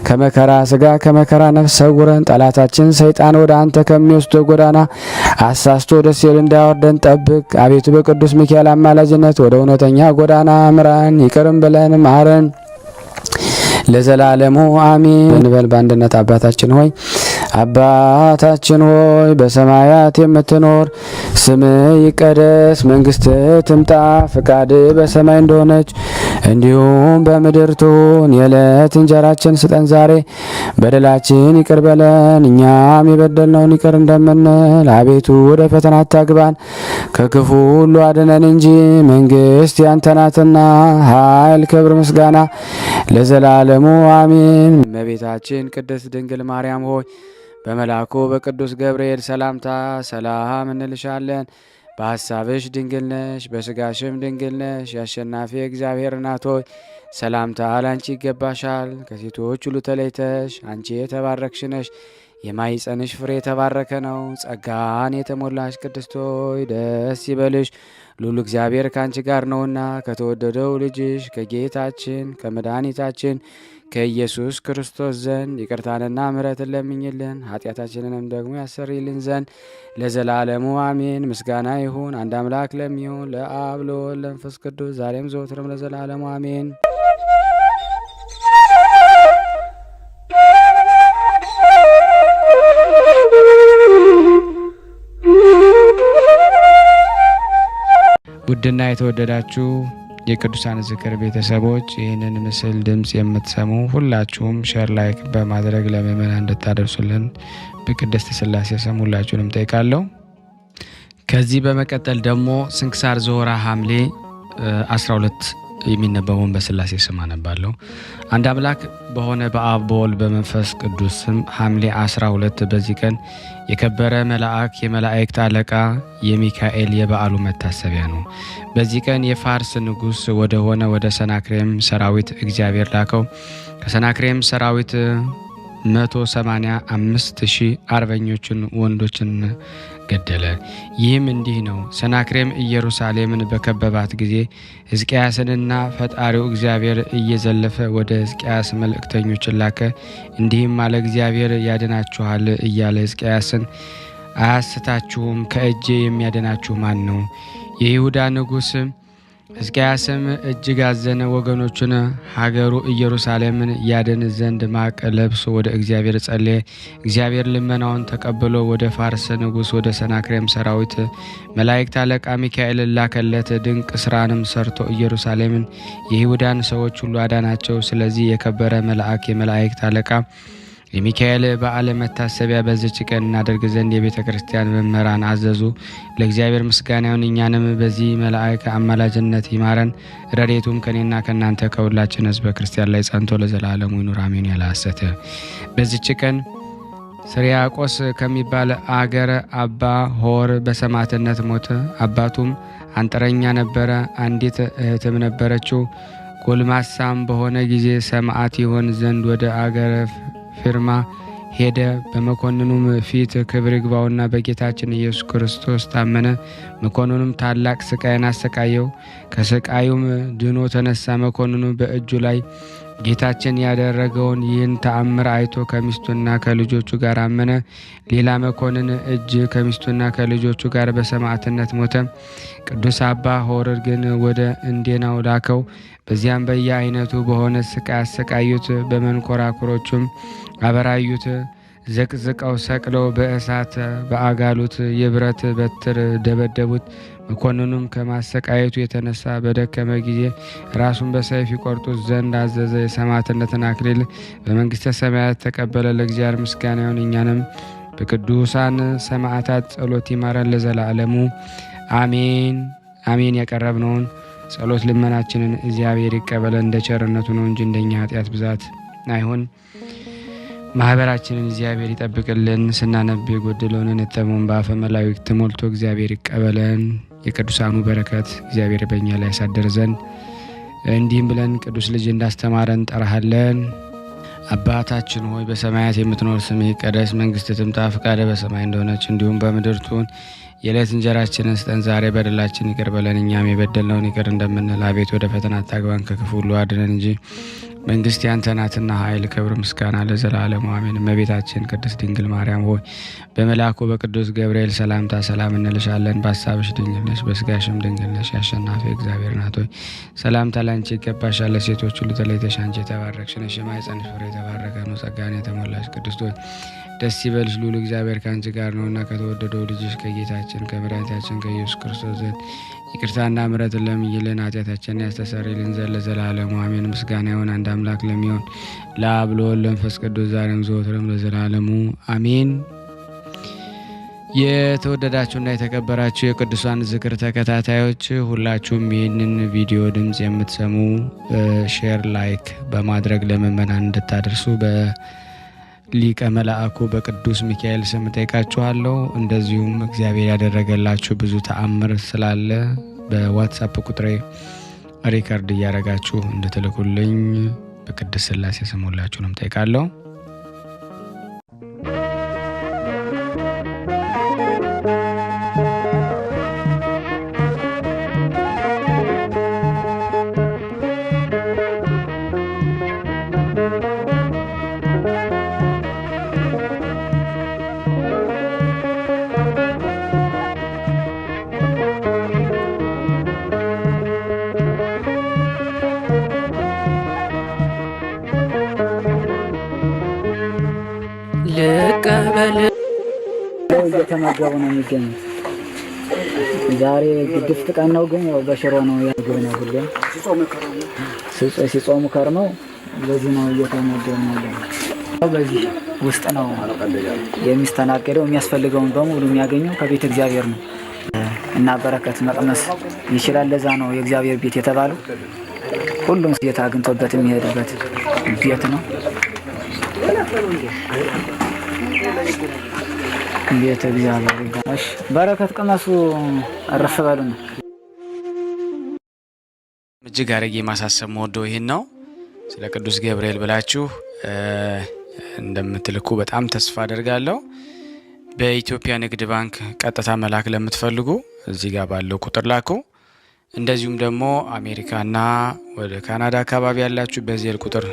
[SPEAKER 1] ከመከራ ስጋ ከመከራ ነፍስ ሰውረን ጠላታችን ሰይጣን ወደ አንተ ከሚወስደው ጎዳና አሳስቶ ወደ ሲኦል እንዳያወርደን ጠብቅ። አቤቱ በቅዱስ ሚካኤል አማላጅነት ወደ እውነተኛ ጎዳና ምራን፣ ይቅርም ብለን ማረን ለዘላለሙ አሜን እንበል። በአንድነት አባታችን ሆይ በሰማያት የምትኖር ስምህ ይቀደስ፣ መንግስትህ ትምጣ፣ ፍቃድህ በሰማይ እንደሆነች እንዲሁም በምድር ትሁን። የዕለት እንጀራችን ስጠን ዛሬ፣ በደላችን ይቅር በለን እኛም የበደልነውን ይቅር እንደምንል፣ አቤቱ ወደ ፈተና አታግባን ከክፉ ሁሉ አድነን እንጂ መንግስት ያንተ ናትና ኃይል፣ ክብር፣ ምስጋና ለዘላለሙ አሜን። እመቤታችን ቅድስት ድንግል ማርያም ሆይ በመልአኩ በቅዱስ ገብርኤል ሰላምታ ሰላም እንልሻለን። በሐሳብሽ ድንግል ነሽ፣ በስጋሽም ድንግል ነሽ። የአሸናፊ እግዚአብሔር እናት ሆይ ሰላምታ ላንቺ ይገባሻል። ከሴቶች ሁሉ ተለይተሽ አንቺ የተባረክሽ ነሽ፣ የማኅፀንሽ ፍሬ የተባረከ ነው። ጸጋን የተሞላሽ ቅድስት ሆይ ደስ ይበልሽ፣ ልዑል እግዚአብሔር ከአንቺ ጋር ነውና ከተወደደው ልጅሽ ከጌታችን ከመድኃኒታችን ከኢየሱስ ክርስቶስ ዘንድ ይቅርታንና ምሕረትን ለምኝልን ኃጢአታችንንም ደግሞ ያሰርይልን ዘንድ ለዘላለሙ አሜን። ምስጋና ይሁን አንድ አምላክ ለሚሆን ለአብ ለወልድ ለመንፈስ ቅዱስ ዛሬም ዘወትርም ለዘላለሙ አሜን። ውድና የተወደዳችሁ የቅዱሳን ዝክር ቤተሰቦች ይህንን ምስል ድምፅ የምትሰሙ ሁላችሁም ሼር ላይክ በማድረግ ለምእመናን እንድታደርሱልን በቅድስት ሥላሴ ስም ሁላችሁንም ጠይቃለሁ። ከዚህ በመቀጠል ደግሞ ስንክሳር ዘወርኀ ሐምሌ 12 የሚነበበውን በሥላሴ ስም አነባለሁ። አንድ አምላክ በሆነ በአብ በወልድ በመንፈስ ቅዱስ ስም ሐምሌ 12 በዚህ ቀን የከበረ መልአክ የመላእክት አለቃ የሚካኤል የበዓሉ መታሰቢያ ነው። በዚህ ቀን የፋርስ ንጉሥ ወደ ሆነ ወደ ሰናክሬም ሰራዊት እግዚአብሔር ላከው። ከሰናክሬም ሰራዊት 185,000 አርበኞችን ወንዶችን ገደለ። ይህም እንዲህ ነው። ሰናክሬም ኢየሩሳሌምን በከበባት ጊዜ ሕዝቅያስንና ፈጣሪው እግዚአብሔር እየዘለፈ ወደ ሕዝቅያስ መልእክተኞችን ላከ። እንዲህም አለ፣ እግዚአብሔር ያድናችኋል እያለ ሕዝቅያስን አያስታችሁም፣ ከእጄ የሚያድናችሁ ማን ነው? የይሁዳ ንጉሥ ሕዝቅያስም እጅግ አዘነ። ወገኖቹን ሀገሩ ኢየሩሳሌምን ያድን ዘንድ ማቅ ለብሶ ወደ እግዚአብሔር ጸለየ። እግዚአብሔር ልመናውን ተቀብሎ ወደ ፋርስ ንጉሥ ወደ ሰናክሬም ሰራዊት መላእክት አለቃ ሚካኤል ላከለት። ድንቅ ስራንም ሰርቶ ኢየሩሳሌምን የይሁዳን ሰዎች ሁሉ አዳናቸው። ስለዚህ የከበረ መልአክ የመላእክት አለቃ የሚካኤል በዓለ መታሰቢያ በዚች ቀን እናደርግ ዘንድ የቤተ ክርስቲያን መምህራን አዘዙ። ለእግዚአብሔር ምስጋና ይሁን፣ እኛንም በዚህ መልአክ አማላጅነት ይማረን። ረድኤቱም ከኔና ከእናንተ ከሁላችን ሕዝበ ክርስቲያን ላይ ጸንቶ ለዘላለሙ ይኑር አሜን። ያለ ሐሰት በዚች ቀን ስርያቆስ ከሚባል አገር አባ ሆር በሰማዕትነት ሞተ። አባቱም አንጥረኛ ነበረ። አንዲት እህትም ነበረችው። ጎልማሳም በሆነ ጊዜ ሰማዕት ይሆን ዘንድ ወደ አገረ ፊርማ ሄደ። በመኮንኑም ፊት ክብር ይግባውና በጌታችን ኢየሱስ ክርስቶስ ታመነ። መኮንኑም ታላቅ ስቃይን አሰቃየው። ከስቃዩም ድኖ ተነሳ። መኮንኑ በእጁ ላይ ጌታችን ያደረገውን ይህን ተአምር አይቶ ከሚስቱና ከልጆቹ ጋር አመነ። ሌላ መኮንን እጅ ከሚስቱና ከልጆቹ ጋር በሰማዕትነት ሞተ። ቅዱስ አባ ሆር ግን ወደ እንዴናው ላከው። በዚያም በየአይነቱ በሆነ ስቃይ አሰቃዩት። በመንኮራኩሮቹም አበራዩት። ዘቅዝቀው ሰቅለው በእሳት በአጋሉት የብረት በትር ደበደቡት። መኮንኑም ከማሰቃየቱ የተነሳ በደከመ ጊዜ ራሱን በሰይፍ ይቆርጡት ዘንድ አዘዘ። የሰማዕትነትን አክሊል በመንግሥተ ሰማያት ተቀበለ። ለእግዚአብሔር ምስጋና ይሁን፣ እኛንም በቅዱሳን ሰማዕታት ጸሎት ይማረን ለዘላለሙ አሜን አሜን። ያቀረብነውን ጸሎት ልመናችንን እግዚአብሔር ይቀበለን፣ እንደ ቸርነቱ ነው እንጂ እንደኛ ኃጢአት ብዛት አይሁን። ማህበራችንን እግዚአብሔር ይጠብቅልን። ስናነብ የጎደለውን የተመውን በአፈ መላእክት ሞልቶ እግዚአብሔር ይቀበለን። የቅዱሳኑ በረከት እግዚአብሔር በእኛ ላይ ያሳድር ዘንድ እንዲህም ብለን ቅዱስ ልጅ እንዳስተማረን ጠራሃለን። አባታችን ሆይ በሰማያት የምትኖር ስምህ ይቀደስ፣ መንግስትህ ትምጣ፣ ፈቃድህ በሰማይ እንደሆነች እንዲሁም በምድር ትሁን። የዕለት እንጀራችንን ስጠን ዛሬ፣ በደላችን ይቅር በለን እኛም የበደልነውን ይቅር እንደምንል፣ አቤት ወደ ፈተና አታግባን ከክፉ ሁሉ አድነን እንጂ መንግስት ያንተ ናትና ኃይል፣ ክብር፣ ምስጋና ለዘላለሙ አሜን። እመቤታችን ቅድስት ድንግል ማርያም ሆይ በመልአኩ በቅዱስ ገብርኤል ሰላምታ ሰላም እንልሻለን። በሀሳብሽ ድንግል ነሽ፣ በስጋሽም ድንግል ነሽ። ያሸናፊ እግዚአብሔር ናት ሆይ ሰላምታ ላንቺ ይገባሻል። ሴቶች ሁሉ ተለይተሽ አንቺ የተባረክሽ ነሽ፣ የማኅፀንሽ ፍሬ የተባረከ ነው። ጸጋን የተሞላሽ ቅድስት ሆይ ደስ ይበልሽ፣ ልዑል እግዚአብሔር ከአንቺ ጋር ነውና ከተወደደው ልጅሽ ከጌታችን ከመድኃኒታችን ከኢየሱስ ክርስቶስ ዘንድ ይቅርታና ምሕረትን ለምኝልን ኃጢአታችንን ያስተሰርይልን ዘንድ ለዘላለሙ አሜን። ምስጋና ይሁን አንድ አምላክ ለሚሆን ለአብ ለወልድ ለመንፈስ ቅዱስ ዛሬም ዘወትርም ለዘላለሙ አሜን። የተወደዳችሁና የተከበራችሁ የቅዱሳን ዝክር ተከታታዮች ሁላችሁም ይህንን ቪዲዮ ድምፅ የምትሰሙ ሼር ላይክ በማድረግ ለምእመናን እንድታደርሱ ሊቀ መልአኩ በቅዱስ ሚካኤል ስም ጠይቃችኋለሁ። እንደዚሁም እግዚአብሔር ያደረገላችሁ ብዙ ተአምር ስላለ በዋትስአፕ ቁጥሬ ሪከርድ እያደረጋችሁ እንድትልኩልኝ በቅድስት ሥላሴ ስም ሁላችሁንም ጠይቃለሁ።
[SPEAKER 3] ልቀበል
[SPEAKER 4] እየተመገቡ ነው የሚገኙት። ዛሬ ግድፍት ቀን ነው፣ ግን ያው በሽሮ ነው ያገኘ ነው። ሁሌም ሲጾሙ ከርመው በዚህ ነው እየተመገቡ ነው። በዚህ ውስጥ ነው የሚስተናገደው። የሚያስፈልገውን በሙሉ የሚያገኘው ከቤተ እግዚአብሔር ነው እና በረከት መቅመስ ይችላል። ለዛ ነው የእግዚአብሔር ቤት የተባለው። ሁሉም ጌታ አግኝቶበት የሚሄድበት ቤት ነው። ቤተ እግዚአብሔር ይባላል። በረከት ቅመሱ፣ አረፍ በሉ ነው።
[SPEAKER 1] እጅግ አድርጌ ማሳሰብ መወደው ይህን ነው። ስለ ቅዱስ ገብርኤል ብላችሁ እንደምትልኩ በጣም ተስፋ አደርጋለሁ። በኢትዮጵያ ንግድ ባንክ ቀጥታ መላክ ለምትፈልጉ እዚህ ጋር ባለው ቁጥር ላኩ። እንደዚሁም ደግሞ አሜሪካና ወደ ካናዳ አካባቢ ያላችሁ በዜል ቁጥር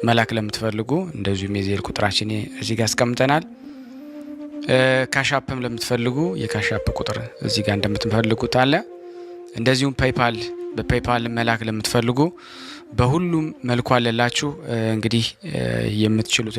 [SPEAKER 1] መላክ ለምትፈልጉ እንደዚሁም የዜል ቁጥራችን እዚህ ጋር አስቀምጠናል። ካሻፕም ለምትፈልጉ የካሻፕ ቁጥር እዚህ ጋር እንደምትፈልጉት አለ። እንደዚሁም ፔይፓል በፔይፓል መላክ ለምትፈልጉ በሁሉም መልኩ አለላችሁ። እንግዲህ የምትችሉት